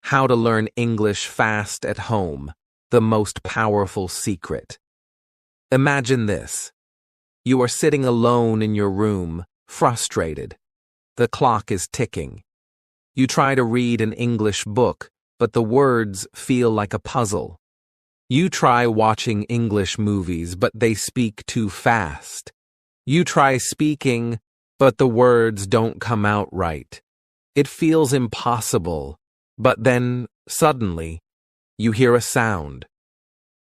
How to learn English fast at home, the most powerful secret. Imagine this. You are sitting alone in your room, frustrated. The clock is ticking. You try to read an English book, but the words feel like a puzzle. You try watching English movies, but they speak too fast. You try speaking, but the words don't come out right. It feels impossible, but then, suddenly, you hear a sound.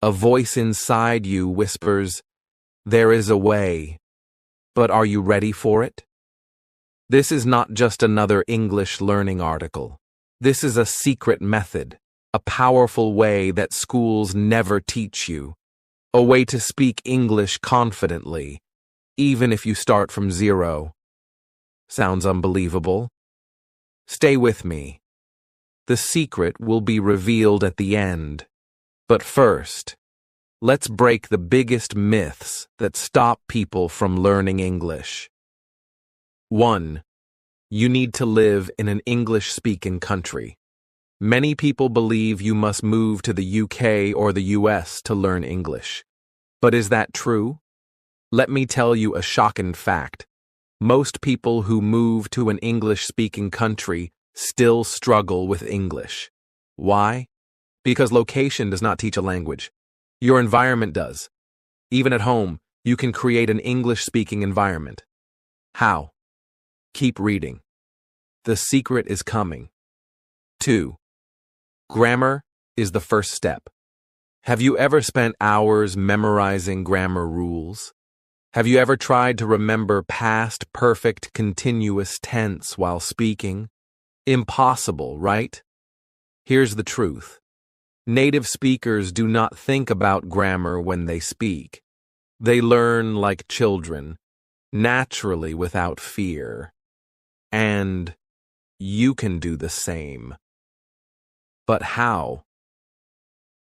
A voice inside you whispers, "There is a way." But are you ready for it? This is not just another English learning article. This is a secret method, a powerful way that schools never teach you, a way to speak English confidently, even if you start from zero. Sounds unbelievable? Stay with me. The secret will be revealed at the end. But first, let's break the biggest myths that stop people from learning English. 1. You need to live in an English-speaking country. Many people believe you must move to the UK or the US to learn English. But is that true? Let me tell you a shocking fact. Most people who move to an English-speaking country still struggle with English. Why? Because location does not teach a language. Your environment does. Even at home, you can create an English-speaking environment. How? Keep reading. The secret is coming. 2. Grammar is the first step. Have you ever spent hours memorizing grammar rules? Have you ever tried to remember past perfect continuous tense while speaking? Impossible, right? Here's the truth. Native speakers do not think about grammar when they speak. They learn like children, naturally without fear. And you can do the same. But how?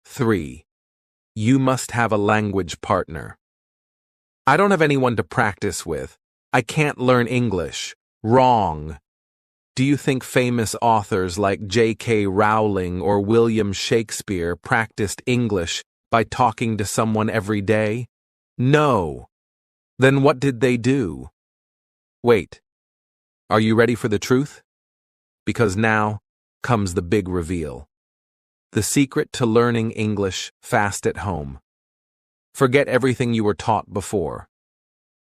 3. You must have a language partner. I don't have anyone to practice with. I can't learn English. Wrong. Do you think famous authors like J.K. Rowling or William Shakespeare practiced English by talking to someone every day? No. Then what did they do? Wait. Are you ready for the truth? Because now comes the big reveal. The secret to learning English fast at home. Forget everything you were taught before.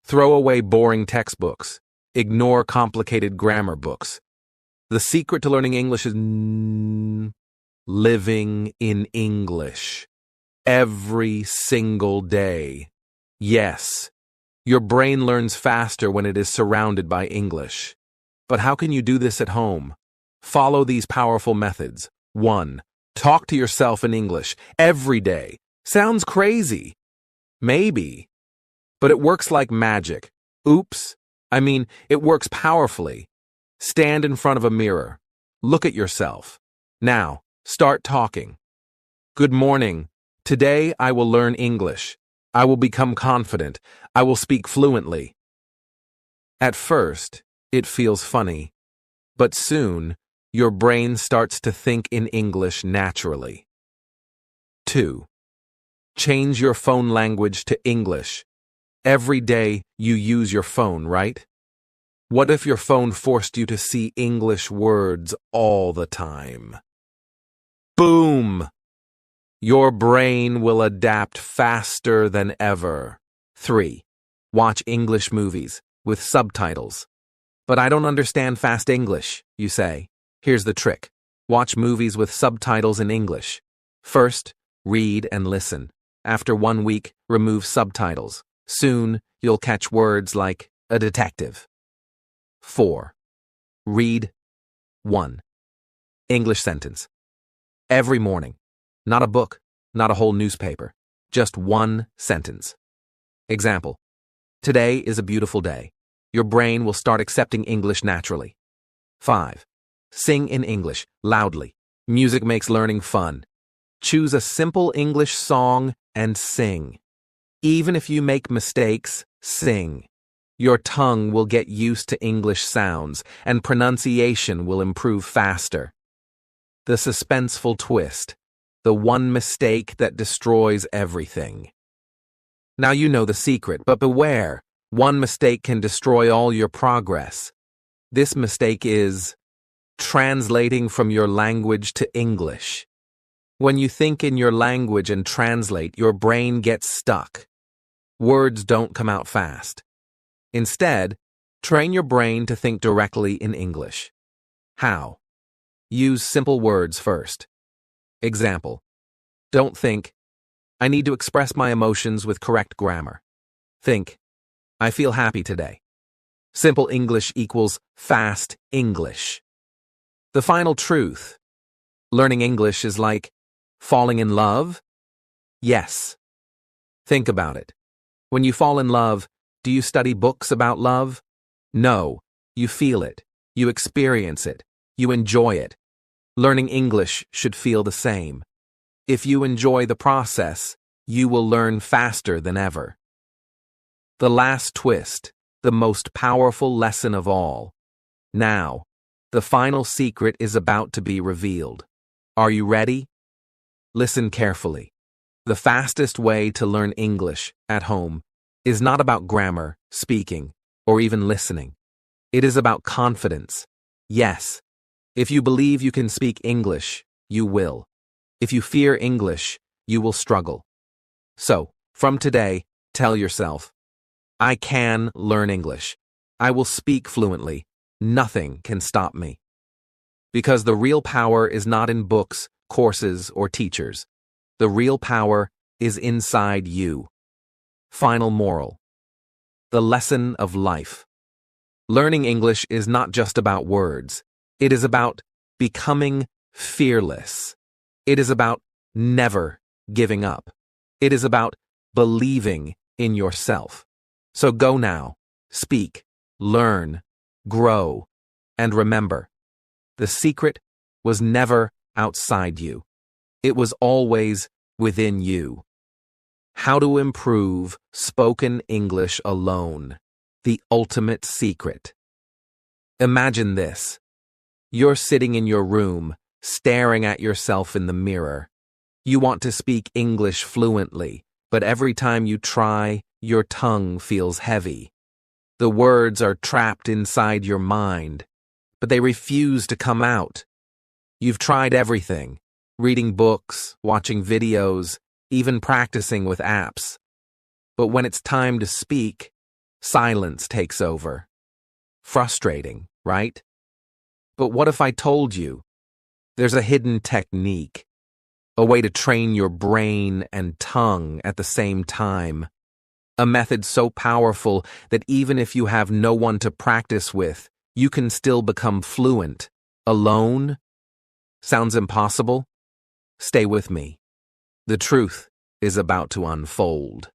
Throw away boring textbooks. Ignore complicated grammar books. The secret to learning English is living in English. Every single day. Yes, your brain learns faster when it is surrounded by English. But how can you do this at home? Follow these powerful methods. 1. Talk to yourself in English every day. Sounds crazy. Maybe. But it works like magic. It works powerfully. Stand in front of a mirror. Look at yourself. Now, start talking. Good morning. Today I will learn English. I will become confident. I will speak fluently. At first, it feels funny. But soon, your brain starts to think in English naturally. 2. Change your phone language to English. Every day you use your phone, right? What if your phone forced you to see English words all the time? Boom! Your brain will adapt faster than ever. 3. Watch English movies with subtitles. But I don't understand fast English, you say. Here's the trick. Watch movies with subtitles in English. First, read and listen. After 1 week, remove subtitles. Soon, you'll catch words like a detective. 4. Read 1. English sentence. Every morning. Not a book, not a whole newspaper. Just 1 sentence. Example. Today is a beautiful day. Your brain will start accepting English naturally. 5. Sing in English, loudly. Music makes learning fun. Choose a simple English song and sing. Even if you make mistakes, sing. Your tongue will get used to English sounds, and pronunciation will improve faster. the suspenseful twist, the one mistake that destroys everything. Now you know the secret, but beware. One mistake can destroy all your progress. This mistake is translating from your language to English. When you think in your language and translate, your brain gets stuck. Words don't come out fast. Instead, train your brain to think directly in English. How? Use simple words first. Example. Don't think, I need to express my emotions with correct grammar. Think, I feel happy today. Simple English equals fast English. The final truth. Learning English is like falling in love? Yes. Think about it. When you fall in love, do you study books about love? No. You feel it. You experience it. You enjoy it. Learning English should feel the same. If you enjoy the process, you will learn faster than ever. The last twist, the most powerful lesson of all. Now, the final secret is about to be revealed. Are you ready? Listen carefully. The fastest way to learn English at home is not about grammar, speaking, or even listening. It is about confidence. Yes, if you believe you can speak English, you will. If you fear English, you will struggle. So, from today, tell yourself, I can learn English. I will speak fluently. Nothing can stop me. Because the real power is not in books, courses, or teachers. The real power is inside you. Final moral. The lesson of life. Learning English is not just about words. It is about becoming fearless. It is about never giving up. It is about believing in yourself. So go now, speak, learn, grow, and remember, the secret was never outside you. It was always within you. How to improve spoken English alone. The ultimate secret. Imagine this. You're sitting in your room, staring at yourself in the mirror. You want to speak English fluently, but every time you try, your tongue feels heavy. The words are trapped inside your mind, but they refuse to come out. You've tried everything, reading books, watching videos, even practicing with apps. But when it's time to speak, silence takes over. Frustrating, right? But what if I told you there's a hidden technique, a way to train your brain and tongue at the same time? A method so powerful that even if you have no one to practice with, you can still become fluent. Alone? Sounds impossible? Stay with me. The truth is about to unfold.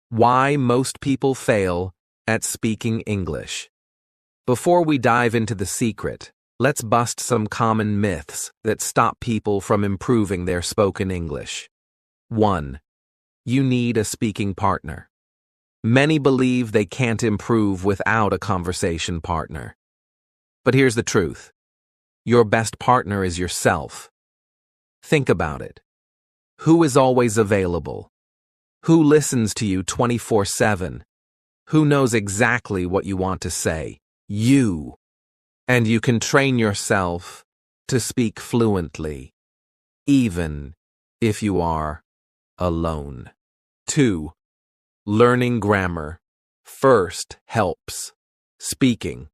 Why most people fail at speaking English. Before we dive into the secret, let's bust some common myths that stop people from improving their spoken English. 1. You need a speaking partner. Many believe they can't improve without a conversation partner. But here's the truth. Your best partner is yourself. Think about it. Who is always available? Who listens to you 24/7? Who knows exactly what you want to say? You. And you can train yourself to speak fluently, even if you are alone. 2. Learning grammar first helps. Speaking.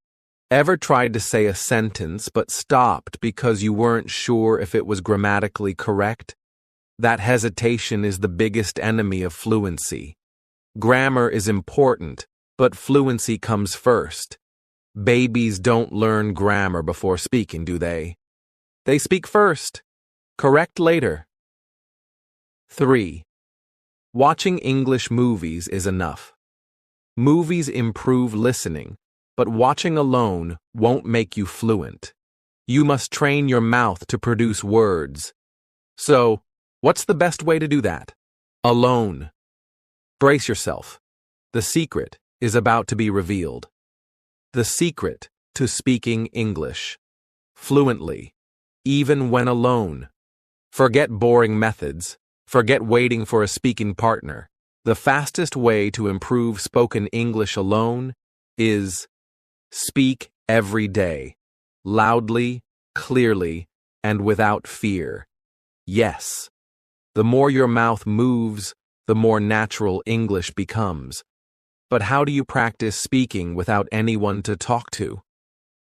Ever tried to say a sentence but stopped because you weren't sure if it was grammatically correct? That hesitation is the biggest enemy of fluency. Grammar is important, but fluency comes first. Babies don't learn grammar before speaking, do they? They speak first. Correct later. 3. Watching English movies is enough. Movies improve listening, but watching alone won't make you fluent. You must train your mouth to produce words. So, what's the best way to do that? Alone. Brace yourself. The secret is about to be revealed. The secret to speaking English fluently, even when alone. Forget boring methods. Forget waiting for a speaking partner. The fastest way to improve spoken English alone is speak every day, loudly, clearly, and without fear. Yes. The more your mouth moves, the more natural English becomes. But how do you practice speaking without anyone to talk to?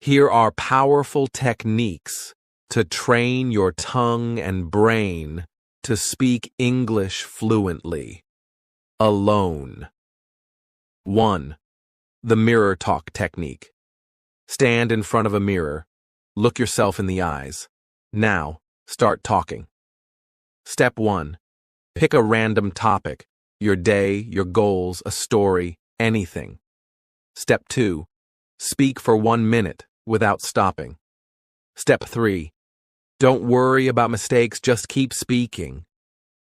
Here are powerful techniques to train your tongue and brain to speak English fluently. Alone. 1. The mirror talk technique. Stand in front of a mirror. Look yourself in the eyes. Now, start talking. Step 1. Pick a random topic. Your day, your goals, a story, anything. Step 2. Speak for 1 minute without stopping. Step 3. Don't worry about mistakes, just keep speaking.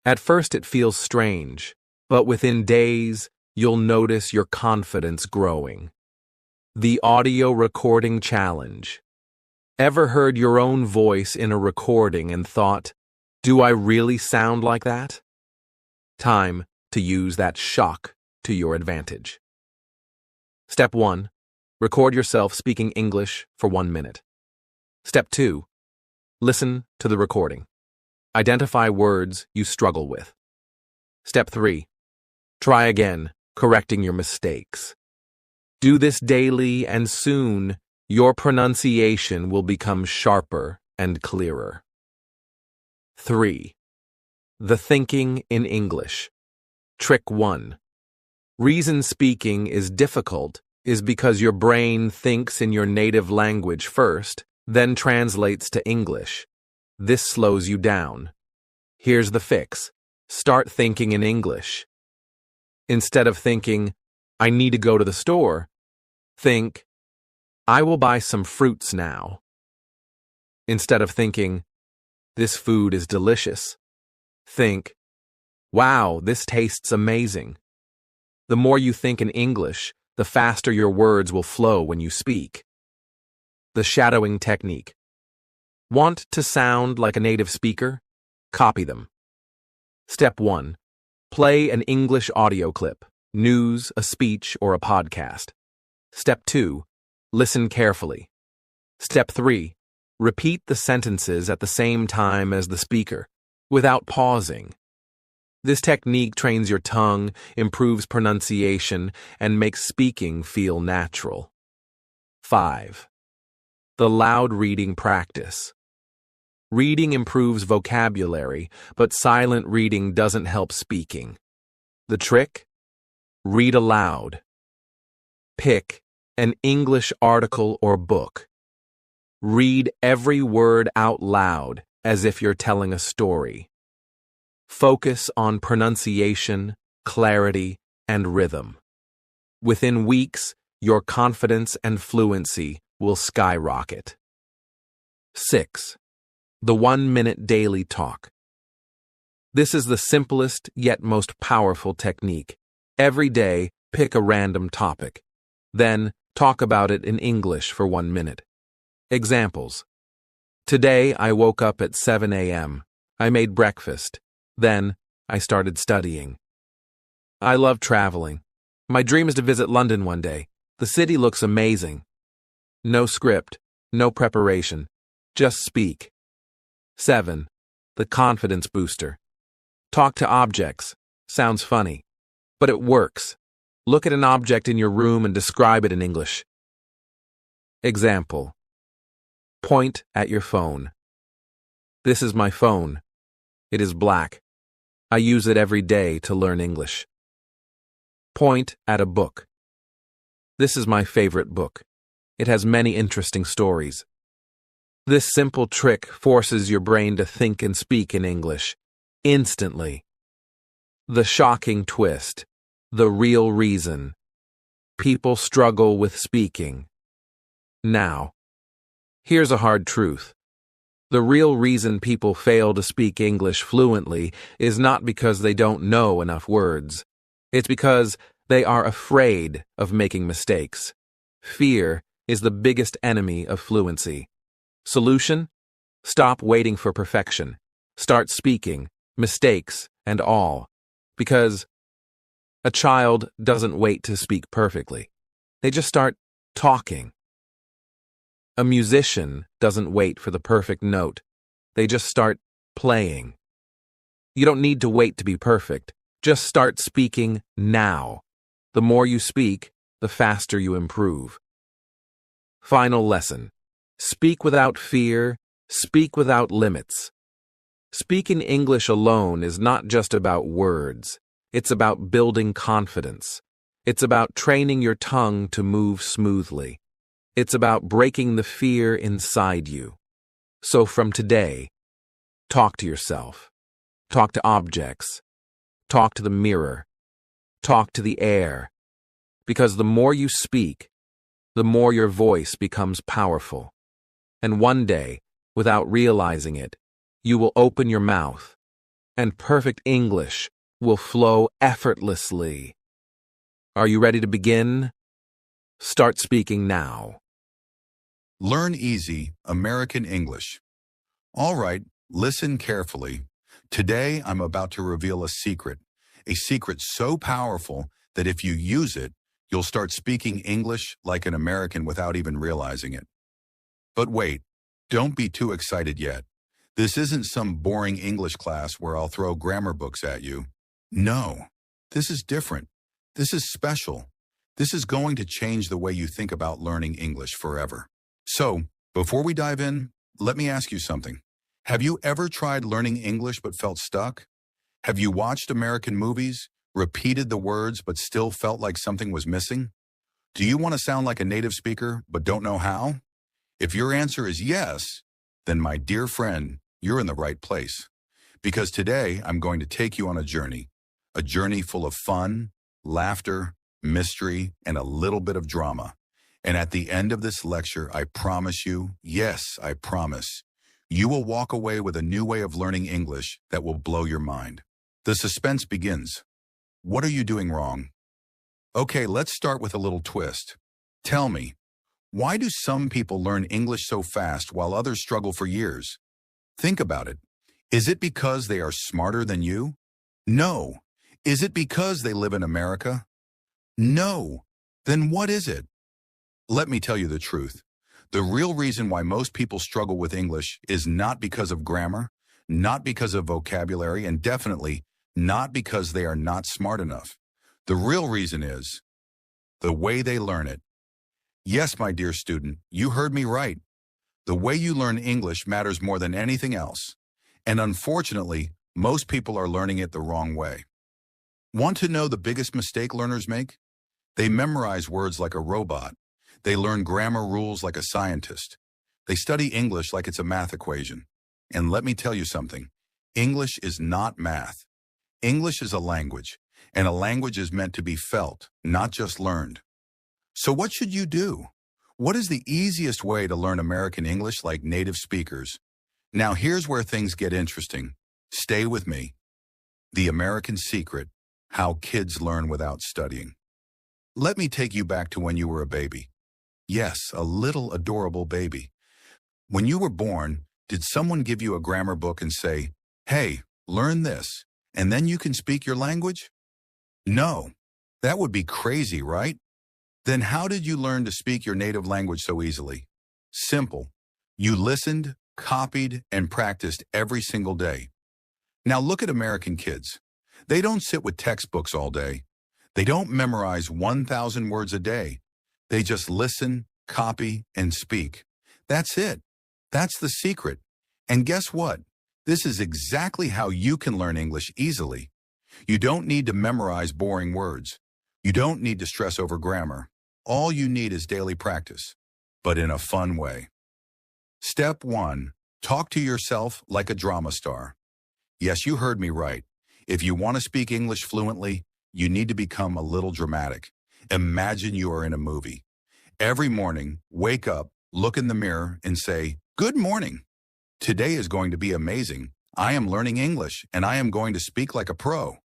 At first it feels strange, but within days, you'll notice your confidence growing. The audio recording challenge. Ever heard your own voice in a recording and thought, do I really sound like that? Time to use that shock to your advantage. Step 1. Record yourself speaking English for 1 minute. Step 2. Listen to the recording. Identify words you struggle with. Step 3. Try again, correcting your mistakes. Do this daily, and soon your pronunciation will become sharper and clearer. 3. The thinking in English. Trick 1. Reason speaking is difficult is because your brain thinks in your native language first, then translates to English. This slows you down. Here's the fix. Start thinking in English. Instead of thinking, I need to go to the store, think, I will buy some fruits now. Instead of thinking, this food is delicious, think, wow, this tastes amazing. The more you think in English, the faster your words will flow when you speak. The shadowing technique. Want to sound like a native speaker? Copy them. Step 1. Play an English audio clip, news, a speech, or a podcast. Step 2. Listen carefully. Step 3. Repeat the sentences at the same time as the speaker, without pausing. This technique trains your tongue, improves pronunciation, and makes speaking feel natural. 5. The loud reading practice. Reading improves vocabulary, but silent reading doesn't help speaking. The trick? Read aloud. Pick an English article or book. Read every word out loud as if you're telling a story. Focus on pronunciation, clarity, and rhythm. Within weeks, your confidence and fluency will skyrocket. 6. The 1-minute daily talk. This is the simplest yet most powerful technique. Every day, pick a random topic. Then, talk about it in English for 1 minute. Examples. Today, I woke up at 7 a.m. I made breakfast. Then, I started studying. I love traveling. My dream is to visit London one day. The city looks amazing. No script, no preparation. Just speak. 7. The confidence booster. Talk to objects. Sounds funny, but it works. Look at an object in your room and describe it in English. Example. Point at your phone. This is my phone. It is black. I use it every day to learn English. Point at a book. This is my favorite book. It has many interesting stories. This simple trick forces your brain to think and speak in English instantly. The shocking twist. The real reason. People struggle with speaking. Now, here's a hard truth. The real reason people fail to speak English fluently is not because they don't know enough words. It's because they are afraid of making mistakes. Fear is the biggest enemy of fluency. Solution? Stop waiting for perfection. Start speaking, mistakes and all. Because a child doesn't wait to speak perfectly. They just start talking. A musician doesn't wait for the perfect note. They just start playing. You don't need to wait to be perfect. Just start speaking now. The more you speak, the faster you improve. Final lesson. Speak without fear. Speak without limits. Speaking English alone is not just about words. It's about building confidence. It's about training your tongue to move smoothly. It's about breaking the fear inside you. So from today, talk to yourself. Talk to objects. Talk to the mirror. Talk to the air. Because the more you speak, the more your voice becomes powerful. And one day, without realizing it, you will open your mouth, and perfect English will flow effortlessly. Are you ready to begin? Start speaking now. Learn easy American English. All right, listen carefully. Today, I'm about to reveal a secret so powerful that if you use it, you'll start speaking English like an American without even realizing it. But wait, don't be too excited yet. This isn't some boring English class where I'll throw grammar books at you. No, this is different. This is special. This is going to change the way you think about learning English forever. So, before we dive in, let me ask you something. Have you ever tried learning English but felt stuck? Have you watched American movies, repeated the words but still felt like something was missing? Do you want to sound like a native speaker but don't know how? If your answer is yes, then my dear friend, you're in the right place. Because today I'm going to take you on a journey full of fun, laughter, mystery, and a little bit of drama. And at the end of this lecture, I promise you, yes, I promise, you will walk away with a new way of learning English that will blow your mind. The suspense begins. What are you doing wrong? Okay, let's start with a little twist. Tell me, why do some people learn English so fast while others struggle for years? Think about it. Is it because they are smarter than you? No. Is it because they live in America? No. Then what is it? Let me tell you the truth. The real reason why most people struggle with English is not because of grammar, not because of vocabulary, and definitely not because they are not smart enough. The real reason is the way they learn it. Yes, my dear student, you heard me right. The way you learn English matters more than anything else. And unfortunately, most people are learning it the wrong way. Want to know the biggest mistake learners make? They memorize words like a robot. They learn grammar rules like a scientist. They study English like it's a math equation. And let me tell you something. English is not math. English is a language, and a language is meant to be felt, not just learned. So what should you do? What is the easiest way to learn American English like native speakers? Now here's where things get interesting. Stay with me. The American secret, how kids learn without studying. Let me take you back to when you were a baby. Yes, a little adorable baby. When you were born, did someone give you a grammar book and say, "Hey, learn this, and then you can speak your language"? No, that would be crazy, right? Then how did you learn to speak your native language so easily? Simple. You listened, copied, and practiced every single day. Now look at American kids. They don't sit with textbooks all day. They don't memorize 1,000 words a day. They just listen, copy, and speak. That's it. That's the secret. And guess what? This is exactly how you can learn English easily. You don't need to memorize boring words. You don't need to stress over grammar. All you need is daily practice, but in a fun way. Step 1. Talk to yourself like a drama star. Yes, you heard me right. If you want to speak English fluently, you need to become a little dramatic. Imagine you are in a movie. Every morning, wake up, look in the mirror, and say, "Good morning. Today is going to be amazing. I am learning English, and I am going to speak like a pro."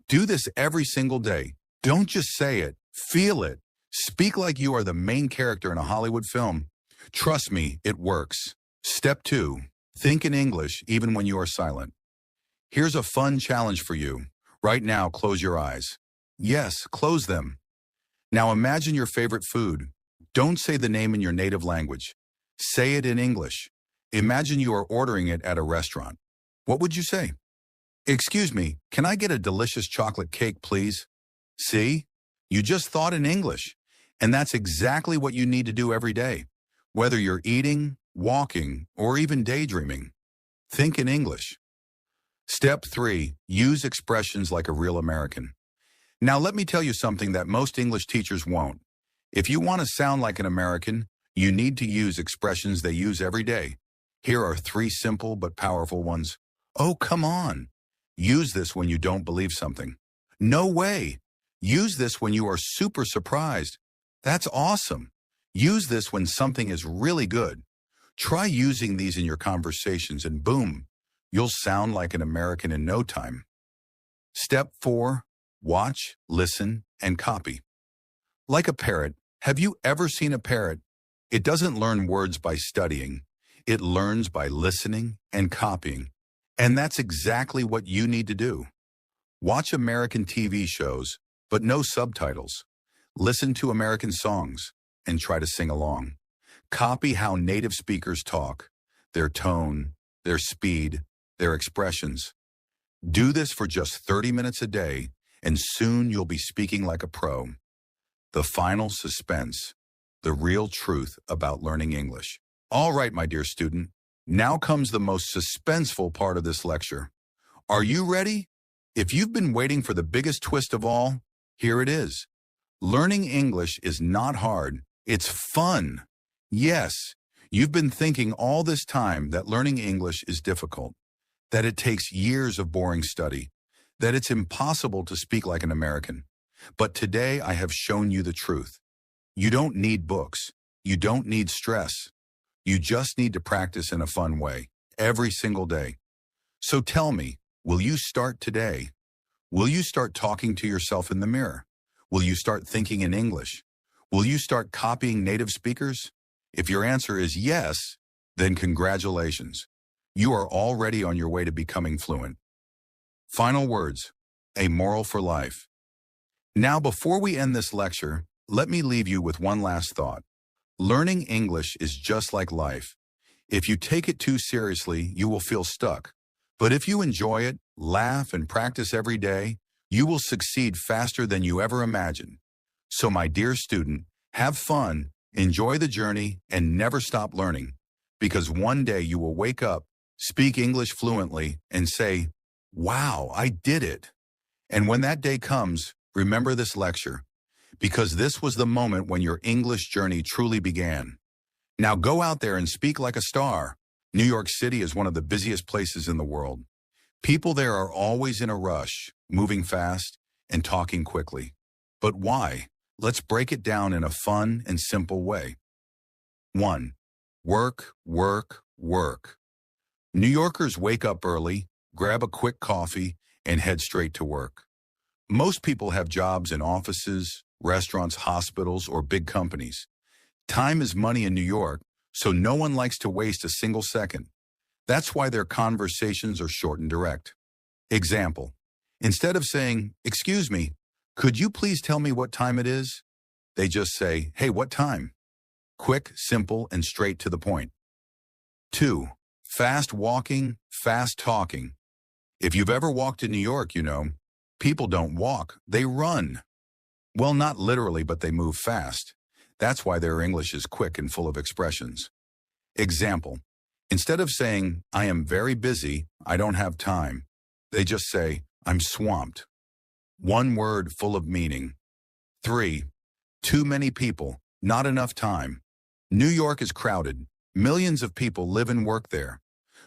Do this every single day. Don't just say it. Feel it. Speak like you are the main character in a Hollywood film. Trust me, it works. Step 2. Think in English even when you are silent. Here's a fun challenge for you. Right now, close your eyes. Yes, close them. Now imagine your favorite food. Don't say the name in your native language. Say it in English. Imagine you are ordering it at a restaurant. What would you say? Excuse me, can I get a delicious chocolate cake, please? See? You just thought in English. And that's exactly what you need to do every day. Whether you're eating, walking, or even daydreaming, think in English. Step 3. Use expressions like a real American. Now let me tell you something that most English teachers won't. If you want to sound like an American, you need to use expressions they use every day. Here are 3 simple but powerful ones. Oh, come on. Use this when you don't believe something. No way. Use this when you are super surprised. That's awesome. Use this when something is really good. Try using these in your conversations and boom, you'll sound like an American in no time. Step 4. Watch, listen, and copy. Like a parrot, have you ever seen a parrot? It doesn't learn words by studying. It learns by listening and copying. And that's exactly what you need to do. Watch American TV shows, but no subtitles. Listen to American songs and try to sing along. Copy how native speakers talk, their tone, their speed, their expressions. Do this for just 30 minutes a day, and soon you'll be speaking like a pro. The final suspense, the real truth about learning English. All right, my dear student, now comes the most suspenseful part of this lecture. Are you ready? If you've been waiting for the biggest twist of all, here it is. Learning English is not hard, it's fun. Yes, you've been thinking all this time that learning English is difficult, that it takes years of boring study, that it's impossible to speak like an American. But today I have shown you the truth. You don't need books. You don't need stress. You just need to practice in a fun way, every single day. So tell me, will you start today? Will you start talking to yourself in the mirror? Will you start thinking in English? Will you start copying native speakers? If your answer is yes, then congratulations. You are already on your way to becoming fluent. Final words, a moral for life. Now, before we end this lecture, let me leave you with one last thought. Learning English is just like life. If you take it too seriously, you will feel stuck. But if you enjoy it, laugh, and practice every day, you will succeed faster than you ever imagined. So, my dear student, have fun, enjoy the journey, and never stop learning. Because one day you will wake up, speak English fluently, and say, "Wow, I did it." And when that day comes, remember this lecture, because this was the moment when your English journey truly began. Now go out there and speak like a star. New York City is one of the busiest places in the world. People there are always in a rush, moving fast and talking quickly. But why? Let's break it down in a fun and simple way. 1. Work, work, work. New Yorkers wake up early, grab a quick coffee, and head straight to work. Most people have jobs in offices, restaurants, hospitals, or big companies. Time is money in New York, so no one likes to waste a single second. That's why their conversations are short and direct. Example, instead of saying, "Excuse me, could you please tell me what time it is?" They just say, "Hey, what time?" Quick, simple, and straight to the point. 2. Fast walking, fast talking. If you've ever walked in New York, you know, people don't walk, they run. Well, not literally, but they move fast. That's why their English is quick and full of expressions. Example, instead of saying, "I am very busy, I don't have time," they just say, "I'm swamped." One word full of meaning. 3. Too many people, not enough time. New York is crowded. Millions of people live and work there.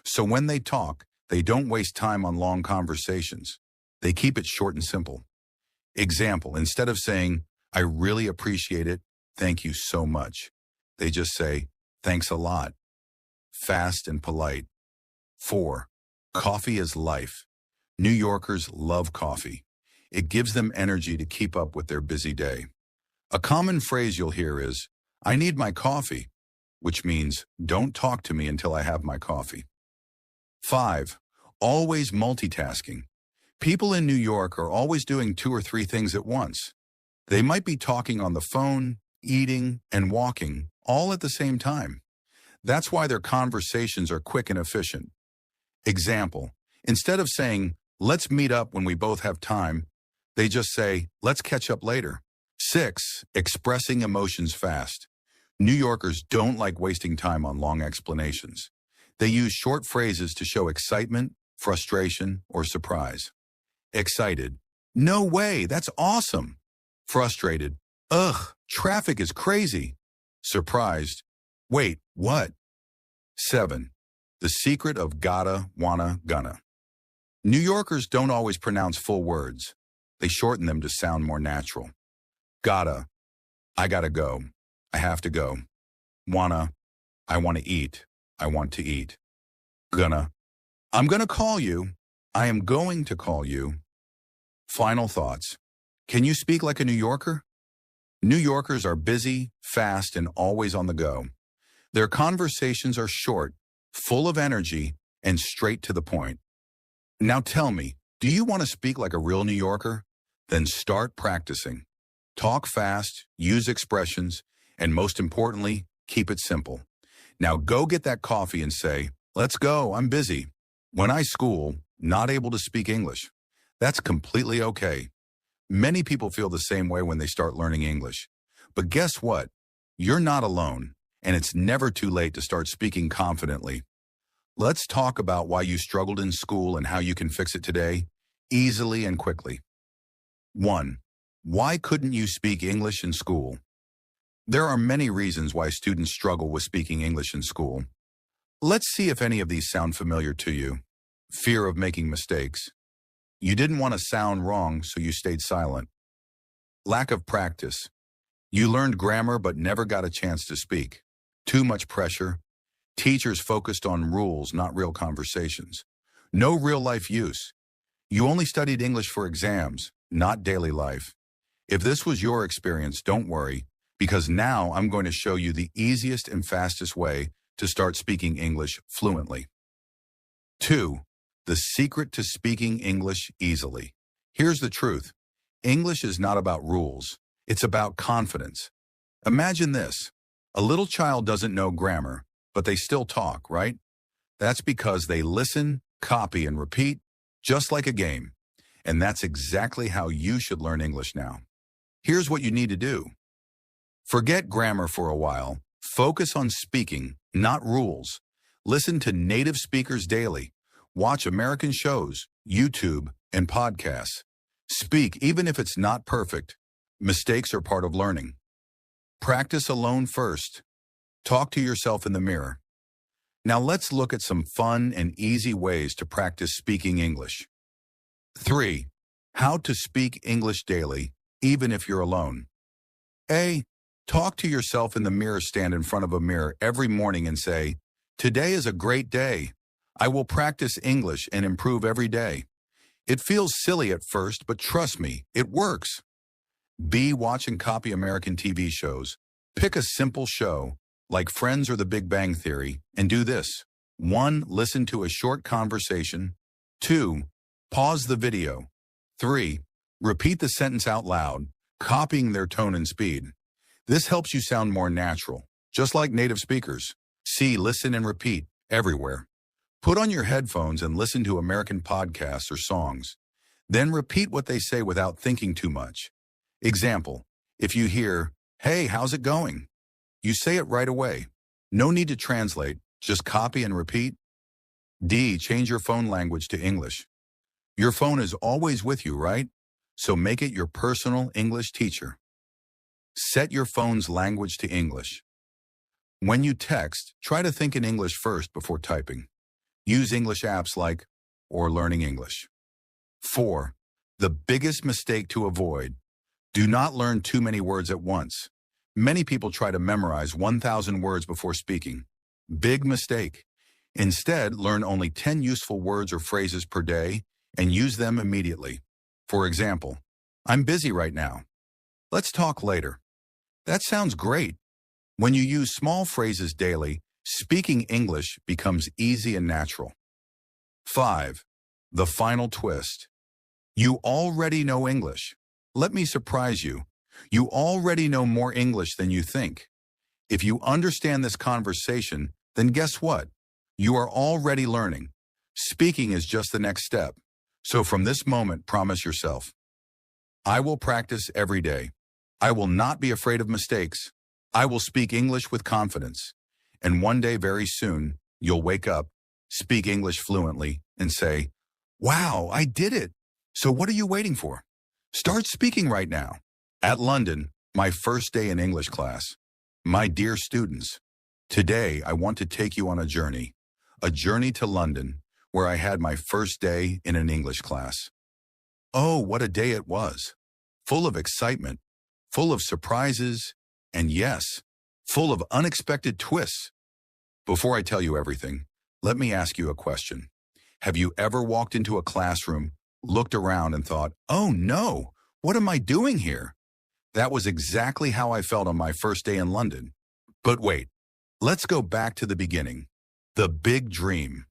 So when they talk, they don't waste time on long conversations. They keep it short and simple. Example, instead of saying, "I really appreciate it, thank you so much," they just say, "Thanks a lot." Fast and polite. 4. Coffee is life. New Yorkers love coffee. It gives them energy to keep up with their busy day. A common phrase you'll hear is, "I need my coffee," which means, "Don't talk to me until I have my coffee." 5. Always multitasking. People in New York are always doing 2 or 3 things at once. They might be talking on the phone, eating, and walking, all at the same time. That's why their conversations are quick and efficient. Example, instead of saying, let's meet up when we both have time, they just say, let's catch up later. 6. Expressing emotions fast. New Yorkers don't like wasting time on long explanations. They use short phrases to show excitement, frustration, or surprise. Excited. No way, that's awesome. Frustrated. Ugh, traffic is crazy. Surprised. Wait, what? 7. The secret of gotta, wanna, gonna. New Yorkers don't always pronounce full words. They shorten them to sound more natural. Gotta, I gotta go. I have to go. Wanna, I want to eat. I want to eat. Gonna, I'm gonna call you. I am going to call you. Final thoughts. Can you speak like a New Yorker? New Yorkers are busy, fast, and always on the go. Their conversations are short, full of energy, and straight to the point. Now tell me, do you want to speak like a real New Yorker? Then start practicing. Talk fast, use expressions, and most importantly, keep it simple. Now go get that coffee and say, let's go, I'm busy. When I school, not able to speak English. That's completely okay. Many people feel the same way when they start learning English. But guess what? You're not alone, and it's never too late to start speaking confidently. Let's talk about why you struggled in school and how you can fix it today, easily and quickly. 1. Why couldn't you speak English in school? There are many reasons why students struggle with speaking English in school. Let's see if any of these sound familiar to you. Fear of making mistakes. You didn't want to sound wrong, so you stayed silent. Lack of practice. You learned grammar but never got a chance to speak. Too much pressure. Teachers focused on rules, not real conversations. No real-life use. You only studied English for exams, not daily life. If this was your experience, don't worry, because now I'm going to show you the easiest and fastest way to start speaking English fluently. 2. The secret to speaking English easily. Here's the truth. English is not about rules. It's about confidence. Imagine this. A little child doesn't know grammar, but they still talk, right? That's because they listen, copy, and repeat, just like a game. And that's exactly how you should learn English now. Here's what you need to do. Forget grammar for a while. Focus on speaking, not rules. Listen to native speakers daily. Watch American shows, YouTube, and podcasts. Speak even if it's not perfect. Mistakes are part of learning. Practice alone first. Talk to yourself in the mirror. Now let's look at some fun and easy ways to practice speaking English. 3. How to speak English daily, even if you're alone. A. Talk to yourself in the mirror. Stand in front of a mirror every morning and say, today is a great day. I will practice English and improve every day. It feels silly at first, but trust me, it works. B. Watch and copy American TV shows. Pick a simple show, like Friends or The Big Bang Theory, and do this. 1. Listen to a short conversation. 2. Pause the video. 3. Repeat the sentence out loud, copying their tone and speed. This helps you sound more natural, just like native speakers. See, listen, and repeat everywhere. Put on your headphones and listen to American podcasts or songs. Then repeat what they say without thinking too much. Example, if you hear, hey, how's it going? You say it right away. No need to translate, just copy and repeat. D. Change your phone language to English. Your phone is always with you, right? So make it your personal English teacher. Set your phone's language to English. When you text, try to think in English first before typing. Use English apps like or Learning English. 4. The biggest mistake to avoid. Do not learn too many words at once. Many people try to memorize 1,000 words before speaking. Big mistake. Instead, learn only 10 useful words or phrases per day and use them immediately. For example, I'm busy right now. Let's talk later. That sounds great. When you use small phrases daily, speaking English becomes easy and natural. 5. The final twist. You already know English. Let me surprise you. You already know more English than you think. If you understand this conversation, then guess what? You are already learning. Speaking is just the next step. So from this moment, promise yourself, I will practice every day. I will not be afraid of mistakes. I will speak English with confidence. And one day very soon, you'll wake up, speak English fluently, and say, wow, I did it. So what are you waiting for? Start speaking right now. At London, my first day in English class. My dear students, today I want to take you on a journey to London, where I had my first day in an English class. Oh, what a day it was. Full of excitement, full of surprises, and yes, full of unexpected twists. Before I tell you everything, let me ask you a question. Have you ever walked into a classroom, looked around and thought, oh no, what am I doing here? That was exactly how I felt on my first day in London. But wait, let's go back to the beginning. The big dream.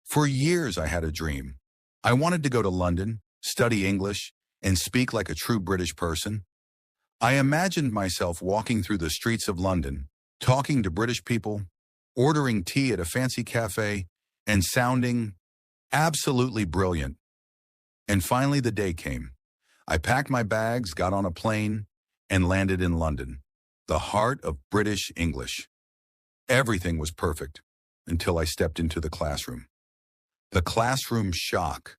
For years I had a dream. I wanted to go to London, study English, and speak like a true British person. I imagined myself walking through the streets of London, talking to British people, ordering tea at a fancy cafe, and sounding absolutely brilliant. And finally the day came. I packed my bags, got on a plane, and landed in London, the heart of British English. Everything was perfect until I stepped into the classroom. The classroom shock.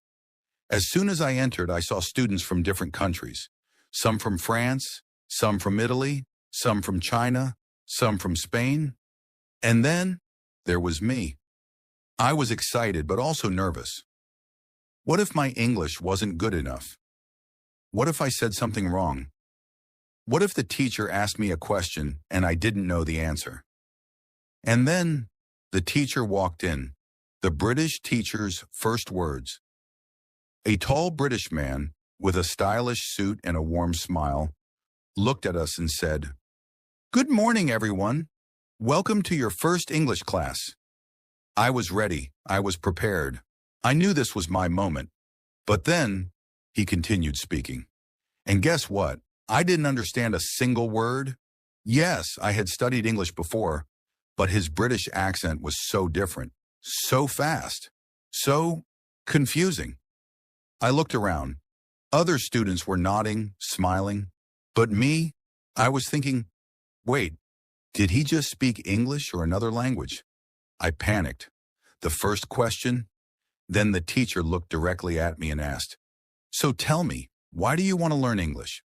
As soon as I entered, I saw students from different countries, some from France, some from Italy, some from China, some from Spain. And then there was me. I was excited, but also nervous. What if my English wasn't good enough? What if I said something wrong? What if the teacher asked me a question and I didn't know the answer? And then the teacher walked in, the British teacher's first words. A tall British man with a stylish suit and a warm smile looked at us and said, "Good morning, everyone. Welcome to your first English class." I was ready. I was prepared. I knew this was my moment. But then he continued speaking. And guess what? I didn't understand a single word. Yes, I had studied English before, but his British accent was so different, so fast, so confusing. I looked around. Other students were nodding, smiling. But me, I was thinking, wait, did he just speak English or another language? I panicked. The first question, then the teacher looked directly at me and asked, "So tell me, why do you want to learn English?"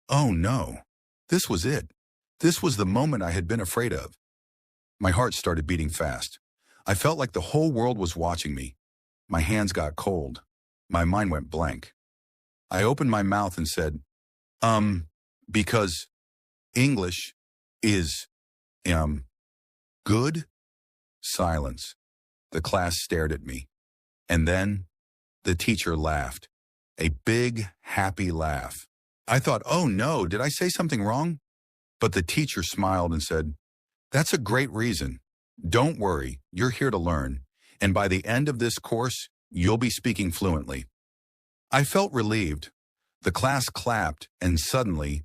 Oh no, this was it. This was the moment I had been afraid of. My heart started beating fast. I felt like the whole world was watching me. My hands got cold. My mind went blank. I opened my mouth and said, because English is, good? Silence. The class stared at me. And then the teacher laughed. A big, happy laugh. I thought, oh no, did I say something wrong? But the teacher smiled and said, "That's a great reason. Don't worry, you're here to learn. And by the end of this course, you'll be speaking fluently." I felt relieved. The class clapped, and suddenly,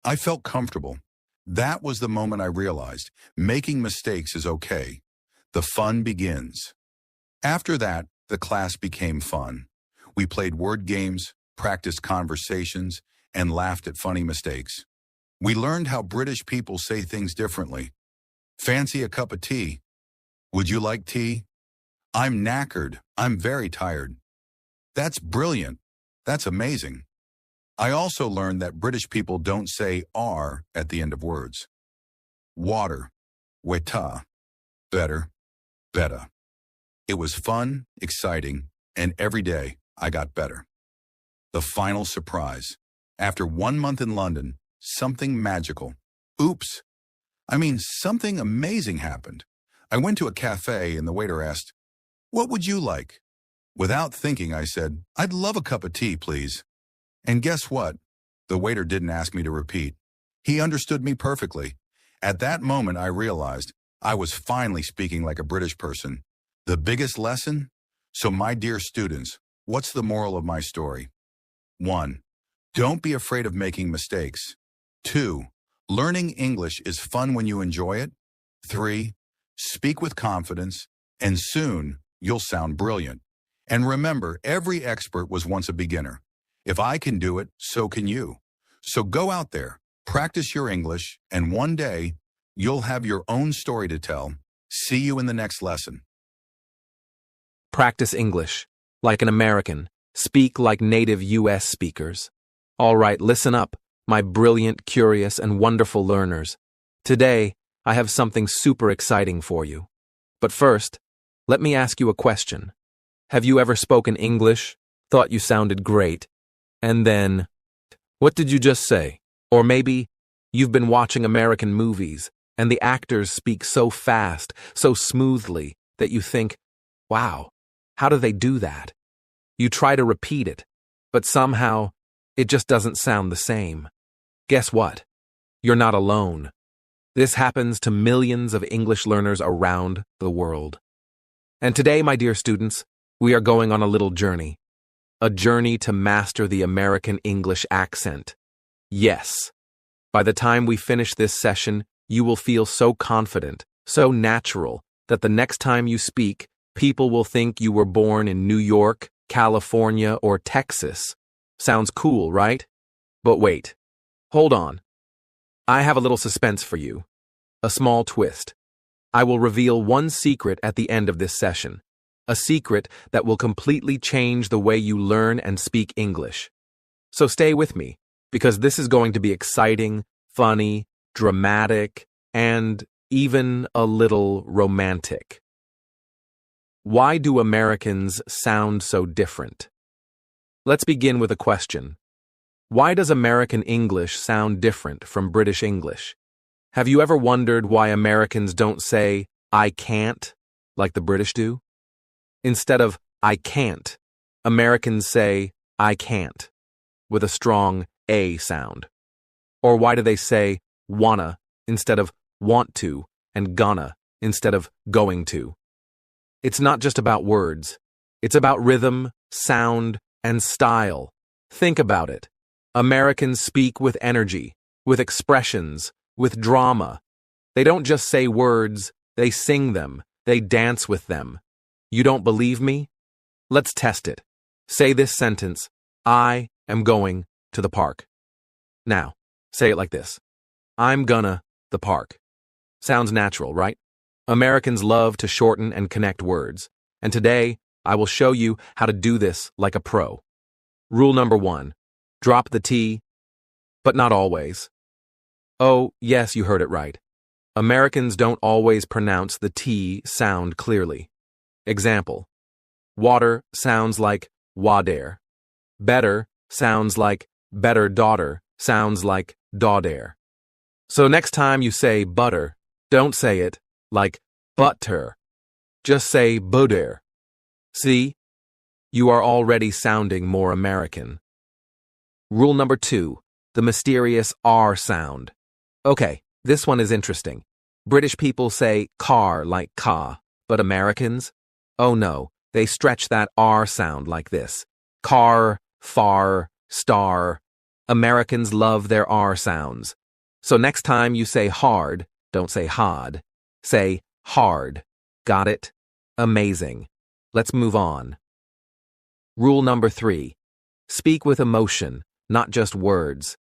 I felt comfortable. That was the moment I realized making mistakes is okay. The fun begins. After that, the class became fun. We played word games, practiced conversations, and laughed at funny mistakes. We learned how British people say things differently. Fancy a cup of tea? Would you like tea? I'm knackered. I'm very tired. That's brilliant. That's amazing. I also learned that British people don't say "are" at the end of words. Water, weta, better, betta. It was fun, exciting, and every day I got better. The final surprise. After 1 month in London, something magical. Oops. Something amazing happened. I went to a cafe and the waiter asked, "What would you like?" Without thinking, I said, "I'd love a cup of tea, please." And guess what? The waiter didn't ask me to repeat. He understood me perfectly. At that moment, I realized I was finally speaking like a British person. The biggest lesson? So my dear students, what's the moral of my story? 1. Don't be afraid of making mistakes. 2. Learning English is fun when you enjoy it. 3. Speak with confidence, and soon you'll sound brilliant. And remember, every expert was once a beginner. If I can do it, so can you. So go out there, practice your English, and one day you'll have your own story to tell. See you in the next lesson. Practice English like an American. Speak like native U.S. speakers. All right, listen up, my brilliant, curious, and wonderful learners. Today, I have something super exciting for you. But first, let me ask you a question. Have you ever spoken English, thought you sounded great, and then, what did you just say? Or maybe you've been watching American movies, and the actors speak so fast, so smoothly, that you think, wow, how do they do that? You try to repeat it, but somehow it just doesn't sound the same. Guess what? You're not alone. This happens to millions of English learners around the world. And today, my dear students, we are going on a little journey. A journey to master the American English accent. Yes. By the time we finish this session, you will feel so confident, so natural, that the next time you speak, people will think you were born in New York, California, or Texas. Sounds cool, right? But wait. Hold on. I have a little suspense for you. A small twist. I will reveal one secret at the end of this session. A secret that will completely change the way you learn and speak English. So stay with me, because this is going to be exciting, funny, dramatic, and even a little romantic. Why do Americans sound so different? Let's begin with a question. Why does American English sound different from British English? Have you ever wondered why Americans don't say, I can't, like the British do? Instead of, I can't, Americans say, I can't, with a strong A sound. Or why do they say, wanna, instead of want to, and gonna, instead of going to? It's not just about words. It's about rhythm, sound, and style. Think about it. Americans speak with energy, with expressions, with drama. They don't just say words, they sing them, they dance with them. You don't believe me? Let's test it. Say this sentence, I am going to the park. Now, say it like this. I'm gonna the park. Sounds natural, right? Americans love to shorten and connect words, and today I will show you how to do this like a pro. Rule number 1, drop the T, but not always. Oh, yes, you heard it right. Americans don't always pronounce the T sound clearly. Example, water sounds like wader. Better sounds like better daughter, sounds like daughter. So next time you say butter, don't say it like butter. Just say butter. See? You are already sounding more American. Rule number 2, the mysterious R sound. Okay, this one is interesting. British people say car like ka, but Americans? Oh no, they stretch that R sound like this. Car, far, star. Americans love their R sounds. So next time you say hard, don't say hard. Say hard. Got it? Amazing. Let's move on. Rule number 3. Speak with emotion, not just words.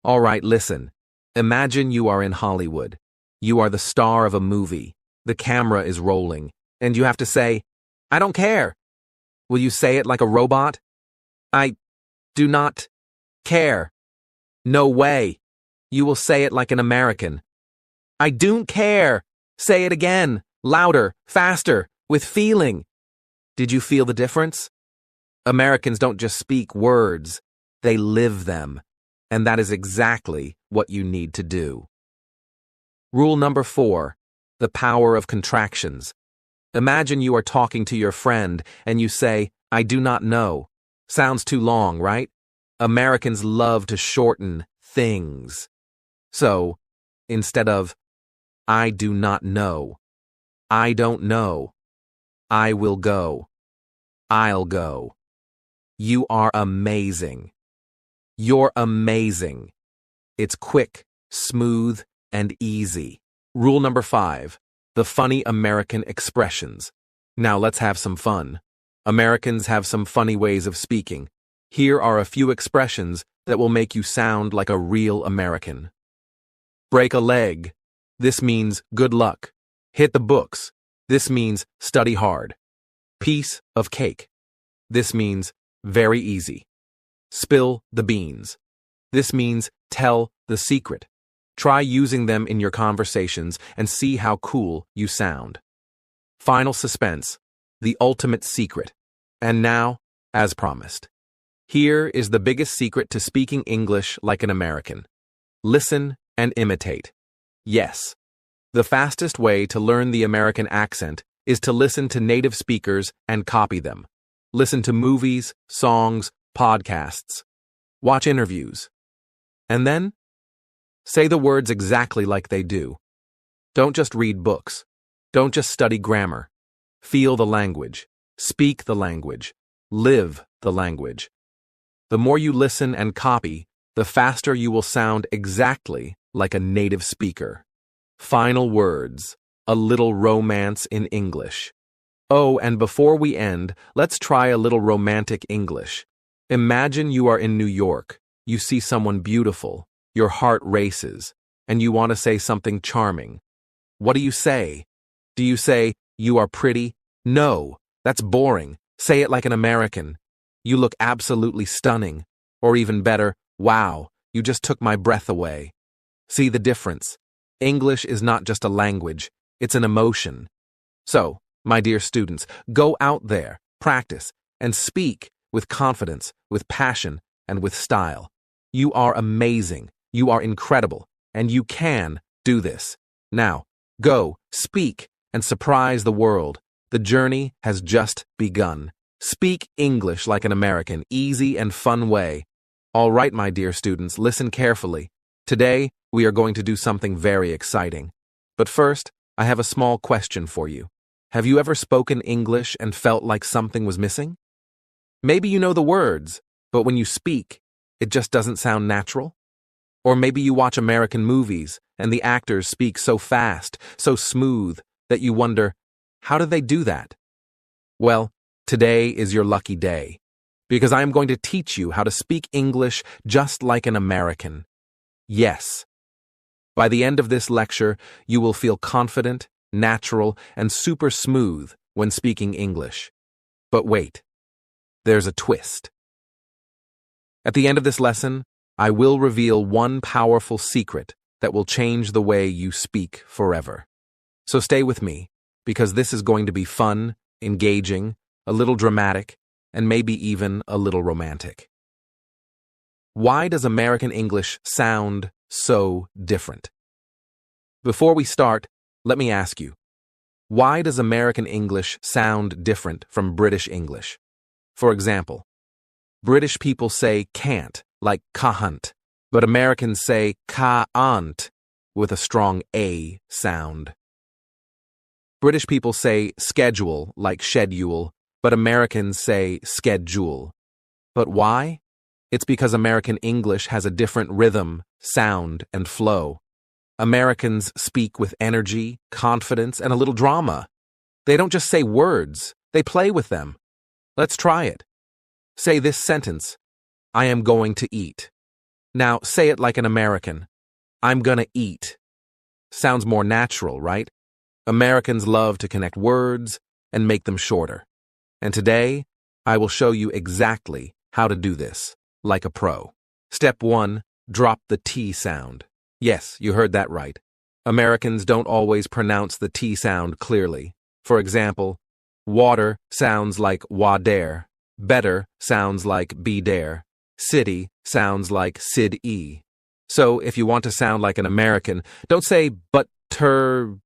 All right, listen. Imagine you are in Hollywood. You are the star of a movie. The camera is rolling, and you have to say, I don't care. Will you say it like a robot? I do not care. No way. You will say it like an American. I don't care. Say it again, louder, faster, with feeling. Did you feel the difference? Americans don't just speak words, they live them. And that is exactly what you need to do. Rule number 4, the power of contractions. Imagine you are talking to your friend and you say, I do not know. Sounds too long, right? Americans love to shorten things. So, instead of, I do not know, I don't know, I will go. I'll go. You are amazing. You're amazing. It's quick, smooth, and easy. Rule number 5, the funny American expressions. Now let's have some fun. Americans have some funny ways of speaking. Here are a few expressions that will make you sound like a real American. Break a leg. This means good luck. Hit the books. This means study hard. Piece of cake. This means very easy. Spill the beans. This means tell the secret. Try using them in your conversations and see how cool you sound. Final suspense, the ultimate secret. And now, as promised, here is the biggest secret to speaking English like an American. Listen and imitate. Yes, the fastest way to learn the American accent is to listen to native speakers and copy them. Listen to movies, songs, podcasts. Watch interviews. And then, say the words exactly like they do. Don't just read books. Don't just study grammar. Feel the language. Speak the language. Live the language. The more you listen and copy, the faster you will sound exactly like a native speaker. Final words. A little romance in English. Oh, and before we end, let's try a little romantic English. Imagine you are in New York. You see someone beautiful. Your heart races, and you want to say something charming. What do you say? Do you say, "You are pretty"? No, that's boring. Say it like an American. "You look absolutely stunning." Or even better, "Wow, you just took my breath away." See the difference? English is not just a language, it's an emotion. So, my dear students, go out there, practice, and speak with confidence, with passion, and with style. You are amazing, you are incredible, and you can do this. Now, go, speak, and surprise the world. The journey has just begun. Speak English like an American, easy and fun way. All right, my dear students, listen carefully. Today, we are going to do something very exciting. But first, I have a small question for you. Have you ever spoken English and felt like something was missing? Maybe you know the words, but when you speak, it just doesn't sound natural? Or maybe you watch American movies and the actors speak so fast, so smooth, that you wonder, how do they do that? Well, today is your lucky day, because I am going to teach you how to speak English just like an American. Yes. By the end of this lecture, you will feel confident, natural, and super smooth when speaking English. But wait, there's a twist. At the end of this lesson, I will reveal one powerful secret that will change the way you speak forever. So stay with me, because this is going to be fun, engaging, a little dramatic, and maybe even a little romantic. Why does American English sound so different? Before we start, let me ask you, why does American English sound different from British English? For example, British people say can't, like can't, but Americans say can't with a strong A sound. British people say schedule, like schedule, but Americans say schedule. But why? It's because American English has a different rhythm, sound, and flow. Americans speak with energy, confidence, and a little drama. They don't just say words, they play with them. Let's try it. Say this sentence, I am going to eat. Now say it like an American. I'm gonna eat. Sounds more natural, right? Americans love to connect words and make them shorter. And today, I will show you exactly how to do this, like a pro. Step 1, drop the T sound. Yes, you heard that right. Americans don't always pronounce the T sound clearly. For example, water sounds like wader, better sounds like be dare, city sounds like sid-e. So if you want to sound like an American, don't say butter,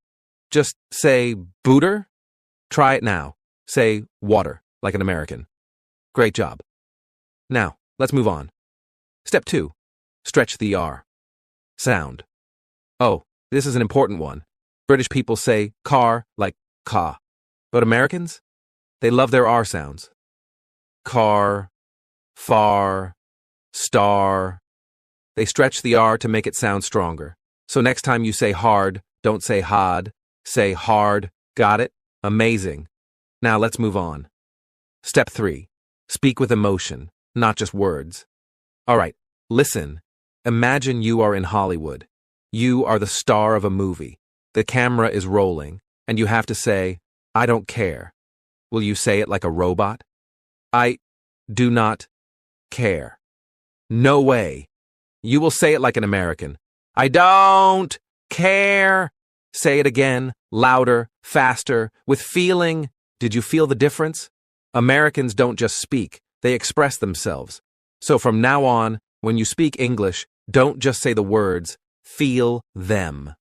just say booter. Try it now. Say water like an American. Great job. Now, let's move on. Step 2, stretch the R. Sound. Oh, this is an important one. British people say car like ka. But Americans? They love their R sounds. car, far, star. They stretch the R to make it sound stronger. So next time you say hard, don't say hard, say hard. Got it? Amazing. Now let's move on. Step 3. Speak with emotion, not just words. All right, listen. Imagine you are in Hollywood. You are the star of a movie. The camera is rolling, and you have to say, I don't care. Will you say it like a robot? I do not care. No way. You will say it like an American. I don't care. Say it again, louder, faster, with feeling. Did you feel the difference? Americans don't just speak, they express themselves. So from now on, when you speak English, don't just say the words, feel them.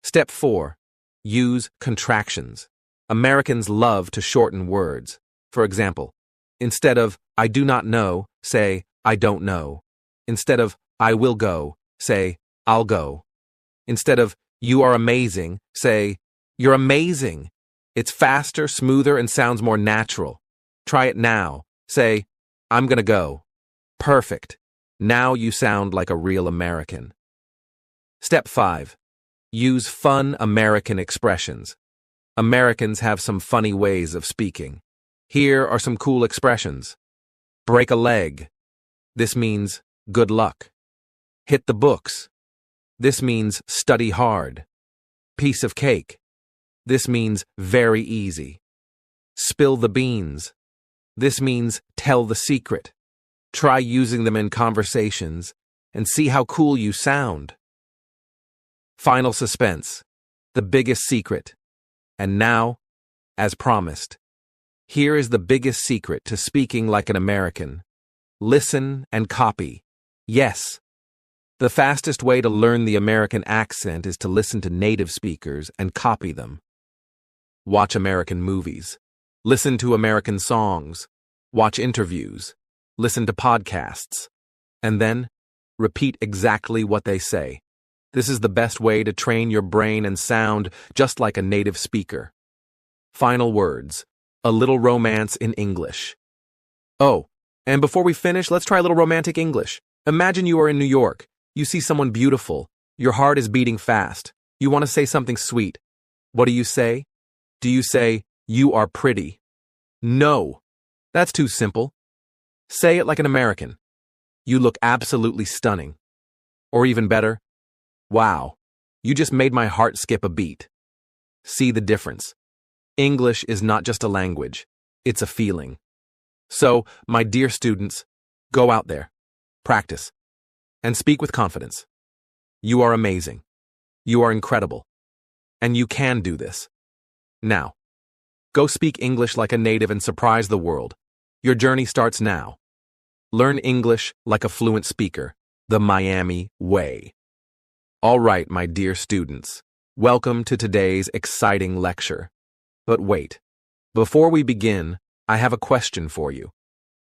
Step 4. Use contractions. Americans love to shorten words. For example, instead of I do not know, say I don't know. Instead of I will go, say I'll go. Instead of you are amazing, say you're amazing. It's faster, smoother, and sounds more natural. Try it now. Say, I'm gonna go. Perfect. Now you sound like a real American. Step 5. Use fun American expressions. Americans have some funny ways of speaking. Here are some cool expressions. Break a leg. This means good luck. Hit the books. This means study hard. Piece of cake. This means very easy. Spill the beans. This means tell the secret. Try using them in conversations and see how cool you sound. Final suspense. The biggest secret. And now, as promised, here is the biggest secret to speaking like an American. Listen and copy. Yes. The fastest way to learn the American accent is to listen to native speakers and copy them. Watch American movies. Listen to American songs. Watch interviews. Listen to podcasts. And then, repeat exactly what they say. This is the best way to train your brain and sound just like a native speaker. Final words. A little romance in English. Oh, and before we finish, let's try a little romantic English. Imagine you are in New York. You see someone beautiful. Your heart is beating fast. You want to say something sweet. What do you say? Do you say, you are pretty? No. That's too simple. Say it like an American. You look absolutely stunning. Or even better, wow, you just made my heart skip a beat. See the difference. English is not just a language, it's a feeling. So, my dear students, go out there, practice, and speak with confidence. You are amazing. You are incredible. And you can do this. Now, go speak English like a native and surprise the world. Your journey starts now. Learn English like a fluent speaker, the Miami way. All right, my dear students, welcome to today's exciting lecture. But wait, before we begin, I have a question for you.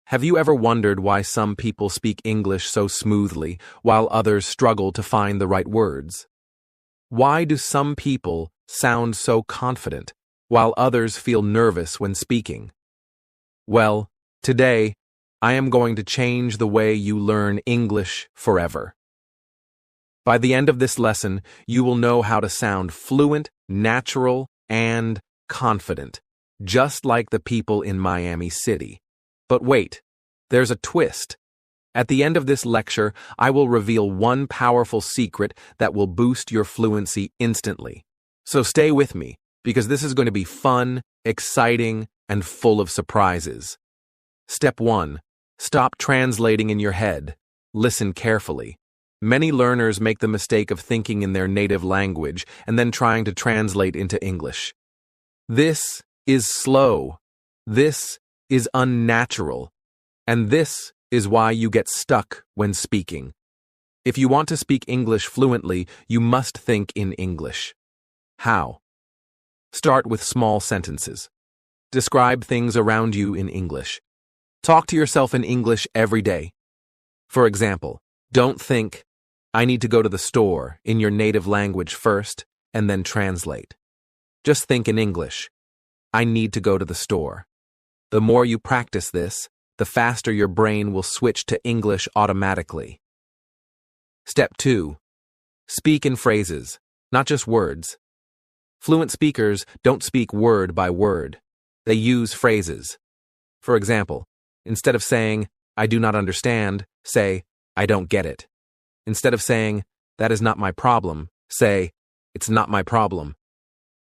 Have you ever wondered why some people speak English so smoothly while others struggle to find the right words? Why do some people sound so confident while others feel nervous when speaking? Well, today, I am going to change the way you learn English forever. By the end of this lesson, you will know how to sound fluent, natural, and confident, just like the people in Miami City. But wait, there's a twist. At the end of this lecture, I will reveal one powerful secret that will boost your fluency instantly. So stay with me, because this is going to be fun, exciting, and full of surprises. Step 1. Stop translating in your head. Listen carefully. Many learners make the mistake of thinking in their native language and then trying to translate into English. This is slow. This is unnatural. And this is why you get stuck when speaking. If you want to speak English fluently, you must think in English. How? Start with small sentences. Describe things around you in English. Talk to yourself in English every day. For example, don't think, I need to go to the store in your native language first and then translate. Just think in English. I need to go to the store. The more you practice this, the faster your brain will switch to English automatically. Step 2. Speak in phrases, not just words. Fluent speakers don't speak word by word. They use phrases. For example, instead of saying, "I do not understand," say, "I don't get it." Instead of saying, "That is not my problem," say, "It's not my problem."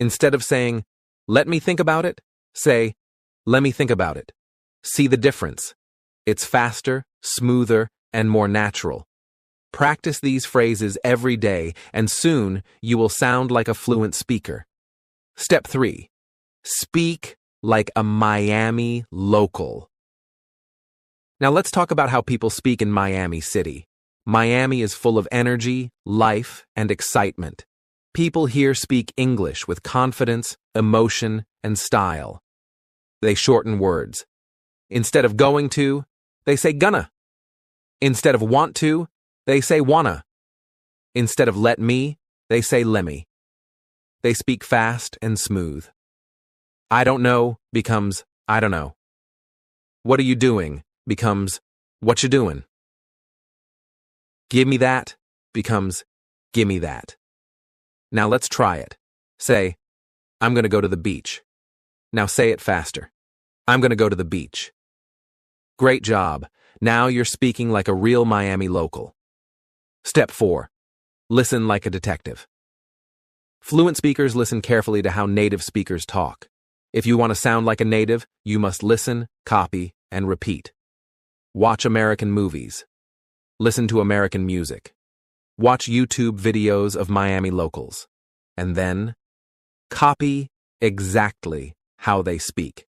Instead of saying, "Let me think about it," say, "Let me think about it." See the difference? It's faster, smoother, and more natural. Practice these phrases every day, and soon you will sound like a fluent speaker. Step 3. Speak like a Miami local. Now let's talk about how people speak in Miami City. Miami is full of energy, life, and excitement. People here speak English with confidence, emotion, and style. They shorten words. Instead of going to, they say gonna. Instead of want to, they say wanna. Instead of let me, they say lemme. They speak fast and smooth. I don't know becomes I don't know. What are you doing becomes what you doing. Give me that becomes gimme that. Now let's try it. Say, I'm going to go to the beach. Now say it faster. I'm going to go to the beach. Great job. Now you're speaking like a real Miami local. Step 4. Listen like a detective. Fluent speakers listen carefully to how native speakers talk. If you want to sound like a native, you must listen, copy, and repeat. Watch American movies. Listen to American music. Watch YouTube videos of Miami locals. And then, copy exactly how they speak.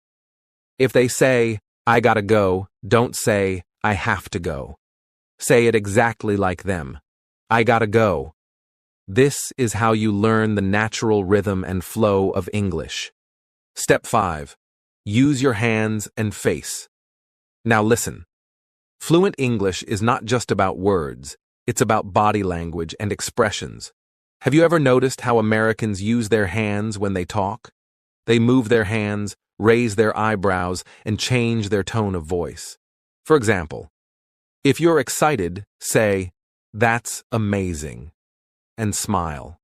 If they say, "I gotta go," don't say, "I have to go." Say it exactly like them. I gotta go. This is how you learn the natural rhythm and flow of English. Step 5. Use your hands and face. Now listen. Fluent English is not just about words, it's about body language and expressions. Have you ever noticed how Americans use their hands when they talk? They move their hands, raise their eyebrows, and change their tone of voice. For example, if you're excited, say, "That's amazing," and smile.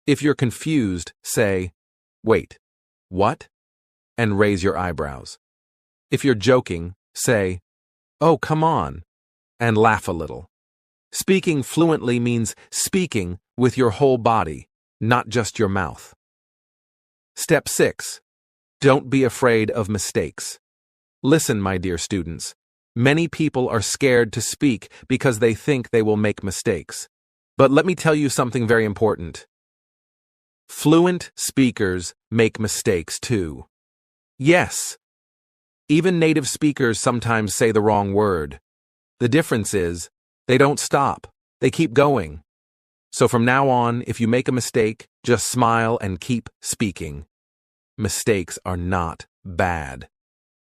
If you're confused, say, "Wait, what?" and raise your eyebrows. If you're joking, say, "Oh, come on," and laugh a little. Speaking fluently means speaking with your whole body, not just your mouth. Step 6. Don't be afraid of mistakes. Listen, my dear students. Many people are scared to speak because they think they will make mistakes. But let me tell you something very important. Fluent speakers make mistakes too. Yes, even native speakers sometimes say the wrong word. The difference is, they don't stop, they keep going. So from now on, if you make a mistake, just smile and keep speaking. Mistakes are not bad.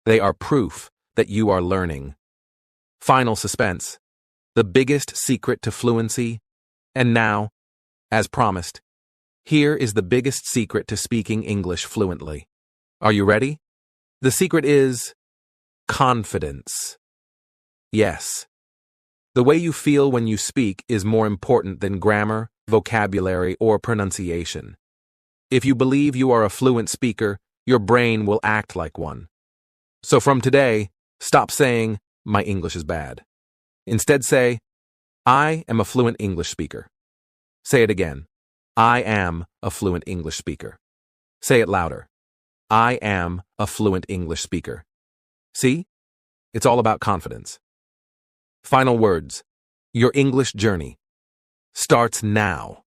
They are proof that you are learning. Final suspense. The biggest secret to fluency. And now, as promised, here is the biggest secret to speaking English fluently. Are you ready? The secret is confidence. Yes. The way you feel when you speak is more important than grammar, vocabulary, or pronunciation. If you believe you are a fluent speaker, your brain will act like one. So from today, stop saying, "My English is bad." Instead say, "I am a fluent English speaker." Say it again. I am a fluent English speaker. Say it louder. I am a fluent English speaker. See? It's all about confidence. Final words. Your English journey starts now.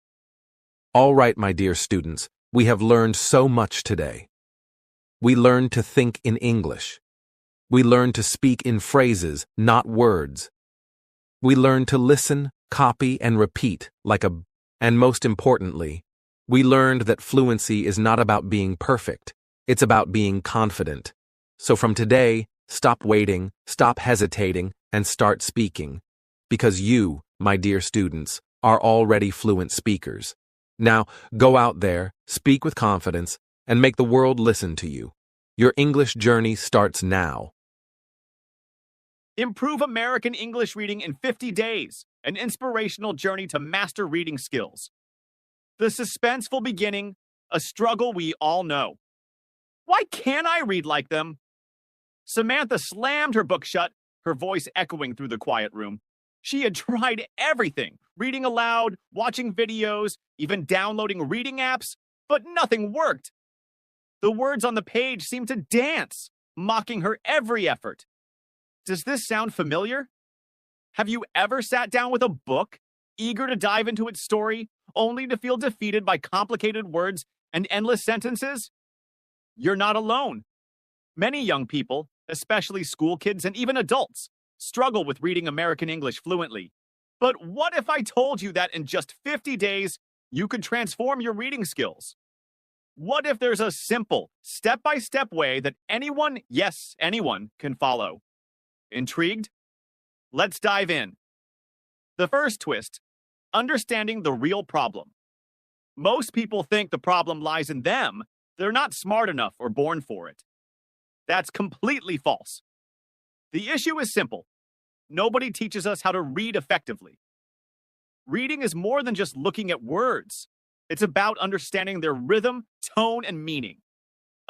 All right, my dear students, we have learned so much today. We learned to think in English. We learned to speak in phrases, not words. We learned to listen, copy, and repeat and most importantly, we learned that fluency is not about being perfect. It's about being confident. So from today, stop waiting, stop hesitating, and start speaking. Because you, my dear students, are already fluent speakers. Now, go out there, speak with confidence, and make the world listen to you. Your English journey starts now. Improve American English reading in 50 days, an inspirational journey to master reading skills. The suspenseful beginning, a struggle we all know. Why can't I read like them? Samantha slammed her book shut, her voice echoing through the quiet room. She had tried everything, reading aloud, watching videos, even downloading reading apps, but nothing worked. The words on the page seemed to dance, mocking her every effort. Does this sound familiar? Have you ever sat down with a book, eager to dive into its story, only to feel defeated by complicated words and endless sentences? You're not alone. Many young people, especially school kids and even adults, struggle with reading American English fluently. But what if I told you that in just 50 days, you could transform your reading skills? What if there's a simple, step-by-step way that anyone, yes, anyone, can follow? Intrigued? Let's dive in. The first twist, understanding the real problem. Most people think the problem lies in them. They're not smart enough or born for it. That's completely false. The issue is simple. Nobody teaches us how to read effectively. Reading is more than just looking at words. It's about understanding their rhythm, tone, and meaning.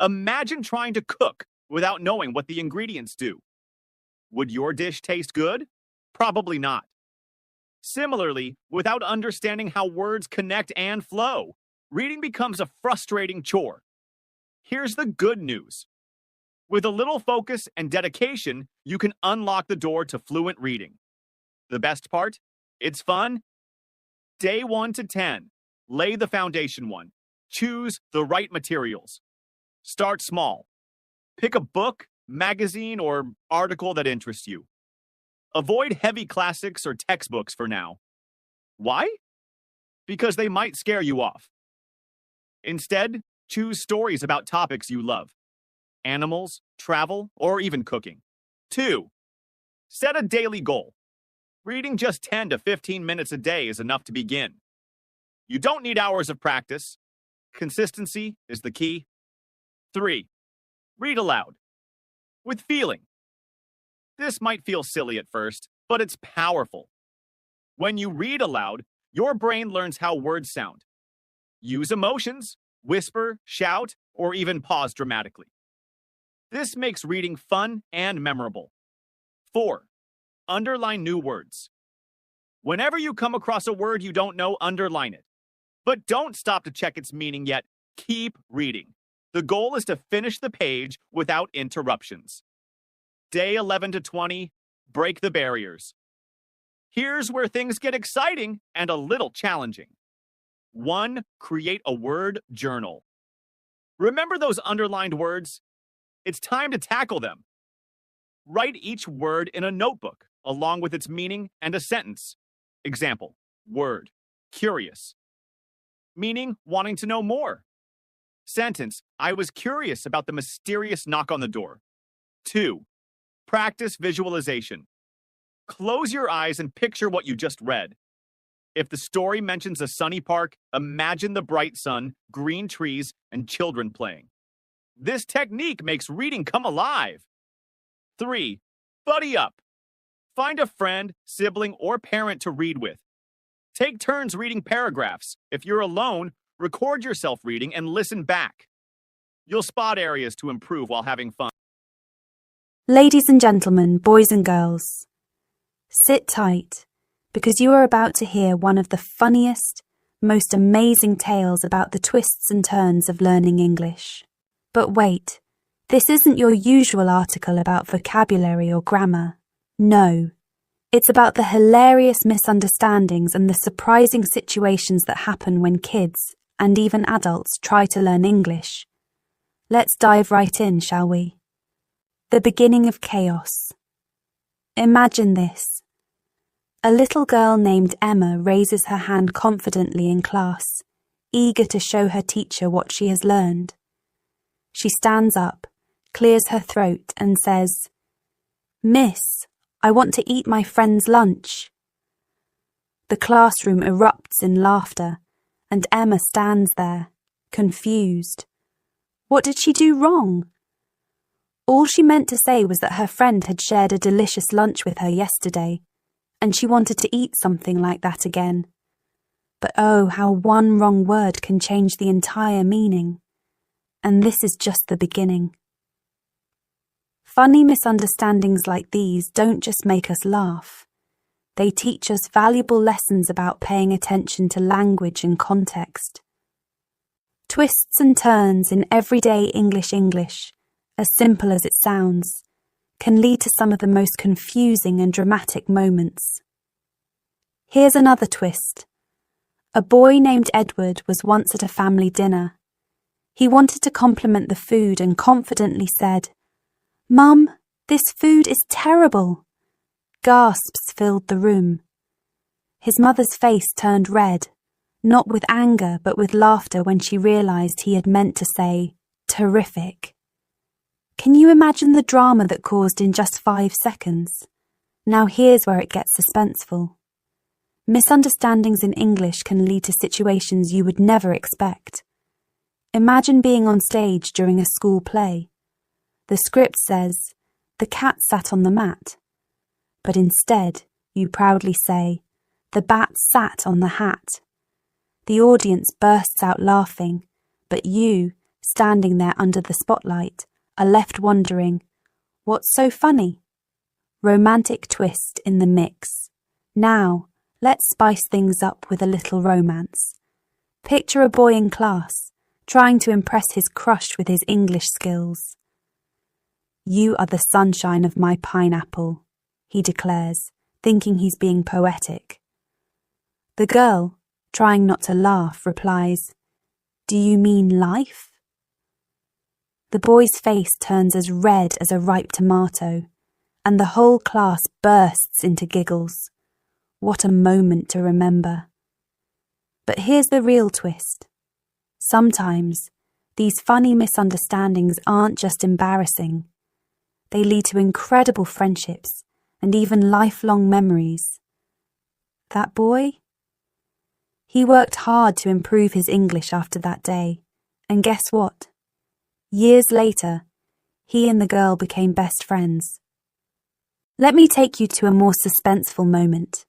Imagine trying to cook without knowing what the ingredients do. Would your dish taste good? Probably not. Similarly, without understanding how words connect and flow, reading becomes a frustrating chore. Here's the good news. With a little focus and dedication, you can unlock the door to fluent reading. The best part? It's fun. Day 1 to 10. Lay the foundation one. Choose the right materials. Start small. Pick a book, magazine, or article that interests you. Avoid heavy classics or textbooks for now. Why? Because they might scare you off. Instead, choose stories about topics you love. Animals, travel, or even cooking. 2. Set a daily goal. Reading just 10 to 15 minutes a day is enough to begin. You don't need hours of practice. Consistency is the key. 3. Read aloud. With feeling. This might feel silly at first, but it's powerful. When you read aloud, your brain learns how words sound. Use emotions, whisper, shout, or even pause dramatically. This makes reading fun and memorable. 4. Underline new words. Whenever you come across a word you don't know, underline it. But don't stop to check its meaning yet. Keep reading. The goal is to finish the page without interruptions. Day 11 to 20, break the barriers. Here's where things get exciting and a little challenging. 1. Create a word journal. Remember those underlined words? It's time to tackle them. Write each word in a notebook, along with its meaning and a sentence. Example, word, curious. Meaning, wanting to know more. Sentence, I was curious about the mysterious knock on the door. 2. Practice visualization. Close your eyes and picture what you just read. If the story mentions a sunny park, imagine the bright sun, green trees, and children playing. This technique makes reading come alive. 3. Buddy up. Find a friend, sibling, or parent to read with. Take turns reading paragraphs. If you're alone, record yourself reading and listen back. You'll spot areas to improve while having fun. Ladies and gentlemen, boys and girls, sit tight, because you are about to hear one of the funniest, most amazing tales about the twists and turns of learning English. But wait, this isn't your usual article about vocabulary or grammar. No, it's about the hilarious misunderstandings and the surprising situations that happen when kids, and even adults, try to learn English. Let's dive right in, shall we? The beginning of chaos. Imagine this. A little girl named Emma raises her hand confidently in class, eager to show her teacher what she has learned. She stands up, clears her throat, and says, "Miss, I want to eat my friend's lunch." The classroom erupts in laughter, and Emma stands there, confused. What did she do wrong? All she meant to say was that her friend had shared a delicious lunch with her yesterday, and she wanted to eat something like that again. But oh, how one wrong word can change the entire meaning. And this is just the beginning. Funny misunderstandings like these don't just make us laugh. They teach us valuable lessons about paying attention to language and context. Twists and turns in everyday English, as simple as it sounds, can lead to some of the most confusing and dramatic moments. Here's another twist. A boy named Edward was once at a family dinner. He wanted to compliment the food and confidently said, "Mum, this food is terrible." Gasps filled the room. His mother's face turned red, not with anger but with laughter when she realized he had meant to say, "Terrific." Can you imagine the drama that caused in just 5 seconds? Now here's where it gets suspenseful. Misunderstandings in English can lead to situations you would never expect. Imagine being on stage during a school play. The script says, "The cat sat on the mat." But instead, you proudly say, "The bat sat on the hat." The audience bursts out laughing, but you, standing there under the spotlight, are left wondering, what's so funny? Romantic twist in the mix. Now, let's spice things up with a little romance. Picture a boy in class, trying to impress his crush with his English skills. "You are the sunshine of my pineapple," he declares, thinking he's being poetic. The girl, trying not to laugh, replies, "Do you mean life?" The boy's face turns as red as a ripe tomato, and the whole class bursts into giggles. What a moment to remember. But here's the real twist. Sometimes, these funny misunderstandings aren't just embarrassing. They lead to incredible friendships and even lifelong memories. That boy? He worked hard to improve his English after that day, and guess what? Years later, he and the girl became best friends. Let me take you to a more suspenseful moment.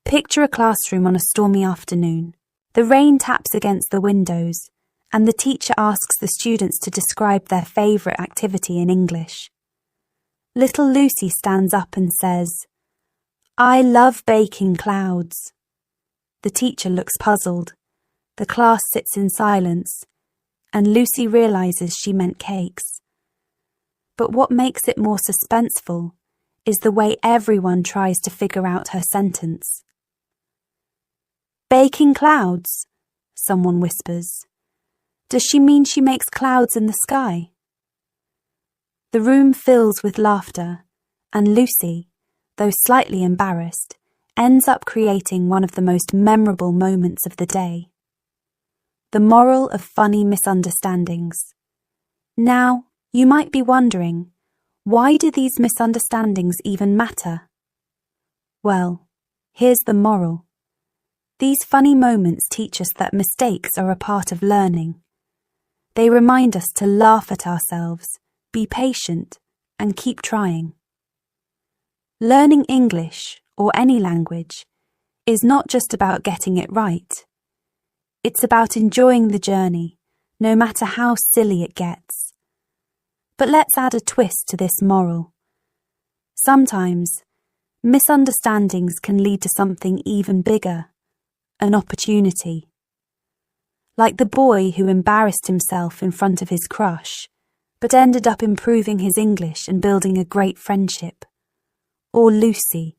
Picture a classroom on a stormy afternoon. The rain taps against the windows, and the teacher asks the students to describe their favourite activity in English. Little Lucy stands up and says, "I love baking clouds." The teacher looks puzzled. The class sits in silence, and Lucy realises she meant cakes. But what makes it more suspenseful is the way everyone tries to figure out her sentence. "Baking clouds," someone whispers. Does she mean she makes clouds in the sky? The room fills with laughter, and Lucy, though slightly embarrassed, ends up creating one of the most memorable moments of the day. The moral of funny misunderstandings. Now, you might be wondering, why do these misunderstandings even matter? Well, here's the moral. These funny moments teach us that mistakes are a part of learning. They remind us to laugh at ourselves, be patient, and keep trying. Learning English, or any language, is not just about getting it right. It's about enjoying the journey, no matter how silly it gets. But let's add a twist to this moral. Sometimes, misunderstandings can lead to something even bigger, an opportunity. Like the boy who embarrassed himself in front of his crush, but ended up improving his English and building a great friendship. Or Lucy,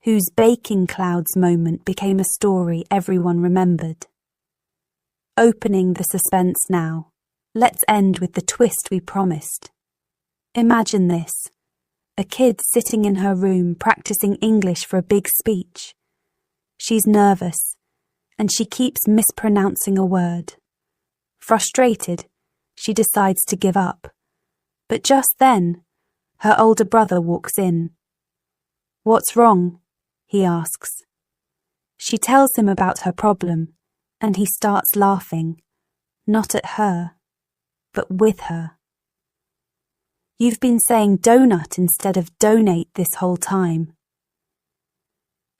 whose baking clouds moment became a story everyone remembered. Opening the suspense now, let's end with the twist we promised. Imagine this. A kid sitting in her room practicing English for a big speech. She's nervous, and she keeps mispronouncing a word. Frustrated, she decides to give up. But just then, her older brother walks in. "What's wrong?" he asks. She tells him about her problem, and he starts laughing, not at her, but with her. You've been saying donut instead of donate this whole time.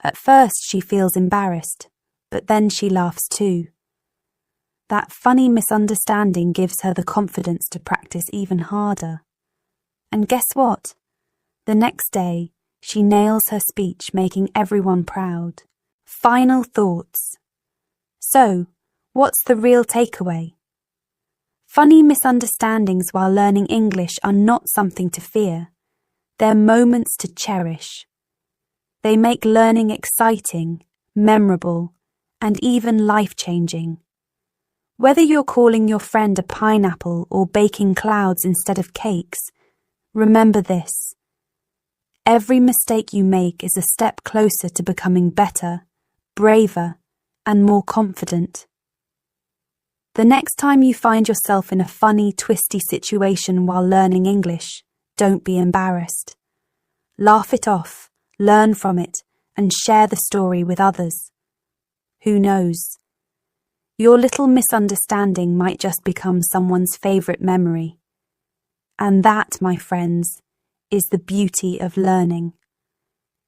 At first she feels embarrassed, but then she laughs too. That funny misunderstanding gives her the confidence to practice even harder. And guess what? The next day, she nails her speech, making everyone proud. Final thoughts. So, what's the real takeaway? Funny misunderstandings while learning English are not something to fear. They're moments to cherish. They make learning exciting, memorable, and even life-changing. Whether you're calling your friend a pineapple or baking clouds instead of cakes, remember this. Every mistake you make is a step closer to becoming better, braver, and more confident. The next time you find yourself in a funny, twisty situation while learning English, don't be embarrassed. Laugh it off, learn from it, and share the story with others. Who knows? Your little misunderstanding might just become someone's favourite memory. And that, my friends, is the beauty of learning.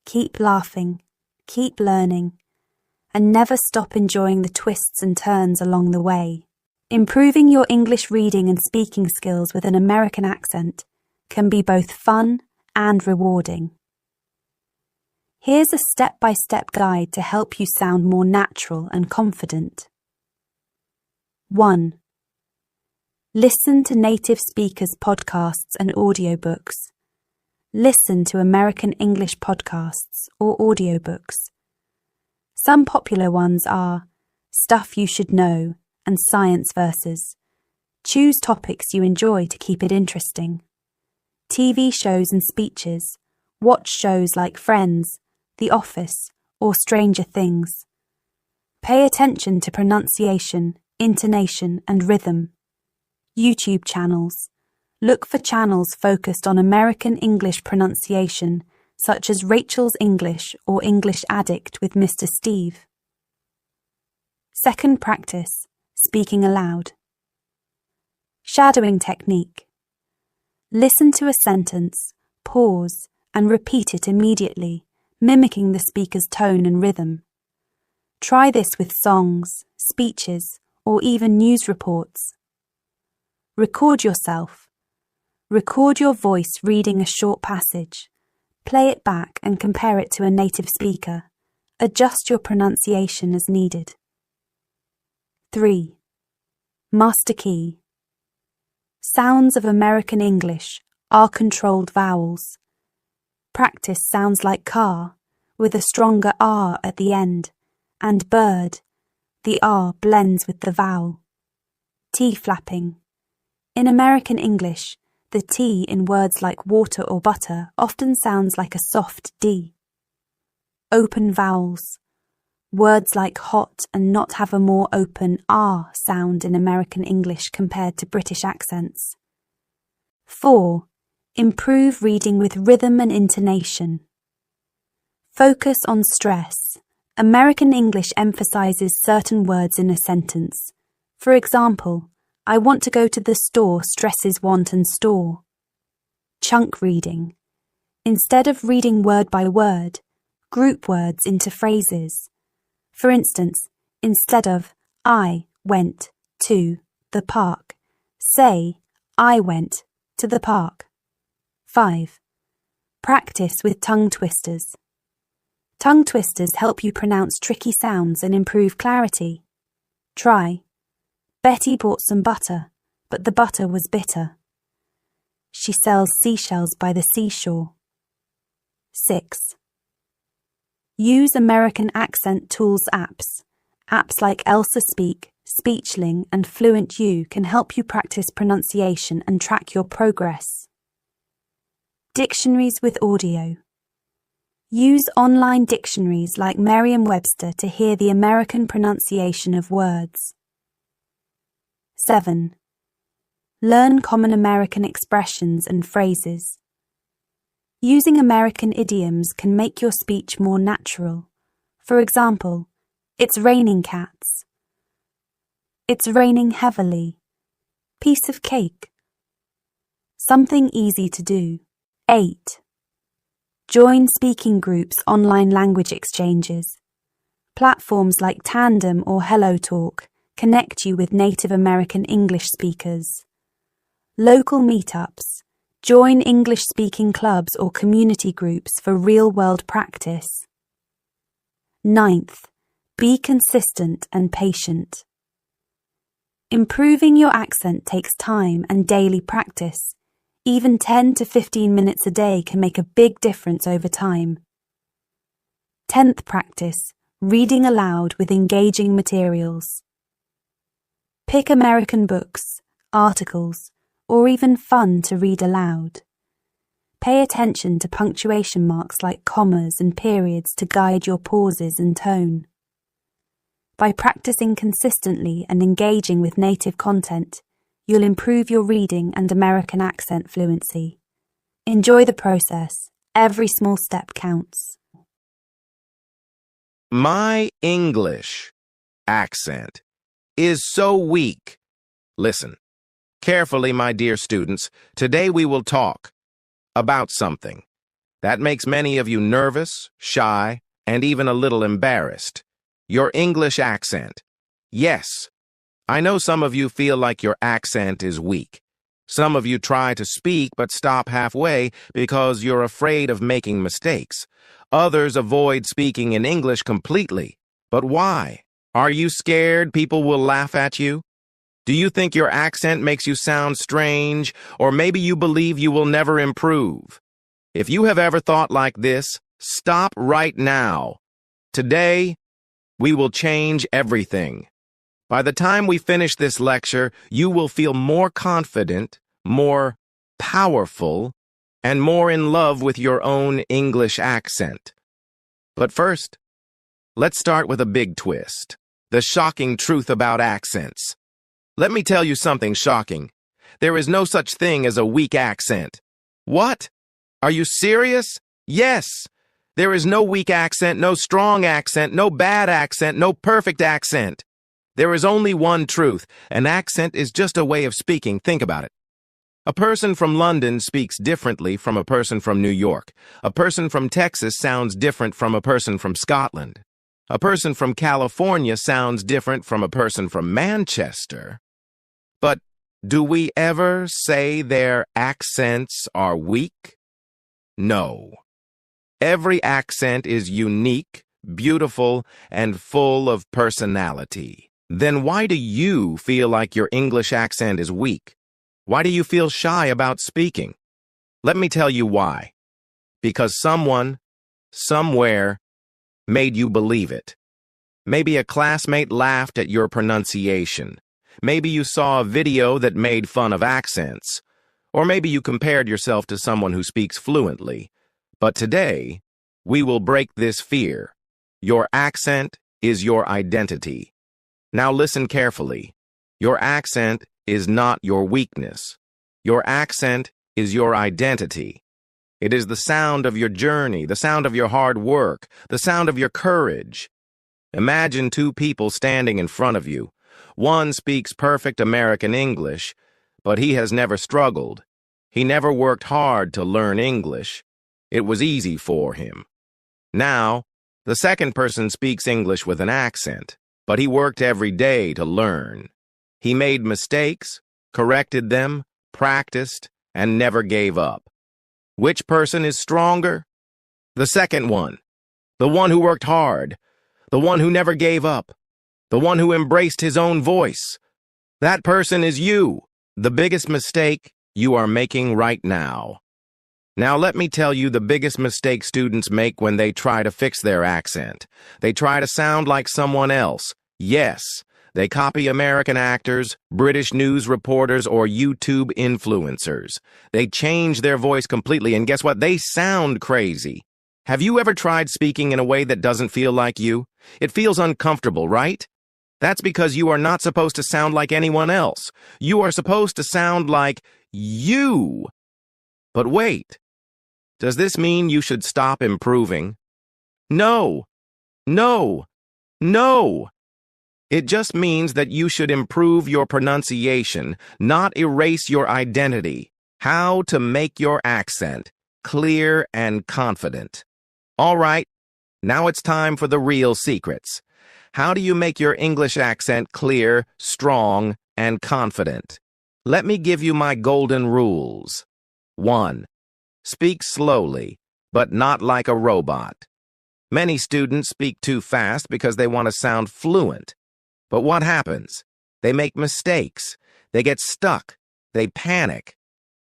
Keep laughing, keep learning, and never stop enjoying the twists and turns along the way. Improving your English reading and speaking skills with an American accent can be both fun and rewarding. Here's a step-by-step guide to help you sound more natural and confident. 1. Listen to native speakers' podcasts and audiobooks. Listen to American English podcasts or audiobooks. Some popular ones are Stuff You Should Know and Science Verses. Choose topics you enjoy to keep it interesting. TV shows and speeches. Watch shows like Friends, The Office, or Stranger Things. Pay attention to pronunciation, intonation, and rhythm. YouTube channels. Look for channels focused on American English pronunciation, such as Rachel's English or English Addict with Mr. Steve. Second practice, speaking aloud. Shadowing technique. Listen to a sentence, pause, and repeat it immediately, mimicking the speaker's tone and rhythm. Try this with songs, speeches, or even news reports. Record yourself. Record your voice reading a short passage. Play it back and compare it to a native speaker. Adjust your pronunciation as needed. 3. Master key. Sounds of American English are controlled vowels. Practice sounds like car, with a stronger R at the end, and bird. The R blends with the vowel. T flapping. In American English, the T in words like water or butter often sounds like a soft D. Open vowels. Words like hot and not have a more open R sound in American English compared to British accents. 4. Improve reading with rhythm and intonation. Focus on stress. American English emphasizes certain words in a sentence. For example, I want to go to the store stresses want and store. Chunk reading. Instead of reading word by word, group words into phrases. For instance, instead of I went to the park, say I went to the park. 5. Practice with tongue twisters. Tongue twisters help you pronounce tricky sounds and improve clarity. Try. Betty bought some butter, but the butter was bitter. She sells seashells by the seashore. 6. Use American Accent Tools apps. Apps like Elsa Speak, Speechling, and Fluent U can help you practice pronunciation and track your progress. Dictionaries with audio. Use online dictionaries like Merriam-Webster to hear the American pronunciation of words. 7. Learn common American expressions and phrases. Using American idioms can make your speech more natural. For example, it's raining cats. It's raining heavily. Piece of cake. Something easy to do. 8. Join speaking groups, online language exchanges. Platforms like Tandem or HelloTalk connect you with native American English speakers. Local meetups. Join English-speaking clubs or community groups for real-world practice. 9th, be consistent and patient. Improving your accent takes time and daily practice. Even 10 to 15 minutes a day can make a big difference over time. 10th practice, reading aloud with engaging materials. Pick American books, articles, or even fun to read aloud. Pay attention to punctuation marks like commas and periods to guide your pauses and tone. By practicing consistently and engaging with native content, you'll improve your reading and American accent fluency. Enjoy the process. Every small step counts. My English accent is so weak. Listen carefully, my dear students. Today we will talk about something that makes many of you nervous, shy, and even a little embarrassed. Your English accent. Yes, I know some of you feel like your accent is weak. Some of you try to speak but stop halfway because you're afraid of making mistakes. Others avoid speaking in English completely. But why? Are you scared people will laugh at you? Do you think your accent makes you sound strange, or maybe you believe you will never improve? If you have ever thought like this, stop right now. Today, we will change everything. By the time we finish this lecture, you will feel more confident, more powerful, and more in love with your own English accent. But first, let's start with a big twist. The shocking truth about accents. Let me tell you something shocking. There is no such thing as a weak accent. What? Are you serious? Yes. There is no weak accent, no strong accent, no bad accent, no perfect accent. There is only one truth. An accent is just a way of speaking. Think about it. A person from London speaks differently from a person from New York. A person from Texas sounds different from a person from Scotland. A person from California sounds different from a person from Manchester. But do we ever say their accents are weak? No. Every accent is unique, beautiful, and full of personality. Then why do you feel like your English accent is weak? Why do you feel shy about speaking? Let me tell you why. Because someone, somewhere, made you believe it. Maybe a classmate laughed at your pronunciation. Maybe you saw a video that made fun of accents. Or maybe you compared yourself to someone who speaks fluently. But today, we will break this fear. Your accent is your identity. Now listen carefully. Your accent is not your weakness. Your accent is your identity. It is the sound of your journey, the sound of your hard work, the sound of your courage. Imagine two people standing in front of you. One speaks perfect American English, but he has never struggled. He never worked hard to learn English. It was easy for him. Now, the second person speaks English with an accent, but he worked every day to learn. He made mistakes, corrected them, practiced, and never gave up. Which person is stronger? The second one. The one who worked hard. The one who never gave up. The one who embraced his own voice. That person is you. The biggest mistake you are making right now. Now let me tell you the biggest mistake students make when they try to fix their accent. They try to sound like someone else. Yes, they copy American actors, British news reporters, or YouTube influencers. They change their voice completely, and guess what? They sound crazy. Have you ever tried speaking in a way that doesn't feel like you? It feels uncomfortable, right? That's because you are not supposed to sound like anyone else. You are supposed to sound like you. But wait, does this mean you should stop improving? No, no, no. It just means that you should improve your pronunciation, not erase your identity. How to make your accent clear and confident. All right, now it's time for the real secrets. How do you make your English accent clear, strong, and confident? Let me give you my golden rules. 1. Speak slowly, but not like a robot. Many students speak too fast because they want to sound fluent. But what happens? They make mistakes. They get stuck. They panic.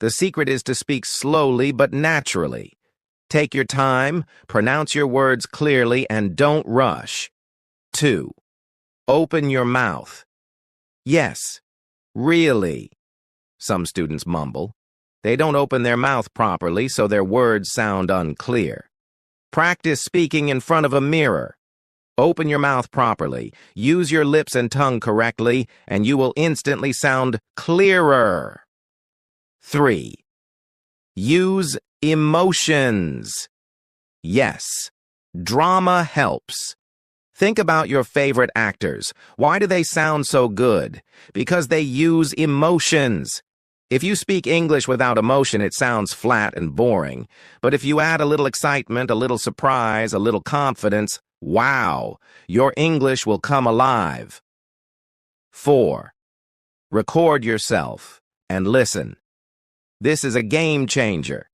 The secret is to speak slowly but naturally. Take your time, pronounce your words clearly, and don't rush. 2. Open your mouth. Yes, really. Some students mumble. They don't open their mouth properly, so their words sound unclear. Practice speaking in front of a mirror. Open your mouth properly, use your lips and tongue correctly, and you will instantly sound clearer. 3. Use emotions. Yes, drama helps. Think about your favorite actors. Why do they sound so good? Because they use emotions. If you speak English without emotion, it sounds flat and boring. But if you add a little excitement, a little surprise, a little confidence, wow, your English will come alive. 4. Record yourself and listen. This is a game changer.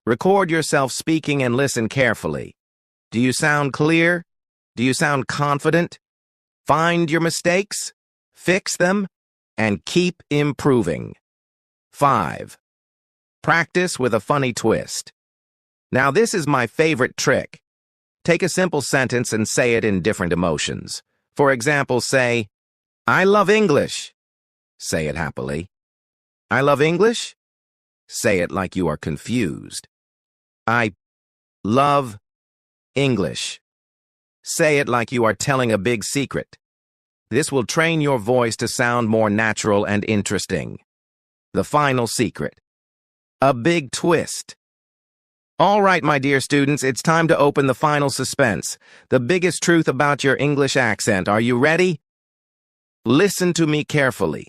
Record yourself speaking and listen carefully. Do you sound clear? Do you sound confident? Find your mistakes, fix them, and keep improving. 5. Practice with a funny twist. Now this is my favorite trick. Take a simple sentence and say it in different emotions. For example, say, I love English. Say it happily. I love English? Say it like you are confused. I love English. Say it like you are telling a big secret. This will train your voice to sound more natural and interesting. The final secret. A big twist. All right, my dear students, it's time to open the final suspense. The biggest truth about your English accent. Are you ready? Listen to me carefully.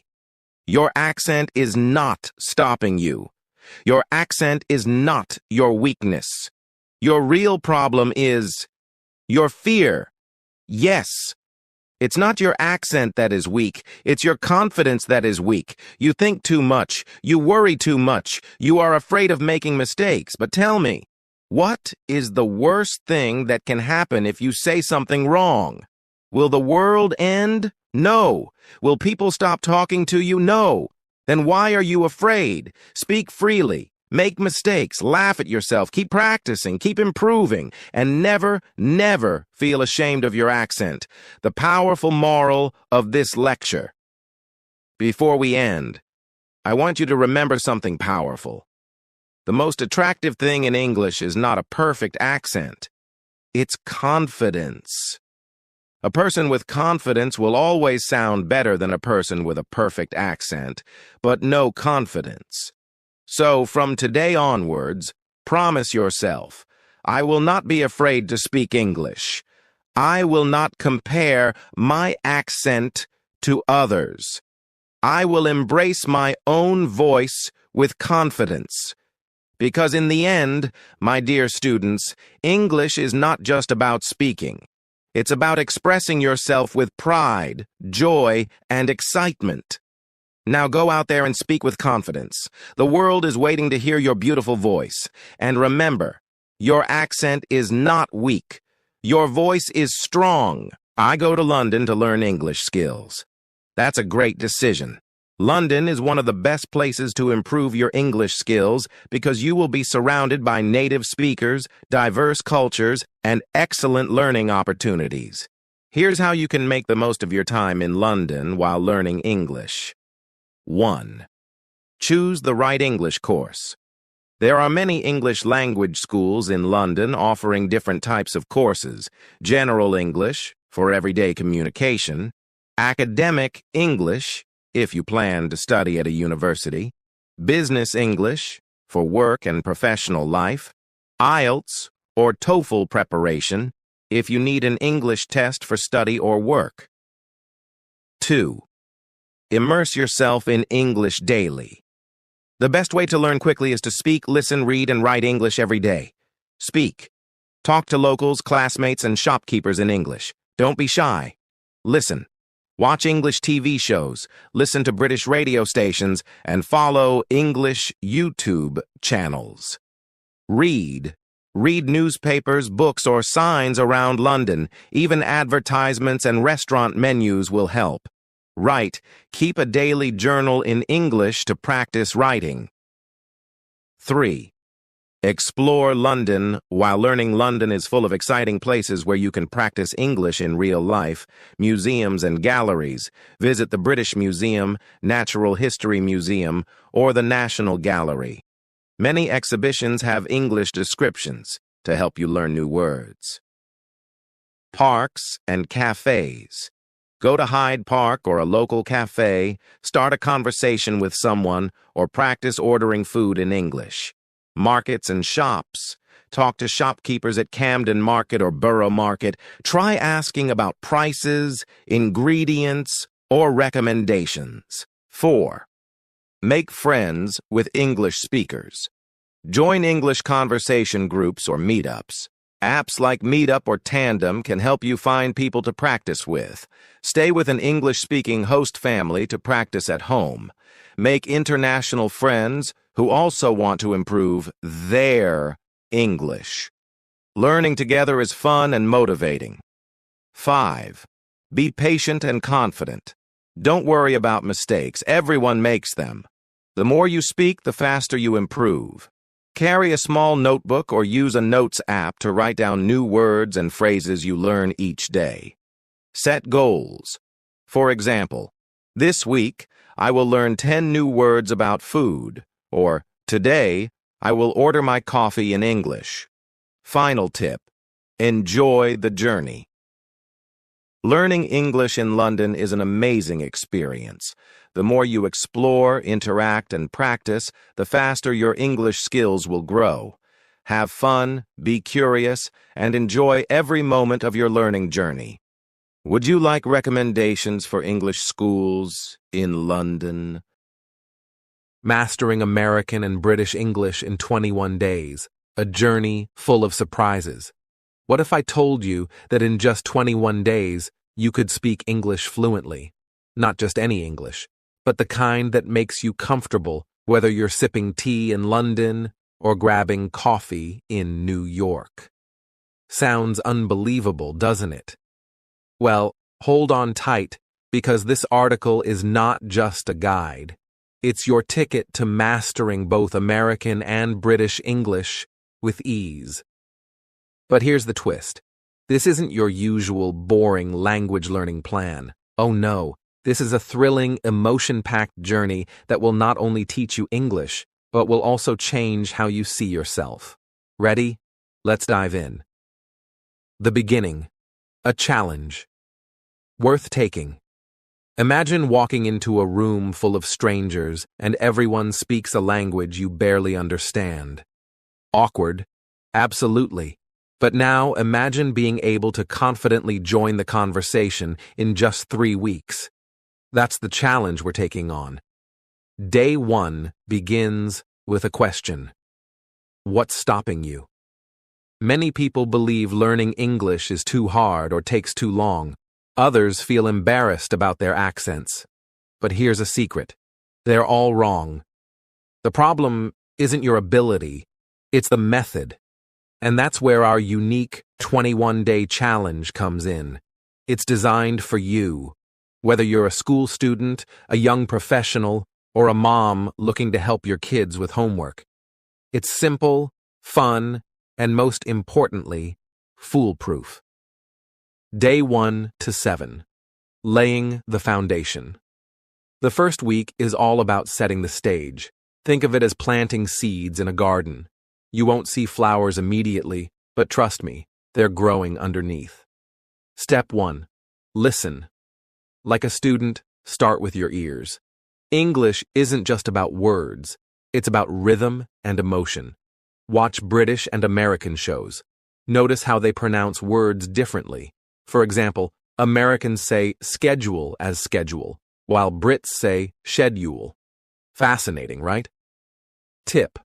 Your accent is not stopping you. Your accent is not your weakness. Your real problem is your fear. Yes. It's not your accent that is weak. It's your confidence that is weak. You think too much. You worry too much. You are afraid of making mistakes. But tell me, what is the worst thing that can happen if you say something wrong? Will the world end? No. Will people stop talking to you? No. Then why are you afraid? Speak freely. Make mistakes, laugh at yourself, keep practicing, keep improving, and never, never feel ashamed of your accent. The powerful moral of this lecture. Before we end, I want you to remember something powerful. The most attractive thing in English is not a perfect accent. It's confidence. A person with confidence will always sound better than a person with a perfect accent, but no confidence. So, from today onwards, promise yourself, I will not be afraid to speak English. I will not compare my accent to others. I will embrace my own voice with confidence. Because in the end, my dear students, English is not just about speaking. It's about expressing yourself with pride, joy, and excitement. Now go out there and speak with confidence. The world is waiting to hear your beautiful voice. And remember, your accent is not weak. Your voice is strong. I go to London to learn English skills. That's a great decision. London is one of the best places to improve your English skills because you will be surrounded by native speakers, diverse cultures, and excellent learning opportunities. Here's how you can make the most of your time in London while learning English. 1. Choose the right English course. There are many English language schools in London offering different types of courses: General English, for everyday communication; Academic English, if you plan to study at a university; Business English, for work and professional life; IELTS, or TOEFL preparation, if you need an English test for study or work. 2. Immerse yourself in English daily. The best way to learn quickly is to speak, listen, read, and write English every day. Speak. Talk to locals, classmates, and shopkeepers in English. Don't be shy. Listen. Watch English TV shows, listen to British radio stations, and follow English YouTube channels. Read. Read newspapers, books, or signs around London. Even advertisements and restaurant menus will help. Write. Keep a daily journal in English to practice writing. 3. Explore London. While learning, London is full of exciting places where you can practice English in real life, museums and galleries. Visit the British Museum, Natural History Museum, or the National Gallery. Many exhibitions have English descriptions to help you learn new words. Parks and cafes. Go to Hyde Park or a local cafe, start a conversation with someone, or practice ordering food in English. Markets and shops. Talk to shopkeepers at Camden Market or Borough Market. Try asking about prices, ingredients, or recommendations. 4. Make friends with English speakers. Join English conversation groups or meetups. Apps like Meetup or Tandem can help you find people to practice with. Stay with an English-speaking host family to practice at home. Make international friends who also want to improve their English. Learning together is fun and motivating. 5. Be patient and confident. Don't worry about mistakes. Everyone makes them. The more you speak, the faster you improve. Carry a small notebook or use a notes app to write down new words and phrases you learn each day. Set goals. For example, this week, I will learn 10 new words about food, or today, I will order my coffee in English. Final tip: enjoy the journey. Learning English in London is an amazing experience. The more you explore, interact, and practice, the faster your English skills will grow. Have fun, be curious, and enjoy every moment of your learning journey. Would you like recommendations for English schools in London? Mastering American and British English in 21 days. A journey full of surprises. What if I told you that in just 21 days, you could speak English fluently? Not just any English, but the kind that makes you comfortable, whether you're sipping tea in London or grabbing coffee in New York. Sounds unbelievable, doesn't it? Well, hold on tight, because this article is not just a guide. It's your ticket to mastering both American and British English with ease. But here's the twist. This isn't your usual boring language learning plan. Oh no, this is a thrilling, emotion-packed journey that will not only teach you English, but will also change how you see yourself. Ready? Let's dive in. The beginning. A challenge. Worth taking. Imagine walking into a room full of strangers and everyone speaks a language you barely understand. Awkward? Absolutely. But now imagine being able to confidently join the conversation in just 3 weeks. That's the challenge we're taking on. Day 1 begins with a question. What's stopping you? Many people believe learning English is too hard or takes too long. Others feel embarrassed about their accents. But here's a secret. They're all wrong. The problem isn't your ability, it's the method. And that's where our unique 21-day challenge comes in. It's designed for you, whether you're a school student, a young professional, or a mom looking to help your kids with homework. It's simple, fun, and most importantly, foolproof. Day 1 to 7. Laying the foundation. The first week is all about setting the stage. Think of it as planting seeds in a garden. You won't see flowers immediately, but trust me, they're growing underneath. Step 1. Listen. Like a student, start with your ears. English isn't just about words, it's about rhythm and emotion. Watch British and American shows. Notice how they pronounce words differently. For example, Americans say schedule as schedule, while Brits say schedule. Fascinating, right? Tip: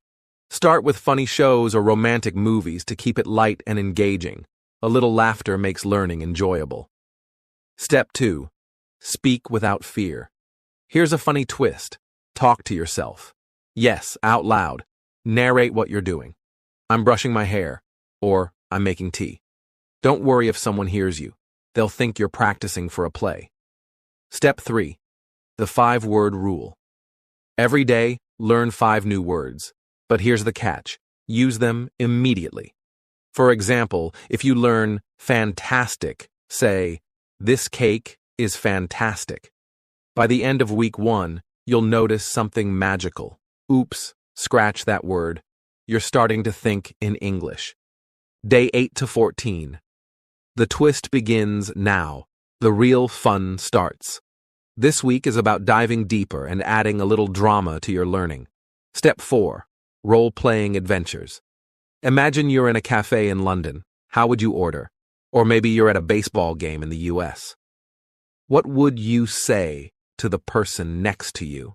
start with funny shows or romantic movies to keep it light and engaging. A little laughter makes learning enjoyable. Step 2. Speak without fear. Here's a funny twist. Talk to yourself. Yes, out loud. Narrate what you're doing. I'm brushing my hair, or I'm making tea. Don't worry if someone hears you. They'll think you're practicing for a play. Step 3. The 5-word rule. Every day, learn 5 new words. But here's the catch. Use them immediately. For example, if you learn fantastic, say, this cake is fantastic. By the end of week 1, you'll notice something magical. Oops, scratch that word. You're starting to think in English. Day 8 to 14. The twist begins now. The real fun starts. This week is about diving deeper and adding a little drama to your learning. Step 4. Role-playing adventures. Imagine you're in a cafe in London. How would you order? Or maybe you're at a baseball game in the US. What would you say to the person next to you?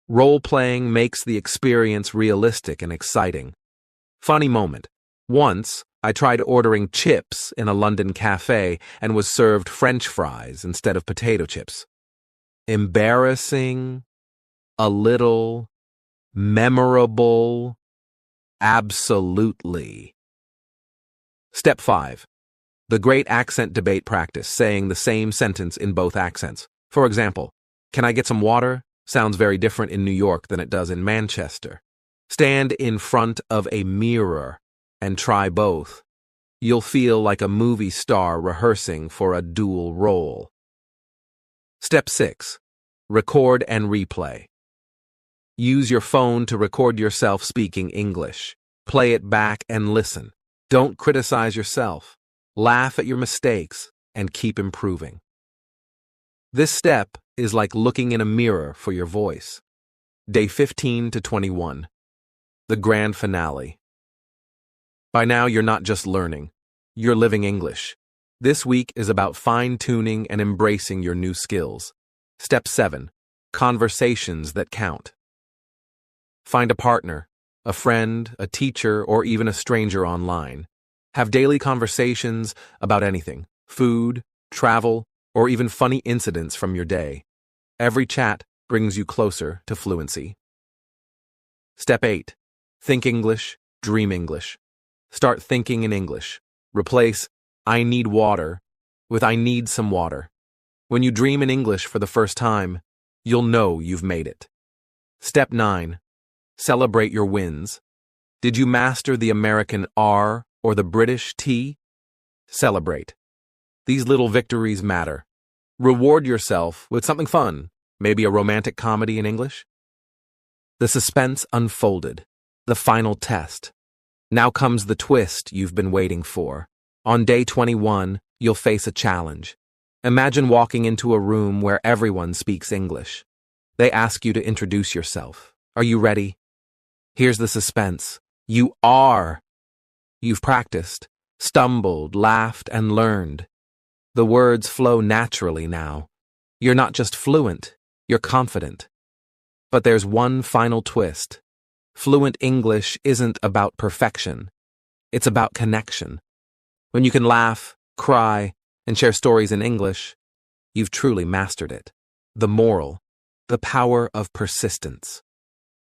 Role-playing makes the experience realistic and exciting. Funny moment. Once, I tried ordering chips in a London cafe and was served French fries instead of potato chips. Embarrassing, a little, memorable, absolutely. Step 5. The great accent debate practice, saying the same sentence in both accents. For example, can I get some water? Sounds very different in New York than it does in Manchester. Stand in front of a mirror and try both. You'll feel like a movie star rehearsing for a dual role. Step 6. Record and replay. Use your phone to record yourself speaking English. Play it back and listen. Don't criticize yourself. Laugh at your mistakes and keep improving. This step is like looking in a mirror for your voice. Day 15 to 21. The grand finale. By now, you're not just learning. You're living English. This week is about fine-tuning and embracing your new skills. Step 7. Conversations that count. Find a partner, a friend, a teacher, or even a stranger online. Have daily conversations about anything: food, travel, or even funny incidents from your day. Every chat brings you closer to fluency. Step 8. Think English, dream English. Start thinking in English. Replace I need water with I need some water. When you dream in English for the first time, you'll know you've made it. Step 9. Celebrate your wins. Did you master the American R or the British T? Celebrate. These little victories matter. Reward yourself with something fun, maybe a romantic comedy in English. The suspense unfolded. The final test. Now comes the twist you've been waiting for. On day 21, you'll face a challenge. Imagine walking into a room where everyone speaks English. They ask you to introduce yourself. Are you ready? Here's the suspense. You are. You've practiced, stumbled, laughed, and learned. The words flow naturally now. You're not just fluent, you're confident. But there's one final twist. Fluent English isn't about perfection. It's about connection. When you can laugh, cry, and share stories in English, you've truly mastered it. The moral, the power of persistence.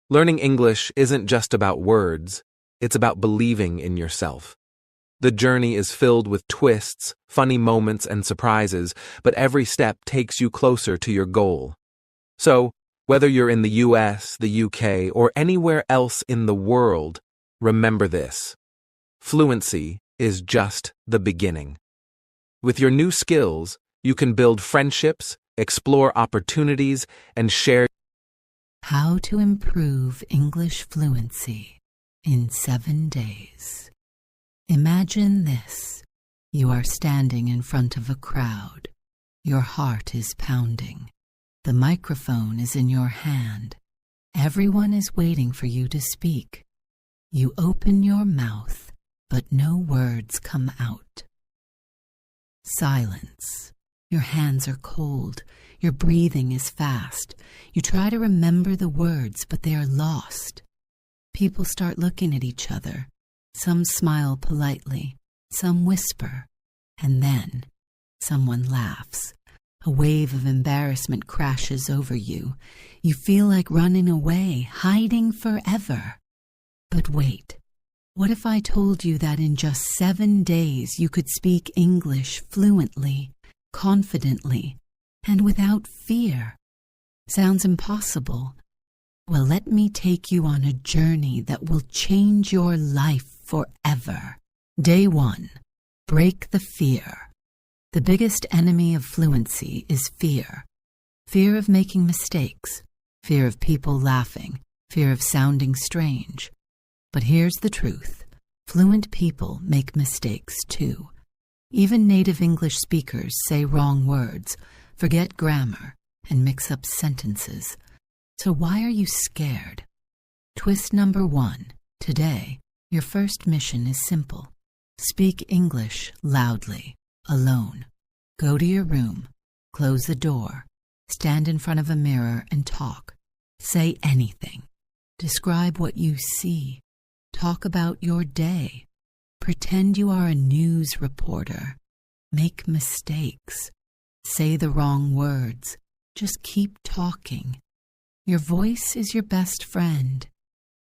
Learning English isn't just about words, it's about believing in yourself. The journey is filled with twists, funny moments, and surprises, but every step takes you closer to your goal. So, whether you're in the US, the UK, or anywhere else in the world, remember this. Fluency is just the beginning. With your new skills, you can build friendships, explore opportunities, and share. How to improve English fluency in 7 days. Imagine this. You are standing in front of a crowd. Your heart is pounding. The microphone is in your hand. Everyone is waiting for you to speak. You open your mouth, but no words come out. Silence. Your hands are cold. Your breathing is fast. You try to remember the words, but they are lost. People start looking at each other. Some smile politely, some whisper, and then someone laughs. A wave of embarrassment crashes over you. You feel like running away, hiding forever. But wait, what if I told you that in just 7 days you could speak English fluently, confidently, and without fear? Sounds impossible. Well, let me take you on a journey that will change your life forever. Day 1. Break the fear. The biggest enemy of fluency is fear. Fear of making mistakes, fear of people laughing, fear of sounding strange. But here's the truth. Fluent people make mistakes too. Even native English speakers say wrong words, forget grammar, and mix up sentences. So why are you scared? Twist number 1. Today, your first mission is simple. Speak English loudly, alone. Go to your room, close the door, stand in front of a mirror and talk. Say anything. Describe what you see. Talk about your day. Pretend you are a news reporter. Make mistakes. Say the wrong words. Just keep talking. Your voice is your best friend.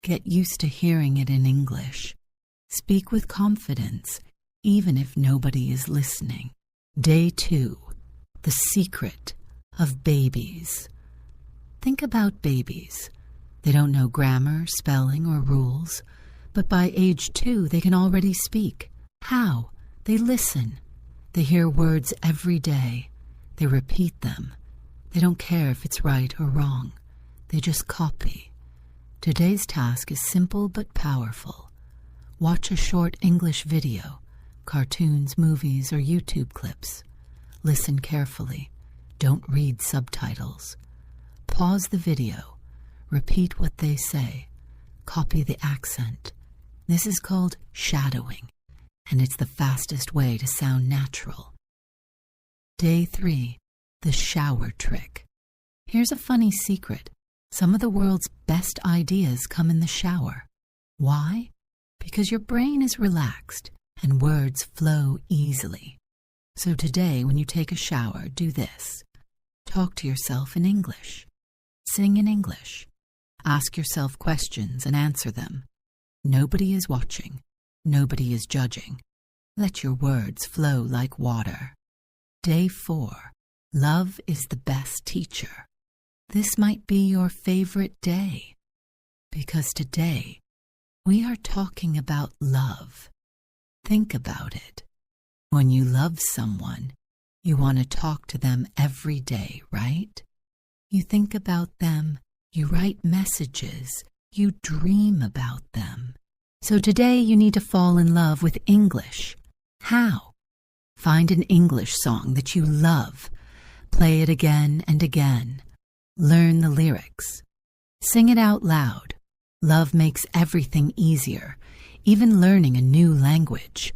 Get used to hearing it in English. Speak with confidence, even if nobody is listening. Day 2. The secret of babies. Think about babies. They don't know grammar, spelling, or rules, but by age 2 they can already speak. How? They listen. They hear words every day. They repeat them. They don't care if it's right or wrong. They just copy. Today's task is simple but powerful. Watch a short English video, cartoons, movies, or YouTube clips. Listen carefully. Don't read subtitles. Pause the video. Repeat what they say. Copy the accent. This is called shadowing, and it's the fastest way to sound natural. Day 3. The shower trick. Here's a funny secret. Some of the world's best ideas come in the shower. Why? Because your brain is relaxed and words flow easily. So today, when you take a shower, do this. Talk to yourself in English. Sing in English. Ask yourself questions and answer them. Nobody is watching. Nobody is judging. Let your words flow like water. Day 4. Love is the best teacher. This might be your favorite day, because today we are talking about love. Think about it. When you love someone, you want to talk to them every day, right? You think about them, you write messages, you dream about them. So today you need to fall in love with English. How? Find an English song that you love. Play it again and again. Learn the lyrics. Sing it out loud. Love makes everything easier, even learning a new language.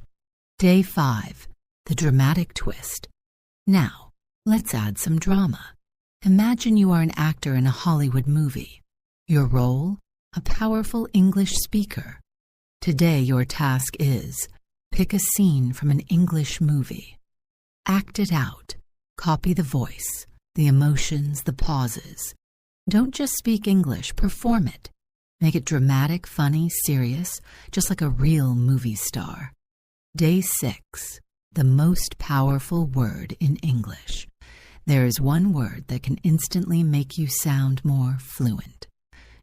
Day 5. The dramatic twist. Now, let's add some drama. Imagine you are an actor in a Hollywood movie. Your role? A powerful English speaker. Today your task is, pick a scene from an English movie. Act it out. Copy the voice, the emotions, the pauses. Don't just speak English, perform it. Make it dramatic, funny, serious, just like a real movie star. Day 6. The most powerful word in English. There is one word that can instantly make you sound more fluent.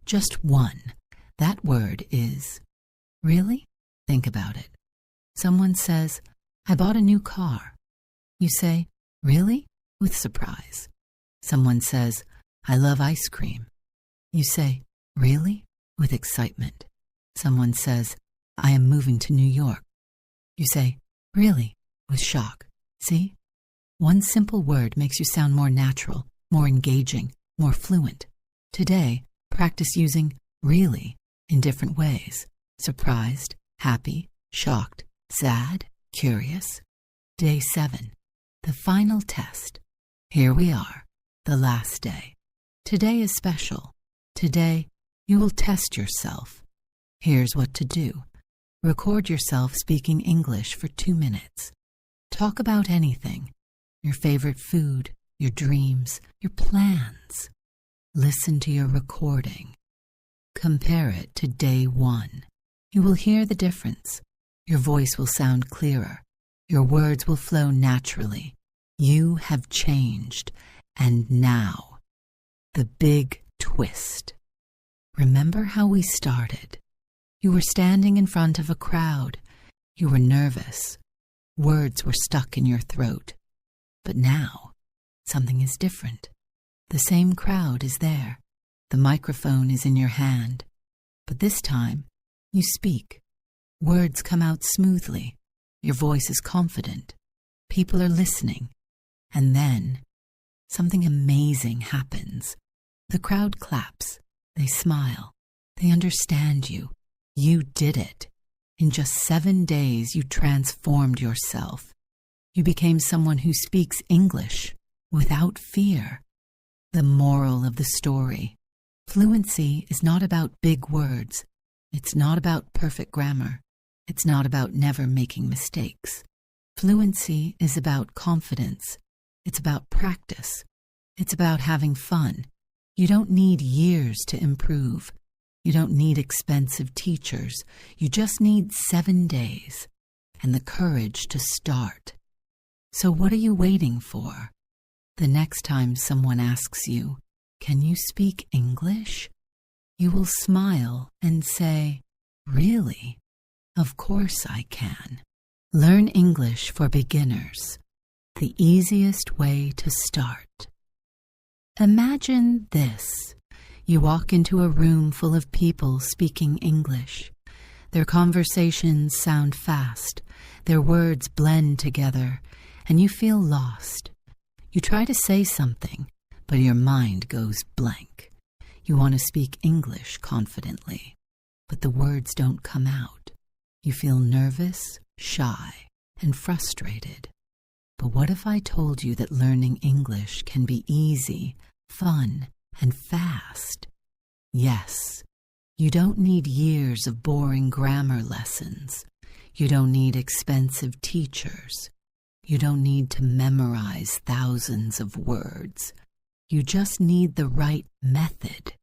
Just one. That word is, really? Think about it. Someone says, I bought a new car. You say, really? With surprise. Someone says, I love ice cream. You say, really? With excitement. Someone says, I am moving to New York. You say, really? With shock. See? One simple word makes you sound more natural, more engaging, more fluent. Today, practice using really in different ways. Surprised, happy, shocked, sad, curious. Day 7. The final test. Here we are, the last day. Today is special. Today, you will test yourself. Here's what to do. Record yourself speaking English for 2 minutes. Talk about anything. Your favorite food, your dreams, your plans. Listen to your recording. Compare it to day 1. You will hear the difference. Your voice will sound clearer. Your words will flow naturally. You have changed. And now, the big twist. Remember how we started? You were standing in front of a crowd. You were nervous. Words were stuck in your throat. But now, something is different. The same crowd is there. The microphone is in your hand. But this time, you speak. Words come out smoothly. Your voice is confident. People are listening. And then, something amazing happens. The crowd claps. They smile. They understand you. You did it. In just 7 days, you transformed yourself. You became someone who speaks English without fear. The moral of the story: fluency is not about big words. It's not about perfect grammar. It's not about never making mistakes. Fluency is about confidence. It's about practice. It's about having fun. You don't need years to improve. You don't need expensive teachers. You just need 7 days and the courage to start. So what are you waiting for? The next time someone asks you, "Can you speak English?" you will smile and say, "Really? Of course I can." Learn English for beginners. The easiest way to start. Imagine this. You walk into a room full of people speaking English. Their conversations sound fast. Their words blend together, and you feel lost. You try to say something, but your mind goes blank. You want to speak English confidently, but the words don't come out. You feel nervous, shy, and frustrated. But what if I told you that learning English can be easy, fun, and fast? Yes, you don't need years of boring grammar lessons. You don't need expensive teachers. You don't need to memorize thousands of words. You just need the right method.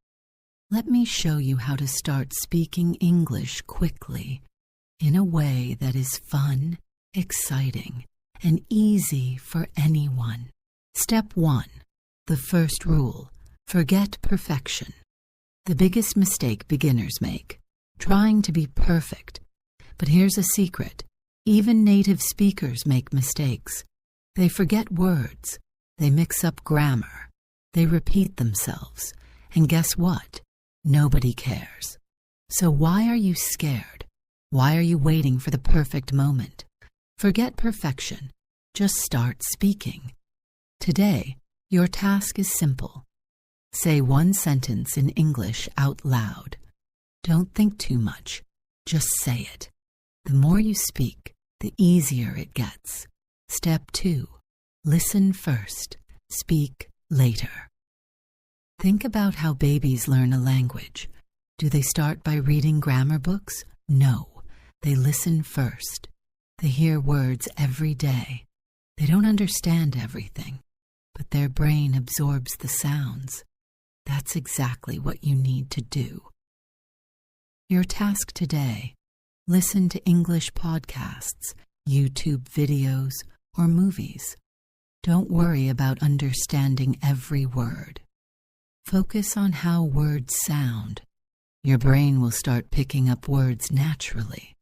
Let me show you how to start speaking English quickly, in a way that is fun, exciting, and easy for anyone. Step 1. The first rule: forget perfection. The biggest mistake beginners make: trying to be perfect. But here's a secret: even native speakers make mistakes. They forget words. They mix up grammar. They repeat themselves. And guess what? Nobody cares. So why are you scared? Why are you waiting for the perfect moment? Forget perfection. Just start speaking. Today, your task is simple. Say 1 sentence in English out loud. Don't think too much. Just say it. The more you speak, the easier it gets. Step 2. Listen first. Speak later. Think about how babies learn a language. Do they start by reading grammar books? No. They listen first. They hear words every day. They don't understand everything, but their brain absorbs the sounds. That's exactly what you need to do. Your task today: listen to English podcasts, YouTube videos, or movies. Don't worry about understanding every word. Focus on how words sound. Your brain will start picking up words naturally.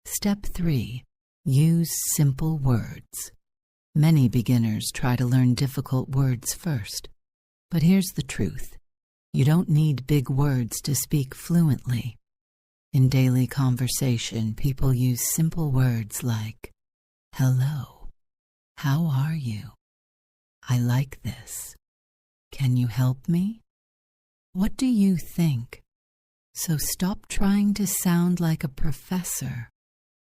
Step 3. Use simple words. Many beginners try to learn difficult words first. But here's the truth. You don't need big words to speak fluently. In daily conversation, people use simple words like, "Hello, how are you? I like this. Can you help me? What do you think?" So stop trying to sound like a professor.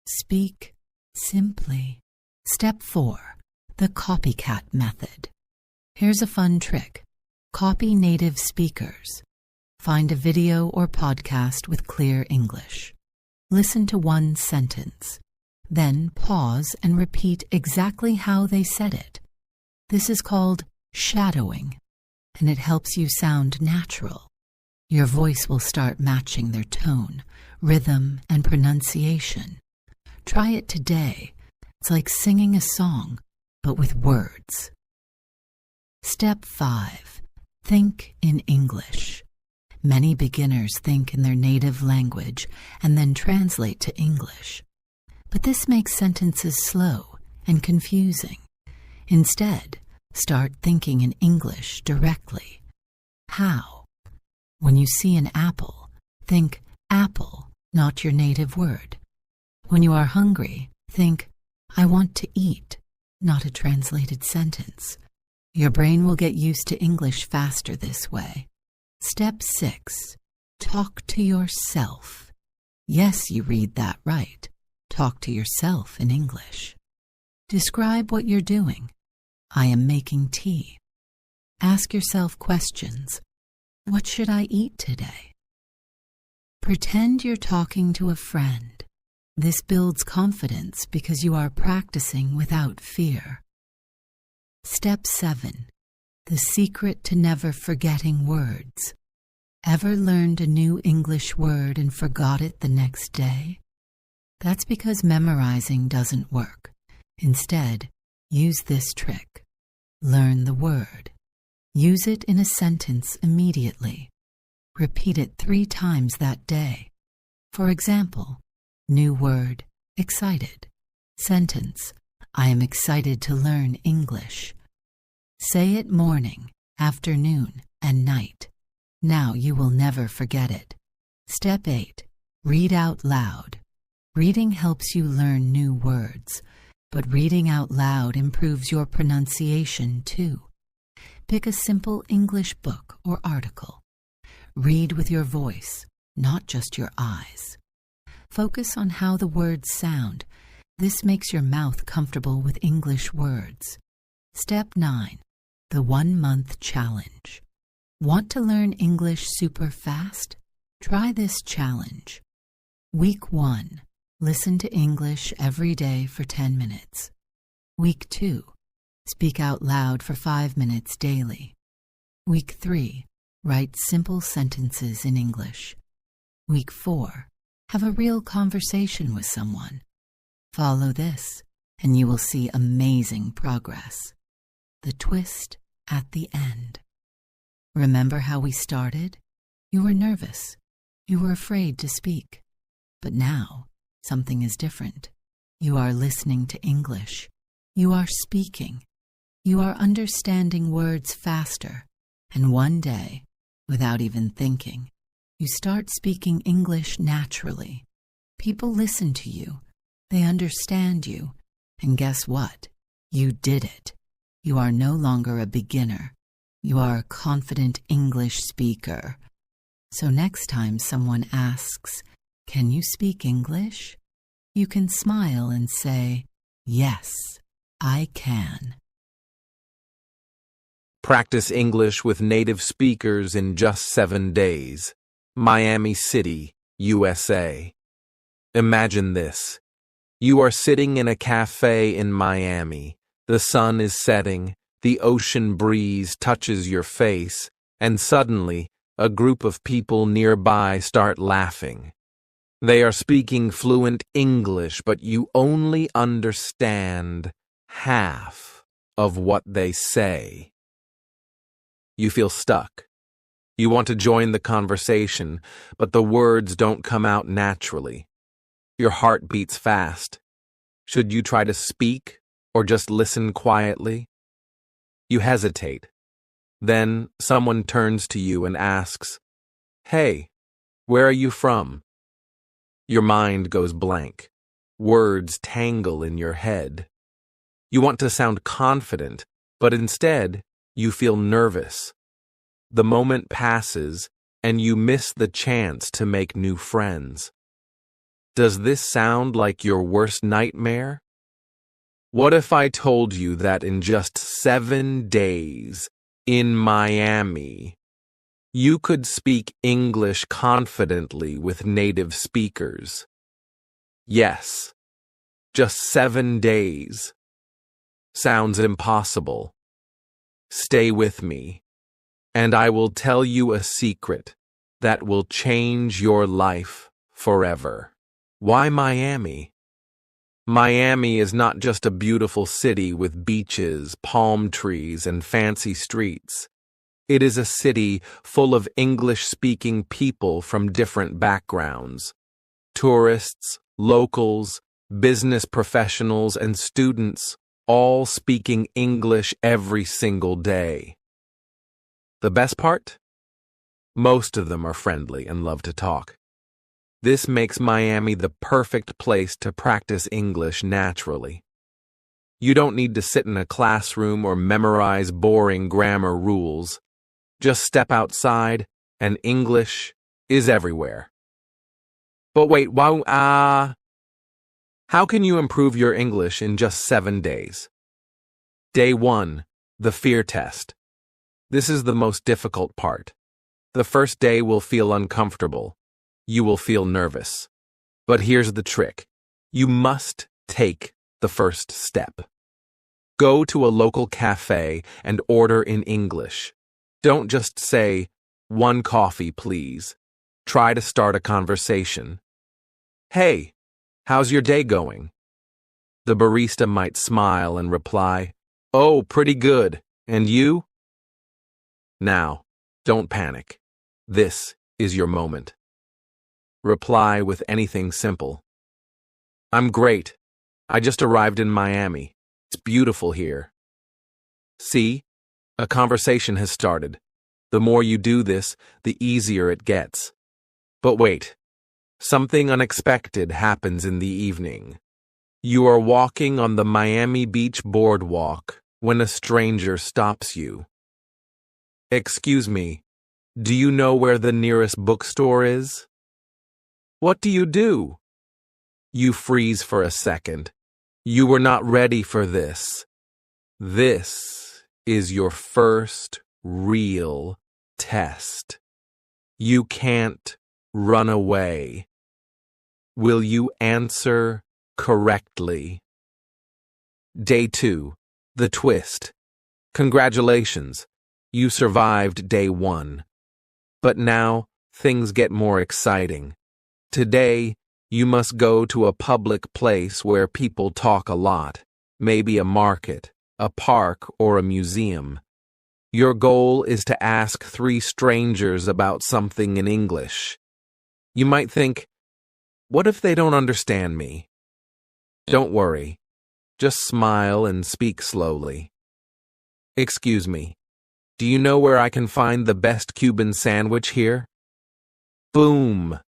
Speak simply. Step 4. The copycat method. Here's a fun trick. Copy native speakers. Find a video or podcast with clear English. Listen to one sentence. Then pause and repeat exactly how they said it. This is called shadowing, and it helps you sound natural. Your voice will start matching their tone, rhythm, and pronunciation. Try it today. It's like singing a song, but with words. Step 5. Think in English. Many beginners think in their native language and then translate to English. But this makes sentences slow and confusing. Instead, start thinking in English directly. How? When you see an apple, think apple, not your native word. When you are hungry, think, I want to eat, not a translated sentence. Your brain will get used to English faster this way. Step 6. Talk to yourself. Yes, you read that right. Talk to yourself in English. Describe what you're doing. I am making tea. Ask yourself questions. What should I eat today? Pretend you're talking to a friend. This builds confidence because you are practicing without fear. Step 7. The secret to never forgetting words. Ever learned a new English word and forgot it the next day? That's because memorizing doesn't work. Instead, use this trick. Learn the word. Use it in a sentence immediately. Repeat it 3 times that day. For example, new word, excited. Sentence, I am excited to learn English. Say it morning, afternoon, and night. Now you will never forget it. Step 8. Read out loud. Reading helps you learn new words, but reading out loud improves your pronunciation too. Pick a simple English book or article. Read with your voice, not just your eyes. Focus on how the words sound. This makes your mouth comfortable with English words. Step 9. The 1-month challenge. Want to learn English super fast? Try this challenge. Week 1. Listen to English every day for 10 minutes. Week 2. Speak out loud for 5 minutes daily. Week 3. Write simple sentences in English. Week 4. Have a real conversation with someone. Follow this, and you will see amazing progress. The twist at the end. Remember how we started? You were nervous. You were afraid to speak. But now, something is different. You are listening to English. You are speaking. You are understanding words faster. And one day, without even thinking, you start speaking English naturally. People listen to you. They understand you. And guess what? You did it. You are no longer a beginner. You are a confident English speaker. So next time someone asks, "Can you speak English?" you can smile and say, "Yes, I can." Practice English with native speakers in just 7 days. Miami City, USA. Imagine this. You are sitting in a cafe in Miami. The sun is setting, the ocean breeze touches your face, and suddenly, a group of people nearby start laughing. They are speaking fluent English, but you only understand half of what they say. You feel stuck. You want to join the conversation, but the words don't come out naturally. Your heart beats fast. Should you try to speak or just listen quietly? You hesitate. Then someone turns to you and asks, "Hey, where are you from?" Your mind goes blank. Words tangle in your head. You want to sound confident, but instead, you feel nervous. The moment passes, and you miss the chance to make new friends. Does this sound like your worst nightmare? What if I told you that in just 7 days, in Miami, You could speak English confidently with native speakers. Yes, just 7 days. Sounds impossible. Stay with me, and I will tell you a secret that will change your life forever. Why Miami? Miami is not just a beautiful city with beaches, palm trees, and fancy streets. It is a city full of English-speaking people from different backgrounds. Tourists, locals, business professionals, and students, all speaking English every single day. The best part? Most of them are friendly and love to talk. This makes Miami the perfect place to practice English naturally. You don't need to sit in a classroom or memorize boring grammar rules. Just step outside, and English is everywhere. But wait, how can you improve your English in just 7 days? Day 1, the fear test. This is the most difficult part. The first day will feel uncomfortable. You will feel nervous. But here's the trick. You must take the first step. Go to a local cafe and order in English. Don't just say, "1 coffee, please." Try to start a conversation. "Hey, how's your day going?" The barista might smile and reply, "Oh, pretty good. And you?" Now, don't panic. This is your moment. Reply with anything simple. "I'm great. I just arrived in Miami. It's beautiful here." See? A conversation has started. The more you do this, the easier it gets. But wait. Something unexpected happens in the evening. You are walking on the Miami Beach boardwalk when a stranger stops you. "Excuse me, do you know where the nearest bookstore is?" What do? You freeze for a second. You were not ready for this. This is your first real test. You can't run away. Will you answer correctly? Day 2, the twist. Congratulations, you survived day 1. But now things get more exciting. Today, you must go to a public place where people talk a lot, maybe a market, a park, or a museum. Your goal is to ask 3 strangers about something in English. You might think, what if they don't understand me? Don't worry. Just smile and speak slowly. "Excuse me, do you know where I can find the best Cuban sandwich here?" Boom!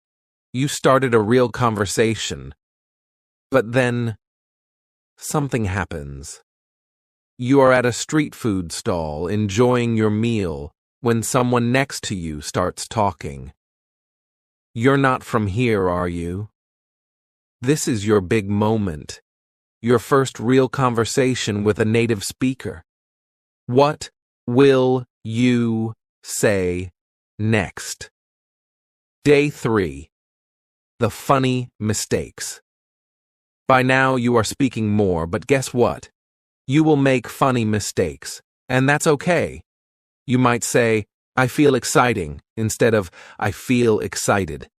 You started a real conversation. But then, something happens. You are at a street food stall enjoying your meal when someone next to you starts talking. "You're not from here, are you?" This is your big moment. Your first real conversation with a native speaker. What will you say next? Day 3. The funny mistakes. By now you are speaking more, but guess what? You will make funny mistakes, and that's okay. You might say, "I feel exciting," instead of "I feel excited."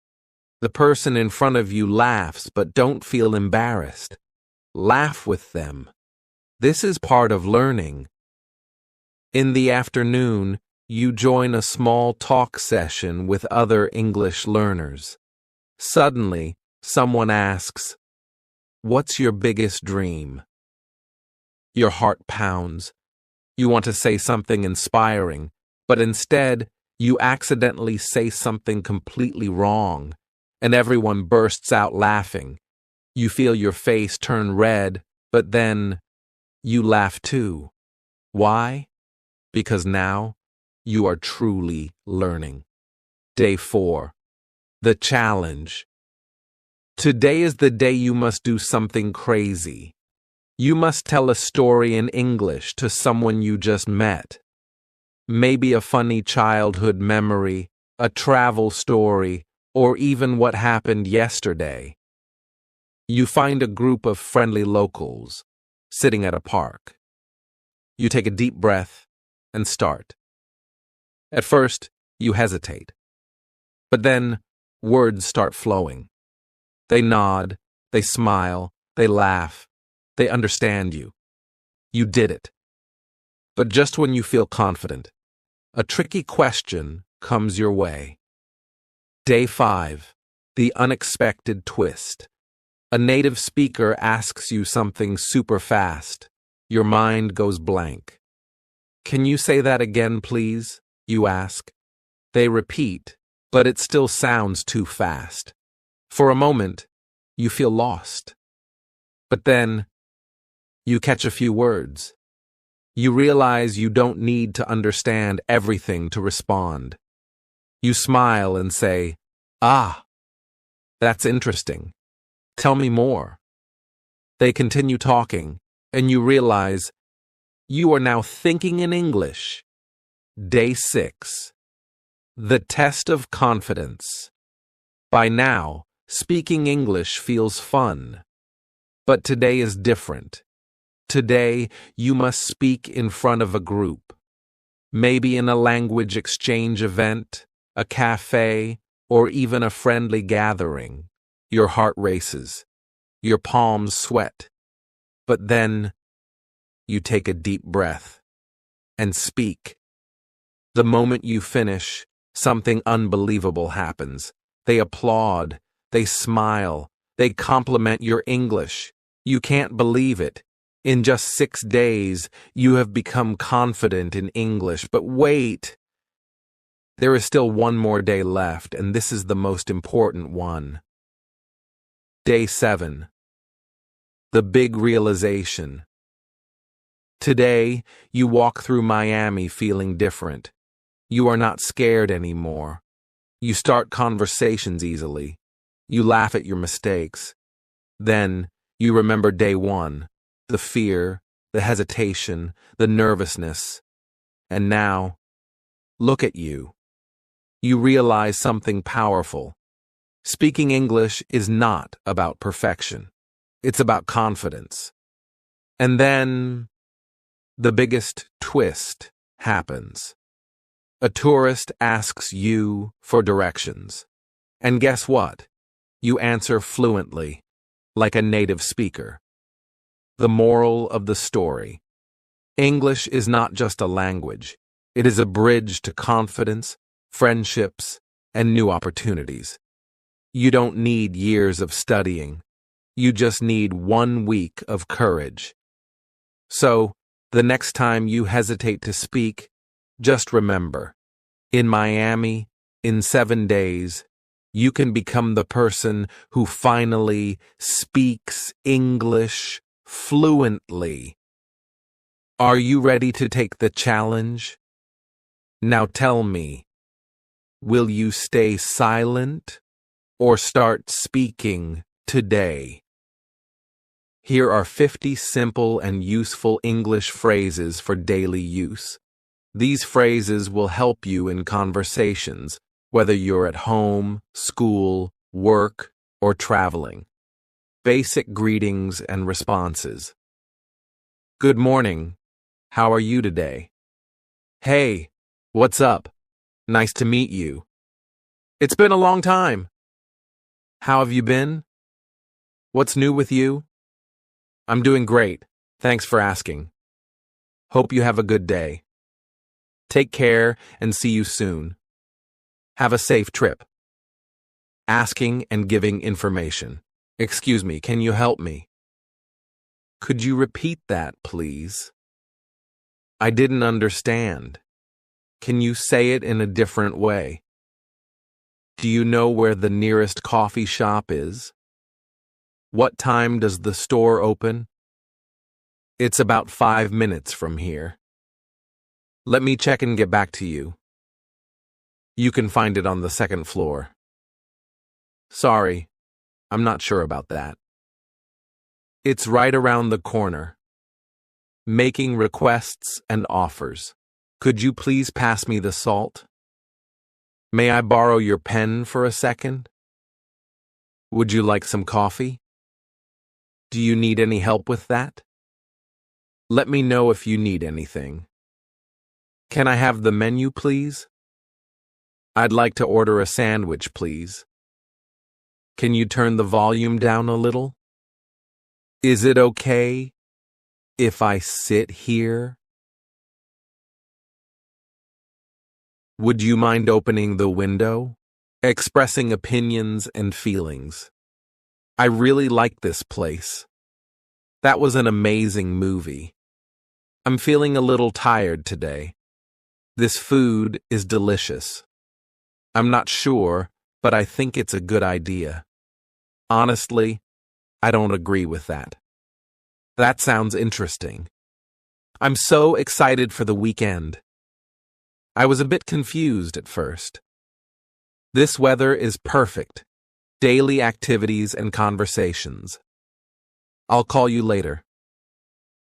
The person in front of you laughs, but don't feel embarrassed. Laugh with them. This is part of learning. In the afternoon, you join a small talk session with other English learners. Suddenly, someone asks, "What's your biggest dream?" Your heart pounds. You want to say something inspiring, but instead, you accidentally say something completely wrong, and everyone bursts out laughing. You feel your face turn red, but then you laugh too. Why? Because now you are truly learning. Day 4. The challenge. Today is the day you must do something crazy. You must tell a story in English to someone you just met. Maybe a funny childhood memory, a travel story, or even what happened yesterday. You find a group of friendly locals sitting at a park. You take a deep breath and start. At first, you hesitate. But then, words start flowing. They nod, they smile, they laugh, they understand you. You did it. But just when you feel confident, a tricky question comes your way. Day 5, the unexpected twist. A native speaker asks you something super fast. Your mind goes blank. Can you say that again, please? You ask. They repeat, but it still sounds too fast. For a moment, you feel lost. But then, you catch a few words. You realize you don't need to understand everything to respond. You smile and say, "Ah, that's interesting. Tell me more." They continue talking, and you realize you are now thinking in English. Day 6. The test of confidence. By now, speaking English feels fun. But today is different. Today, you must speak in front of a group. Maybe in a language exchange event, a cafe, or even a friendly gathering. Your heart races. Your palms sweat. But then, you take a deep breath and speak. The moment you finish, something unbelievable happens. They applaud, they smile, they compliment your English. You can't believe it. In just 6 days, you have become confident in English. But wait! There is still one more day left, and this is the most important one. Day 7. The big realization. Today, you walk through Miami feeling different. You are not scared anymore. You start conversations easily. You laugh at your mistakes. Then, you remember day 1, the fear, the hesitation, the nervousness. And now, look at you. You realize something powerful. Speaking English is not about perfection. It's about confidence. And then, the biggest twist happens. A tourist asks you for directions. And guess what? You answer fluently, like a native speaker. The moral of the story. English is not just a language. It is a bridge to confidence, friendships, and new opportunities. You don't need years of studying. You just need 1 week of courage. So, the next time you hesitate to speak, just remember, in Miami, in 7 days, you can become the person who finally speaks English fluently. Are you ready to take the challenge? Now tell me, will you stay silent or start speaking today? Here are 50 simple and useful English phrases for daily use. These phrases will help you in conversations, whether you're at home, school, work, or traveling. Basic greetings and responses. Good morning. How are you today? Hey, what's up? Nice to meet you. It's been a long time. How have you been? What's new with you? I'm doing great. Thanks for asking. Hope you have a good day. Take care and see you soon. Have a safe trip. Asking and giving information. Excuse me, can you help me? Could you repeat that, please? I didn't understand. Can you say it in a different way? Do you know where the nearest coffee shop is? What time does the store open? It's about 5 minutes from here. Let me check and get back to you. You can find it on the 2nd floor. Sorry, I'm not sure about that. It's right around the corner. Making requests and offers. Could you please pass me the salt? May I borrow your pen for a second? Would you like some coffee? Do you need any help with that? Let me know if you need anything. Can I have the menu, please? I'd like to order a sandwich, please. Can you turn the volume down a little? Is it okay if I sit here? Would you mind opening the window? Expressing opinions and feelings. I really like this place. That was an amazing movie. I'm feeling a little tired today. This food is delicious. I'm not sure, but I think it's a good idea. Honestly, I don't agree with that. That sounds interesting. I'm so excited for the weekend. I was a bit confused at first. This weather is perfect. Daily activities and conversations. I'll call you later.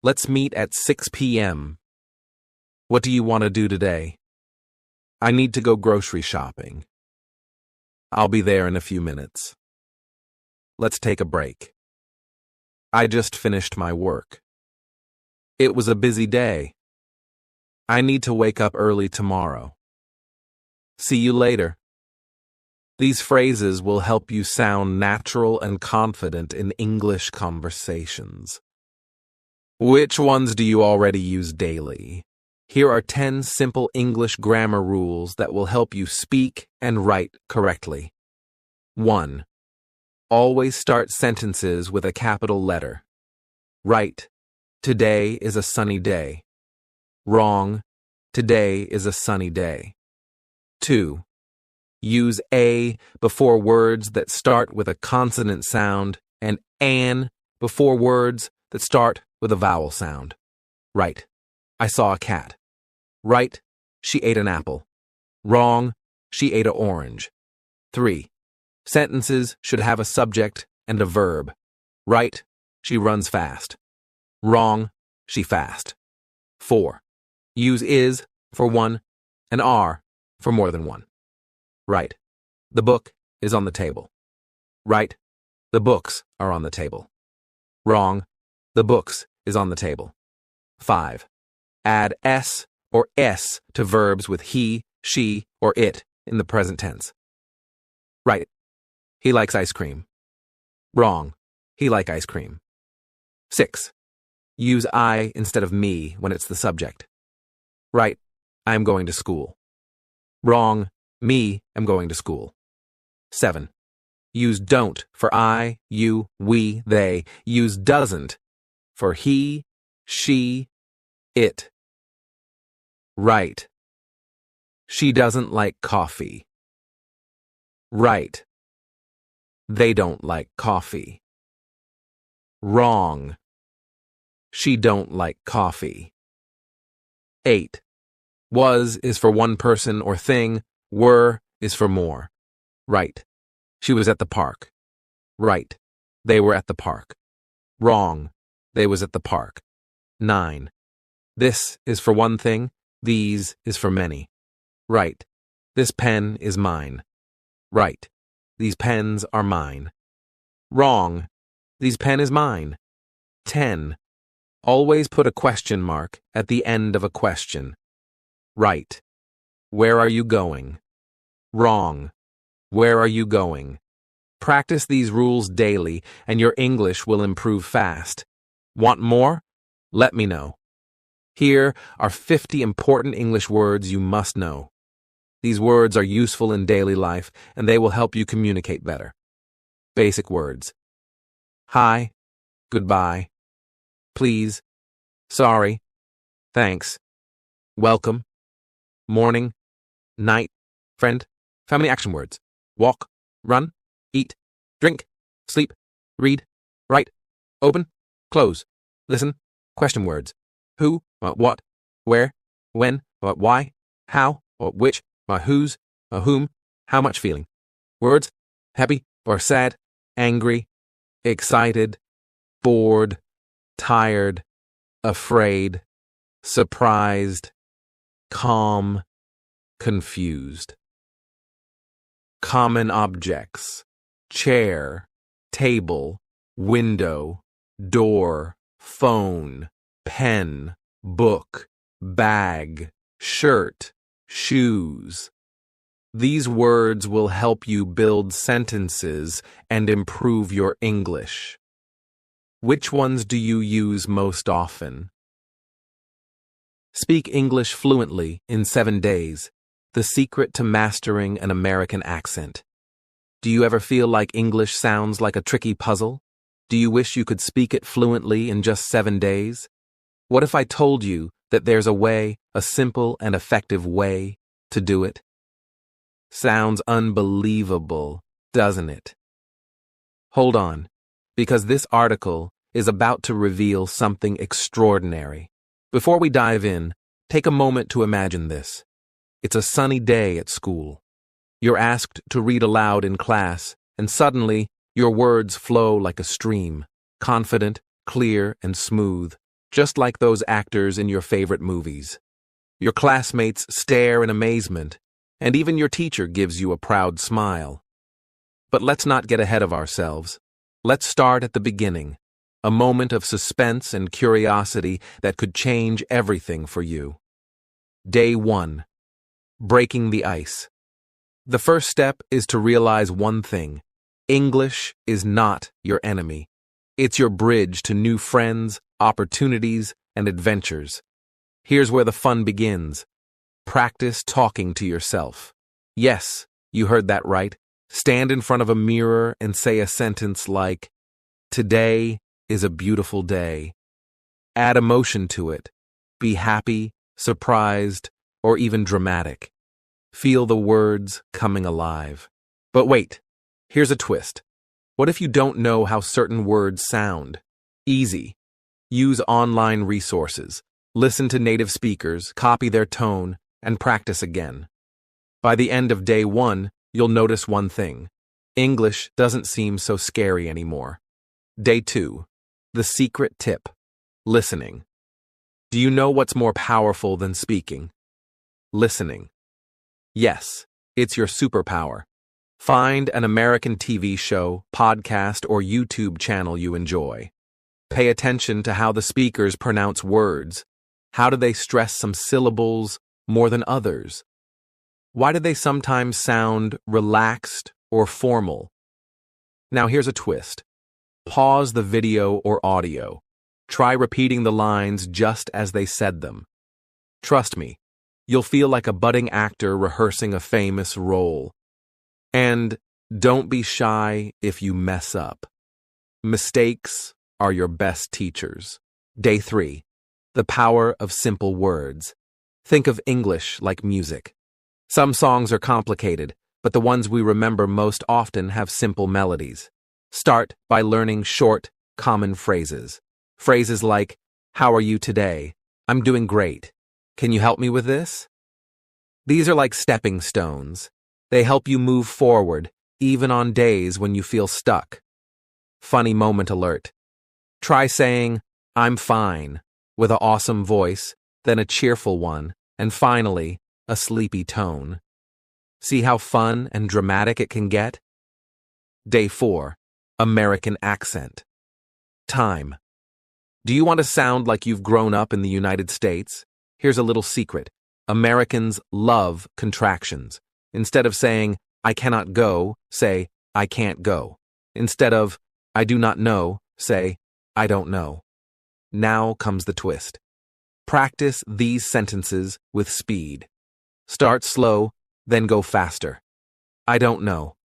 Let's meet at 6 p.m. What do you want to do today? I need to go grocery shopping. I'll be there in a few minutes. Let's take a break. I just finished my work. It was a busy day. I need to wake up early tomorrow. See you later. These phrases will help you sound natural and confident in English conversations. Which ones do you already use daily? Here are 10 simple English grammar rules that will help you speak and write correctly. 1. Always start sentences with a capital letter. Right. Today is a sunny day. Wrong. Today is a sunny day. 2. Use a before words that start with a consonant sound and an before words that start with a vowel sound. Right. I saw a cat. Right. She ate an apple. Wrong. She ate an orange. 3. Sentences should have a subject and a verb. Right. She runs fast. Wrong. She fast. 4. Use is for one and are for more than one. Right. The book is on the table. Right. The books are on the table. Wrong. The books is on the table. 5. Add s or s to verbs with he, she, or it in the present tense. Right. He likes ice cream. Wrong. He like ice cream. 6. Use I instead of me when it's the subject. Right. I'm going to school. Wrong. Me am going to school. 7. Use don't for I, you, we, they. Use doesn't for he, she, it. Right. She doesn't like coffee. Right. They don't like coffee. Wrong. She don't like coffee. 8. Was is for one person or thing. Were is for more. Right. She was at the park. Right. They were at the park. Wrong. They was at the park. 9. This is for one thing. These is for many. Right. This pen is mine. Right. These pens are mine. Wrong. These pen is mine. 10. Always put a question mark at the end of a question. Right. Where are you going? Wrong. Where are you going? Practice these rules daily and your English will improve fast. Want more? Let me know. Here are 50 important English words you must know. These words are useful in daily life and they will help you communicate better. Basic words. Hi, goodbye, please, sorry, thanks, welcome, morning, night, friend, family action words, walk, run, eat, drink, sleep, read, write, open, close, listen, question words, who, what, where, when, why, how, which, whose, whom, how much feeling, words, happy or sad, angry, excited, bored, tired, afraid, surprised, calm, confused. Common objects: chair, table, window, door, phone, pen, book, bag, shirt, shoes. These words will help you build sentences and improve your English. Which ones do you use most often? Speak English fluently in 7 days. The secret to mastering an American accent. Do you ever feel like English sounds like a tricky puzzle? Do you wish you could speak it fluently in just 7 days? What if I told you that there's a way, a simple and effective way, to do it? Sounds unbelievable, doesn't it? Hold on, because this article is about to reveal something extraordinary. Before we dive in, take a moment to imagine this. It's a sunny day at school. You're asked to read aloud in class, and suddenly your words flow like a stream, confident, clear, and smooth, just like those actors in your favorite movies. Your classmates stare in amazement, and even your teacher gives you a proud smile. But let's not get ahead of ourselves. Let's start at the beginning, a moment of suspense and curiosity that could change everything for you. Day 1. Breaking the ice. The first step is to realize one thing: English is not your enemy. It's your bridge to new friends, opportunities, and adventures. Here's where the fun begins. Practice talking to yourself. Yes, you heard that right. Stand in front of a mirror and say a sentence like, "Today is a beautiful day." Add emotion to it. Be happy, surprised, or even dramatic. Feel the words coming alive. But wait, here's a twist. What if you don't know how certain words sound? Easy. Use online resources. Listen to native speakers, copy their tone, and practice again. By the end of day 1, you'll notice one thing. English doesn't seem so scary anymore. Day 2. The secret tip: listening. Do you know what's more powerful than speaking? Listening. Yes, it's your superpower. Find an American TV show, podcast, or YouTube channel you enjoy. Pay attention to how the speakers pronounce words. How do they stress some syllables more than others? Why do they sometimes sound relaxed or formal? Now here's a twist. Pause the video or audio. Try repeating the lines just as they said them. Trust me, you'll feel like a budding actor rehearsing a famous role. And don't be shy if you mess up. Mistakes are your best teachers. Day 3. The power of simple words. Think of English like music. Some songs are complicated, but the ones we remember most often have simple melodies. Start by learning short, common phrases. Phrases like, "How are you today? I'm doing great. Can you help me with this?" These are like stepping stones. They help you move forward, even on days when you feel stuck. Funny moment alert. Try saying, "I'm fine," with an awesome voice, then a cheerful one, and finally, a sleepy tone. See how fun and dramatic it can get? Day 4. American accent. Time. Do you want to sound like you've grown up in the United States? Here's a little secret. Americans love contractions. Instead of saying, "I cannot go," say, "I can't go." Instead of, "I do not know," say, "I don't know." Now comes the twist. Practice these sentences with speed. Start slow, then go faster. I don't know.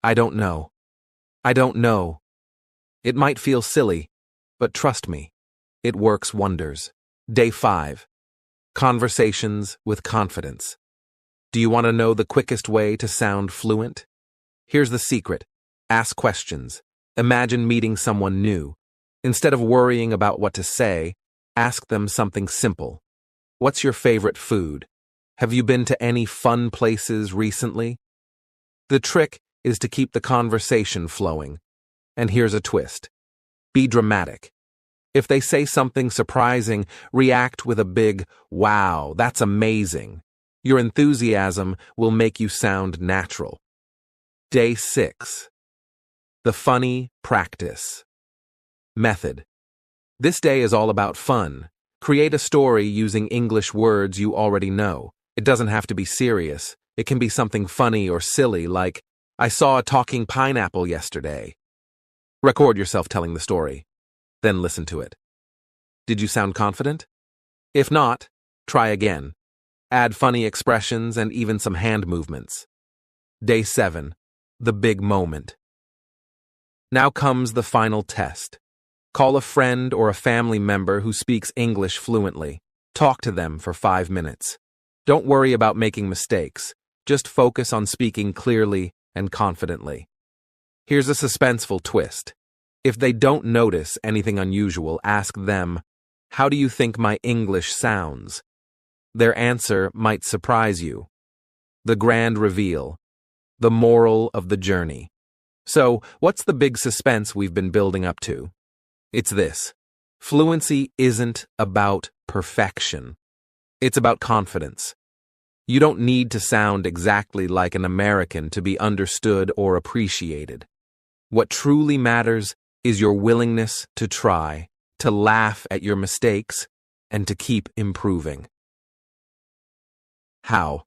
I don't know. I don't know. It might feel silly, but trust me, it works wonders. Day 5. Conversations with confidence. Do you want to know the quickest way to sound fluent? Here's the secret. Ask questions. Imagine meeting someone new. Instead of worrying about what to say, ask them something simple. What's your favorite food? Have you been to any fun places recently? The trick is to keep the conversation flowing. And here's a twist. Be dramatic. If they say something surprising, react with a big, "Wow, that's amazing." Your enthusiasm will make you sound natural. Day 6. The funny practice. Method. This day is all about fun. Create a story using English words you already know. It doesn't have to be serious. It can be something funny or silly like, "I saw a talking pineapple yesterday." Record yourself telling the story. Then listen to it. Did you sound confident? If not, try again. Add funny expressions and even some hand movements. Day 7. The big moment. Now comes the final test. Call a friend or a family member who speaks English fluently. Talk to them for 5 minutes. Don't worry about making mistakes. Just focus on speaking clearly and confidently. Here's a suspenseful twist. If they don't notice anything unusual, ask them, "How do you think my English sounds?" Their answer might surprise you. The grand reveal. The moral of the journey. So, what's the big suspense we've been building up to? It's this. Fluency isn't about perfection. It's about confidence. You don't need to sound exactly like an American to be understood or appreciated. What truly matters is your willingness to try, to laugh at your mistakes, and to keep improving. How?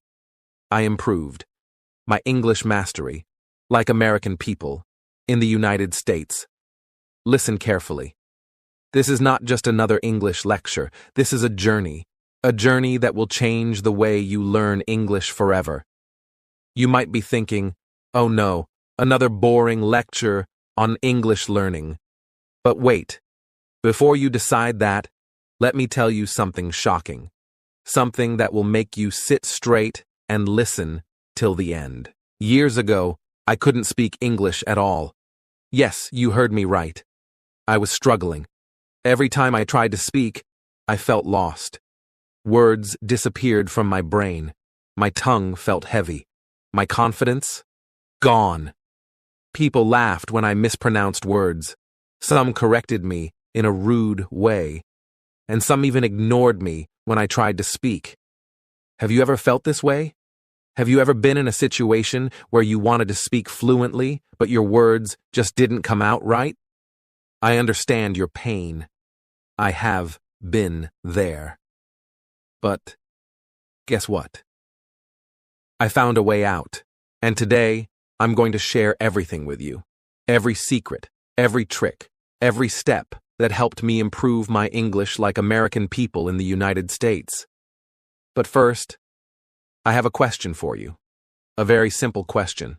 I improved. My English mastery, like American people, in the United States. Listen carefully. This is not just another English lecture. This is a journey that will change the way you learn English forever. You might be thinking, "Oh no, another boring lecture on English learning." But wait, before you decide that, let me tell you something shocking. Something that will make you sit straight and listen till the end. Years ago, I couldn't speak English at all. Yes, you heard me right. I was struggling. Every time I tried to speak, I felt lost. Words disappeared from my brain. My tongue felt heavy. My confidence? Gone. People laughed when I mispronounced words. Some corrected me in a rude way. And some even ignored me when I tried to speak. Have you ever felt this way? Have you ever been in a situation where you wanted to speak fluently, but your words just didn't come out right? I understand your pain. I have been there. But guess what? I found a way out, and today I'm going to share everything with you. Every secret, every trick, every step that helped me improve my English like American people in the United States. But first, I have a question for you. A very simple question.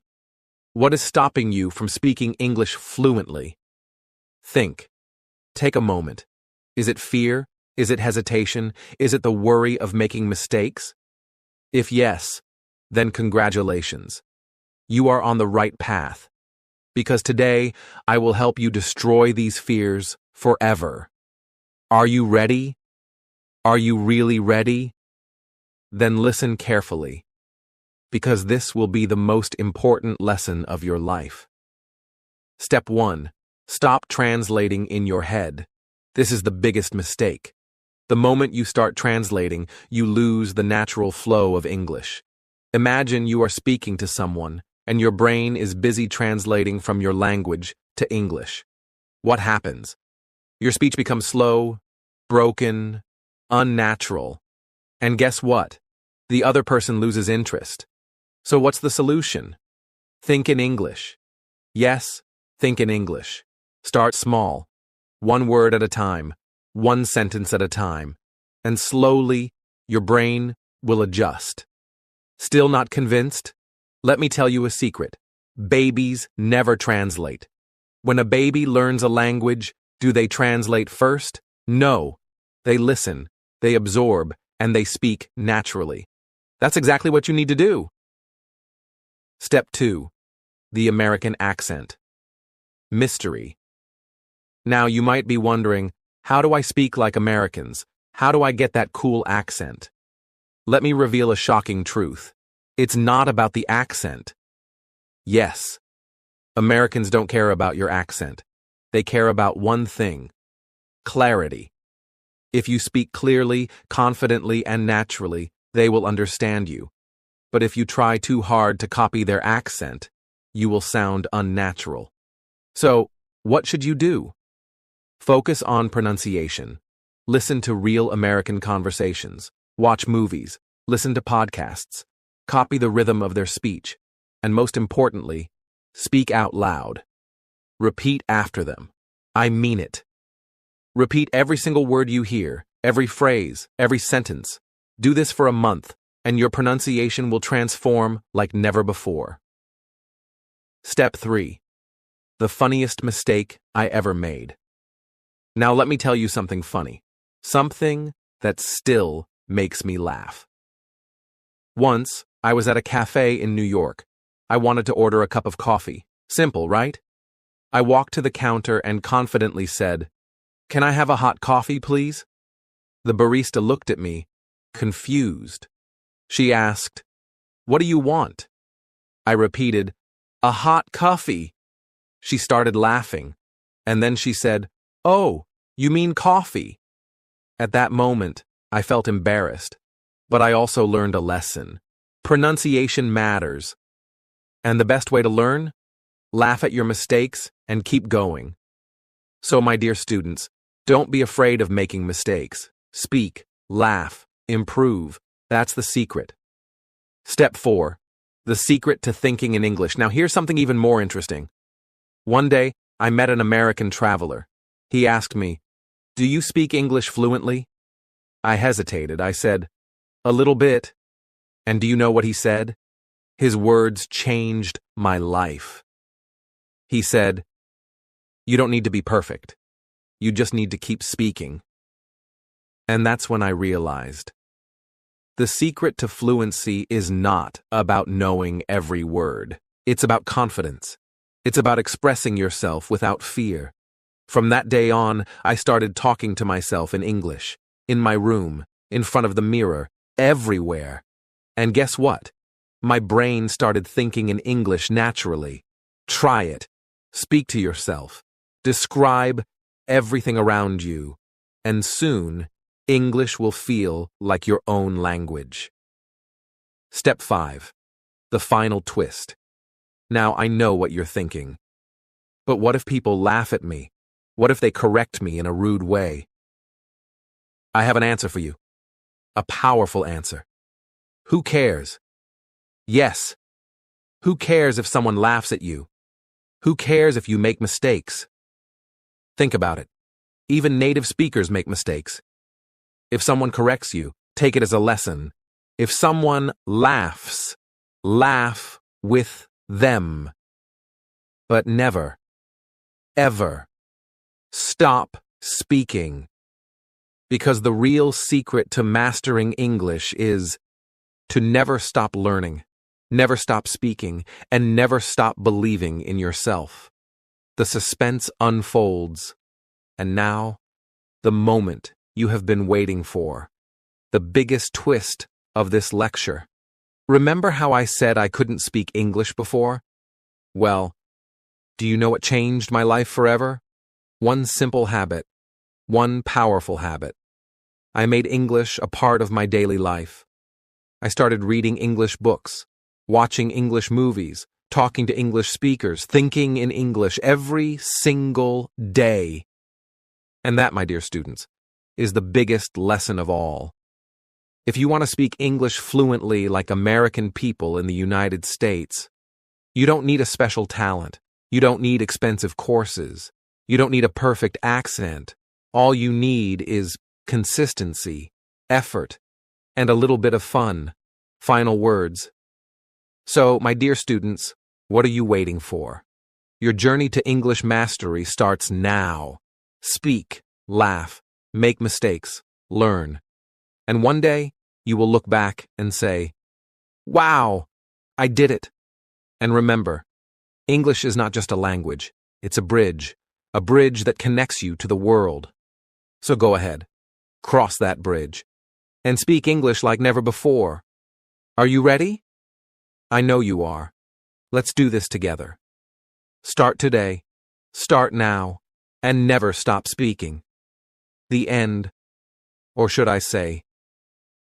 What is stopping you from speaking English fluently? Think. Take a moment. Is it fear? Is it hesitation? Is it the worry of making mistakes? If yes, then congratulations. You are on the right path. Because today, I will help you destroy these fears forever. Are you ready? Are you really ready? Then listen carefully, because this will be the most important lesson of your life. Step 1. Stop translating in your head. This is the biggest mistake. The moment you start translating, you lose the natural flow of English. Imagine you are speaking to someone, and your brain is busy translating from your language to English. What happens? Your speech becomes slow, broken, unnatural. And guess what? The other person loses interest. So what's the solution? Think in English. Yes, think in English. Start small. One word at a time. One sentence at a time. And slowly, your brain will adjust. Still not convinced? Let me tell you a secret. Babies never translate. When a baby learns a language, do they translate first? No. They listen, they absorb, and they speak naturally. That's exactly what you need to do. Step 2. The American accent. Mystery. Now you might be wondering, how do I speak like Americans? How do I get that cool accent? Let me reveal a shocking truth. It's not about the accent. Yes, Americans don't care about your accent. They care about one thing: clarity. If you speak clearly, confidently, and naturally, they will understand you. But if you try too hard to copy their accent, you will sound unnatural. So, what should you do? Focus on pronunciation. Listen to real American conversations. Watch movies. Listen to podcasts. Copy the rhythm of their speech. And most importantly, speak out loud. Repeat after them. I mean it. Repeat every single word you hear, every phrase, every sentence. Do this for a month, and your pronunciation will transform like never before. Step 3. The funniest mistake I ever made. Now let me tell you something funny. Something that still makes me laugh. Once, I was at a cafe in New York. I wanted to order a cup of coffee. Simple, right? I walked to the counter and confidently said, "Can I have a hot coffee, please?" The barista looked at me, confused. She asked, "What do you want?" I repeated, "A hot coffee." She started laughing, and then she said, "Oh, you mean coffee?" At that moment, I felt embarrassed, but I also learned a lesson. Pronunciation matters. And the best way to learn? Laugh at your mistakes and keep going. So, my dear students, don't be afraid of making mistakes. Speak, laugh, improve. That's the secret. Step 4. The secret to thinking in English. Now, here's something even more interesting. One day, I met an American traveler. He asked me, "Do you speak English fluently?" I hesitated. I said, "A little bit." And do you know what he said? His words changed my life. He said, "You don't need to be perfect. You just need to keep speaking." And that's when I realized the secret to fluency is not about knowing every word. It's about confidence. It's about expressing yourself without fear. From that day on, I started talking to myself in English, in my room, in front of the mirror, everywhere. And guess what? My brain started thinking in English naturally. Try it. Speak to yourself. Describe everything around you. And soon, English will feel like your own language. Step 5. The final twist. Now I know what you're thinking. But what if people laugh at me? What if they correct me in a rude way? I have an answer for you. A powerful answer. Who cares? Yes. Who cares if someone laughs at you? Who cares if you make mistakes? Think about it. Even native speakers make mistakes. If someone corrects you, take it as a lesson. If someone laughs, laugh with them. But never, ever stop speaking. Because the real secret to mastering English is to never stop learning, never stop speaking, and never stop believing in yourself. The suspense unfolds, and now, the moment you have been waiting for, the biggest twist of this lecture. Remember how I said I couldn't speak English before? Well, do you know what changed my life forever? One simple habit, one powerful habit. I made English a part of my daily life. I started reading English books, watching English movies, talking to English speakers, thinking in English every single day. And that, my dear students, is the biggest lesson of all. If you want to speak English fluently like American people in the United States, you don't need a special talent. You don't need expensive courses. You don't need a perfect accent. All you need is consistency, effort, and a little bit of fun. Final words. So, my dear students, what are you waiting for? Your journey to English mastery starts now. Speak, laugh, make mistakes, learn. And one day, you will look back and say, "Wow, I did it." And remember, English is not just a language, it's a bridge that connects you to the world. So go ahead, cross that bridge, and speak English like never before. Are you ready? I know you are. Let's do this together. Start today, start now, and never stop speaking. the end, or should I say,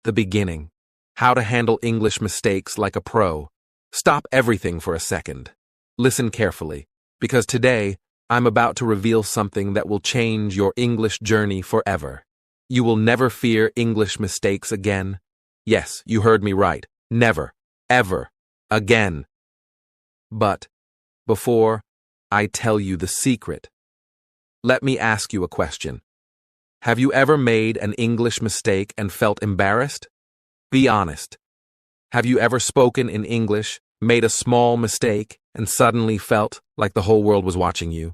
the beginning. How to handle English mistakes like a pro. Stop everything for a second. Listen carefully, because today I'm about to reveal something that will change your English journey forever. You will never fear English mistakes again. Yes, you heard me right. Never, ever, again. But before I tell you the secret, let me ask you a question. Have you ever made an English mistake and felt embarrassed? Be honest. Have you ever spoken in English, made a small mistake, and suddenly felt like the whole world was watching you?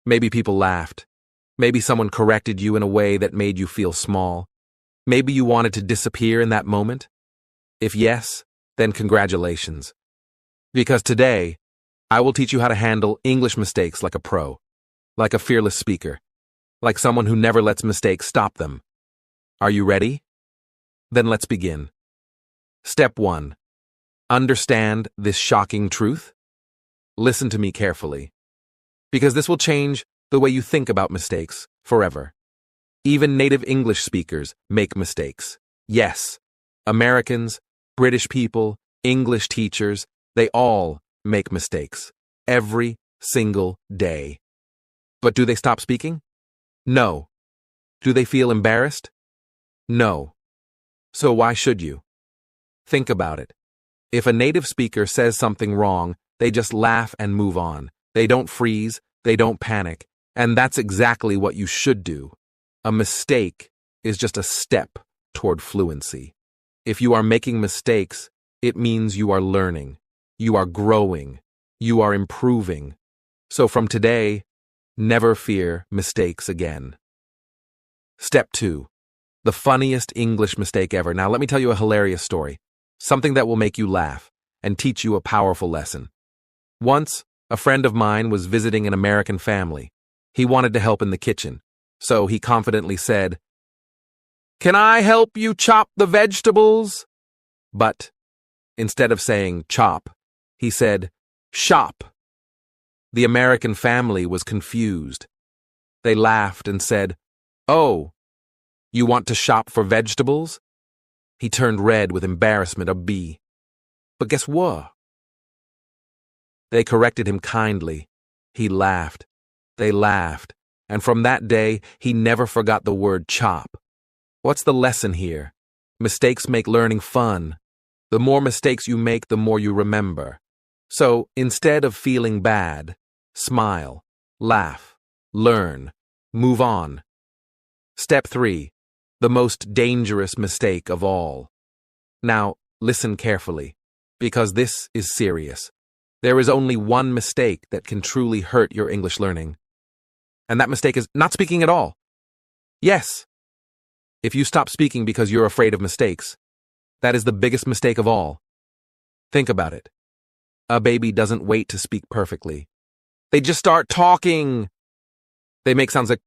Maybe people laughed. Maybe someone corrected you in a way that made you feel small. Maybe you wanted to disappear in that moment. If yes, then congratulations. Because today, I will teach you how to handle English mistakes like a pro, like a fearless speaker, like someone who never lets mistakes stop them. Are you ready? Then let's begin. Step 1. Understand this shocking truth? Listen to me carefully, because this will change the way you think about mistakes forever. Even native English speakers make mistakes. Yes, Americans, British people, English teachers, they all make mistakes. Every single day. But do they stop speaking? No. Do they feel embarrassed? No. So why should you? Think about it. If a native speaker says something wrong, they just laugh and move on. They don't freeze, they don't panic, and that's exactly what you should do. A mistake is just a step toward fluency. If you are making mistakes, it means you are learning, you are growing, you are improving. So from today, never fear mistakes again. Step 2. The funniest English mistake ever. Now let me tell you a hilarious story. Something that will make you laugh and teach you a powerful lesson. Once, a friend of mine was visiting an American family. He wanted to help in the kitchen, so he confidently said, "Can I help you chop the vegetables?" But instead of saying chop, he said shop. The American family was confused. They laughed and said, "Oh, you want to shop for vegetables?" He turned red with embarrassment. But guess what? They corrected him kindly. He laughed. They laughed. And from that day, he never forgot the word chop. What's the lesson here? Mistakes make learning fun. The more mistakes you make, the more you remember. So instead of feeling bad, smile, laugh, learn, move on. Step 3. The most dangerous mistake of all. Now, listen carefully, because this is serious. There is only one mistake that can truly hurt your English learning. And that mistake is not speaking at all. Yes. If you stop speaking because you're afraid of mistakes, that is the biggest mistake of all. Think about it. A baby doesn't wait to speak perfectly. They just start talking. They make sounds like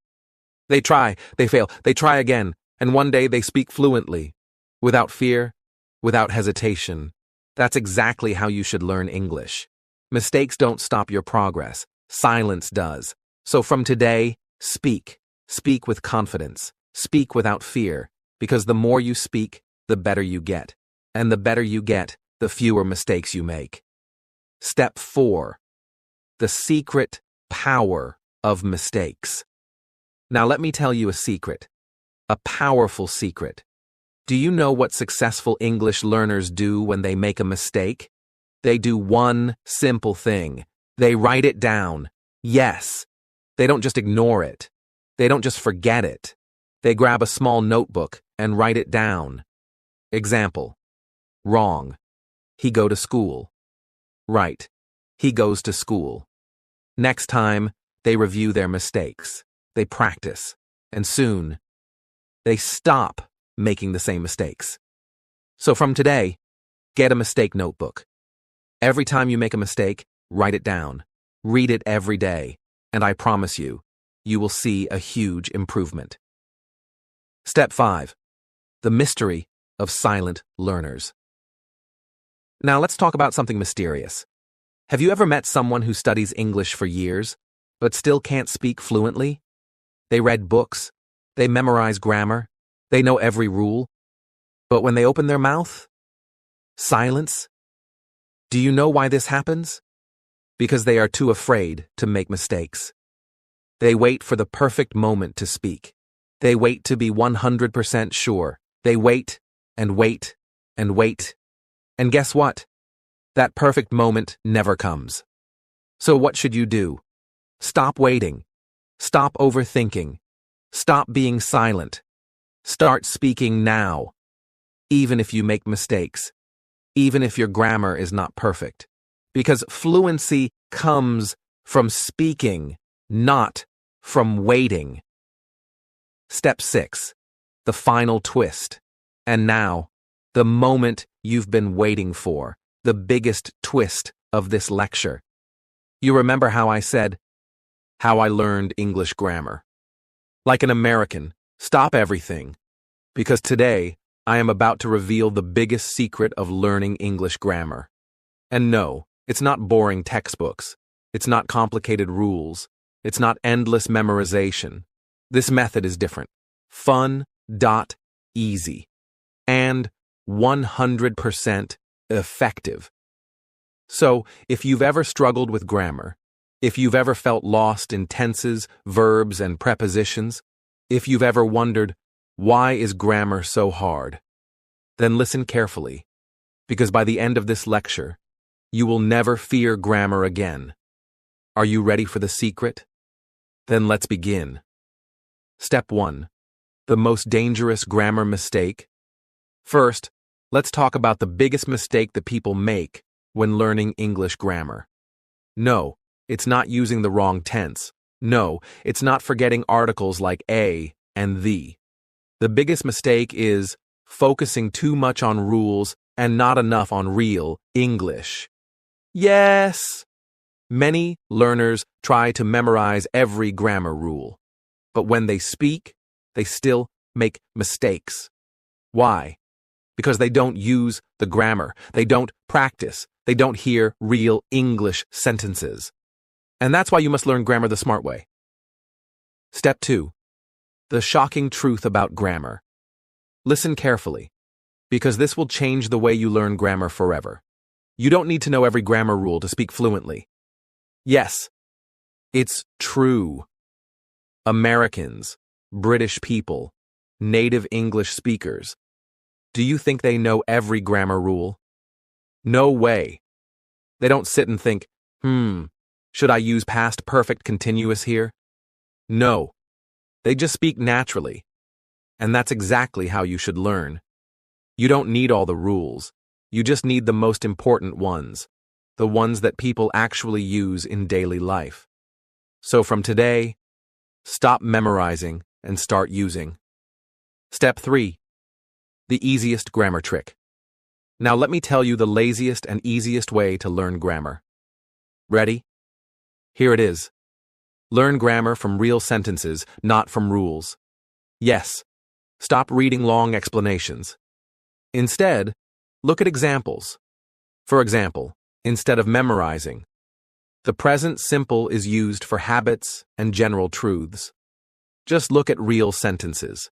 they try, they fail, they try again. And one day they speak fluently, without fear, without hesitation. That's exactly how you should learn English. Mistakes don't stop your progress. Silence does. So from today, speak. Speak with confidence. Speak without fear, because the more you speak, the better you get. And the better you get, the fewer mistakes you make. Step 4. The secret power of mistakes. Now let me tell you a secret. A powerful secret. Do you know what successful English learners do when they make a mistake? They do one simple thing. They write it down. Yes. They don't just ignore it. They don't just forget it. They grab a small notebook and write it down. Example. Wrong. He go to school. Right. He goes to school. Next time, they review their mistakes. They practice. And soon, they stop making the same mistakes. So from today, get a mistake notebook. Every time you make a mistake, write it down. Read it every day. And I promise you, you will see a huge improvement. Step 5. The mystery of silent learners. Now let's talk about something mysterious. Have you ever met someone who studies English for years, but still can't speak fluently? They read books, They memorize grammar. They know every rule. But when they open their mouth, silence. Do you know why this happens? Because they are too afraid to make mistakes. They wait for the perfect moment to speak. They wait to be 100% sure. They wait and wait and wait. And guess what? That perfect moment never comes. So what should you do? Stop waiting. Stop overthinking. Stop being silent. Start speaking now. Even if you make mistakes. Even if your grammar is not perfect. Because fluency comes from speaking, not from waiting. Step 6. The final twist. And now, the moment you've been waiting for, the biggest twist of this lecture. You remember how I said, how I learned English grammar. Like an American, stop everything. Because today, I am about to reveal the biggest secret of learning English grammar. And no, it's not boring textbooks. It's not complicated rules. It's not endless memorization. This method is different. Fun, easy. And 100% effective. So, if you've ever struggled with grammar, if you've ever felt lost in tenses, verbs, and prepositions, if you've ever wondered, why is grammar so hard? Then listen carefully, because by the end of this lecture, you will never fear grammar again. Are you ready for the secret? Then let's begin. Step 1. The most dangerous grammar mistake. First, let's talk about the biggest mistake that people make when learning English grammar. No, it's not using the wrong tense. No, it's not forgetting articles like a and the. The biggest mistake is focusing too much on rules and not enough on real English. Yes! Many learners try to memorize every grammar rule, but when they speak, they still make mistakes. Why? Because they don't use the grammar, they don't practice, they don't hear real English sentences. And that's why you must learn grammar the smart way. Step 2. The shocking truth about grammar. Listen carefully, because this will change the way you learn grammar forever. You don't need to know every grammar rule to speak fluently. Yes, it's true. Americans, British people, native English speakers. Do you think they know every grammar rule? No way. They don't sit and think, should I use past perfect continuous here? No. They just speak naturally. And that's exactly how you should learn. You don't need all the rules. You just need the most important ones. The ones that people actually use in daily life. So from today, stop memorizing and start using. Step 3. The easiest grammar trick. Now let me tell you the laziest and easiest way to learn grammar. Ready? Here it is. Learn grammar from real sentences, not from rules. Yes, stop reading long explanations. Instead, look at examples. For example, instead of memorizing, the present simple is used for habits and general truths. Just look at real sentences.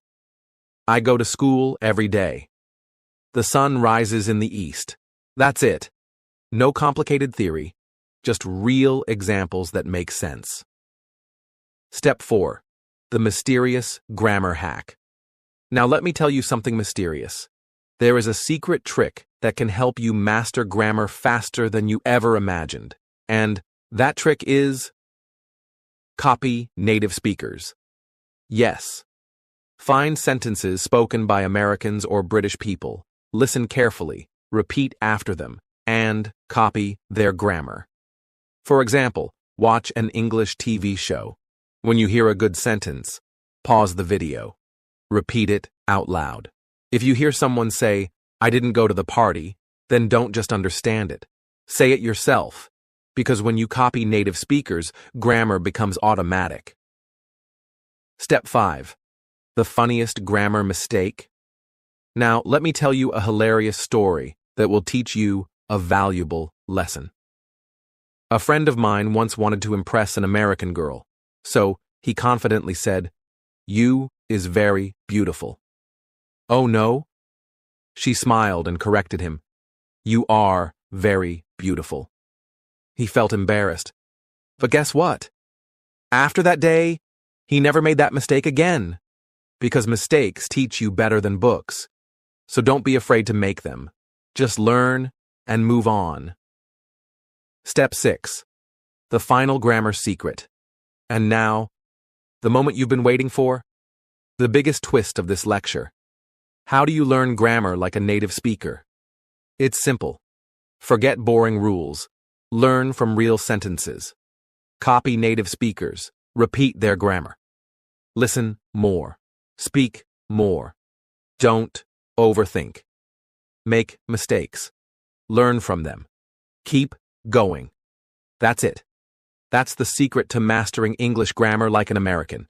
I go to school every day. The sun rises in the east. That's it. No complicated theory, just real examples that make sense. Step 4. The mysterious grammar hack. Now let me tell you something mysterious. There is a secret trick that can help you master grammar faster than you ever imagined. And that trick is copy native speakers. Yes. Find sentences spoken by Americans or British people. Listen carefully, repeat after them, and copy their grammar. For example, watch an English TV show. When you hear a good sentence, pause the video. Repeat it out loud. If you hear someone say, I didn't go to the party, then don't just understand it. Say it yourself, because when you copy native speakers, grammar becomes automatic. Step 5. The funniest grammar mistake. Now, let me tell you a hilarious story that will teach you a valuable lesson. A friend of mine once wanted to impress an American girl, so he confidently said, You is very beautiful. Oh no? She smiled and corrected him. You are very beautiful. He felt embarrassed. But guess what? After that day, he never made that mistake again. Because mistakes teach you better than books. So don't be afraid to make them. Just learn and move on. Step 6. The final grammar secret. And now, the moment you've been waiting for? The biggest twist of this lecture. How do you learn grammar like a native speaker? It's simple. Forget boring rules. Learn from real sentences. Copy native speakers. Repeat their grammar. Listen more. Speak more. Don't overthink. Make mistakes. Learn from them. Keep going. That's it. That's the secret to mastering English grammar like an American.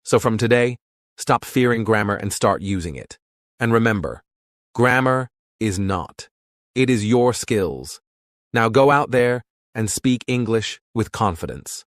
So from today, stop fearing grammar and start using it. And remember, grammar is not. It is your skills. Now go out there and speak English with confidence.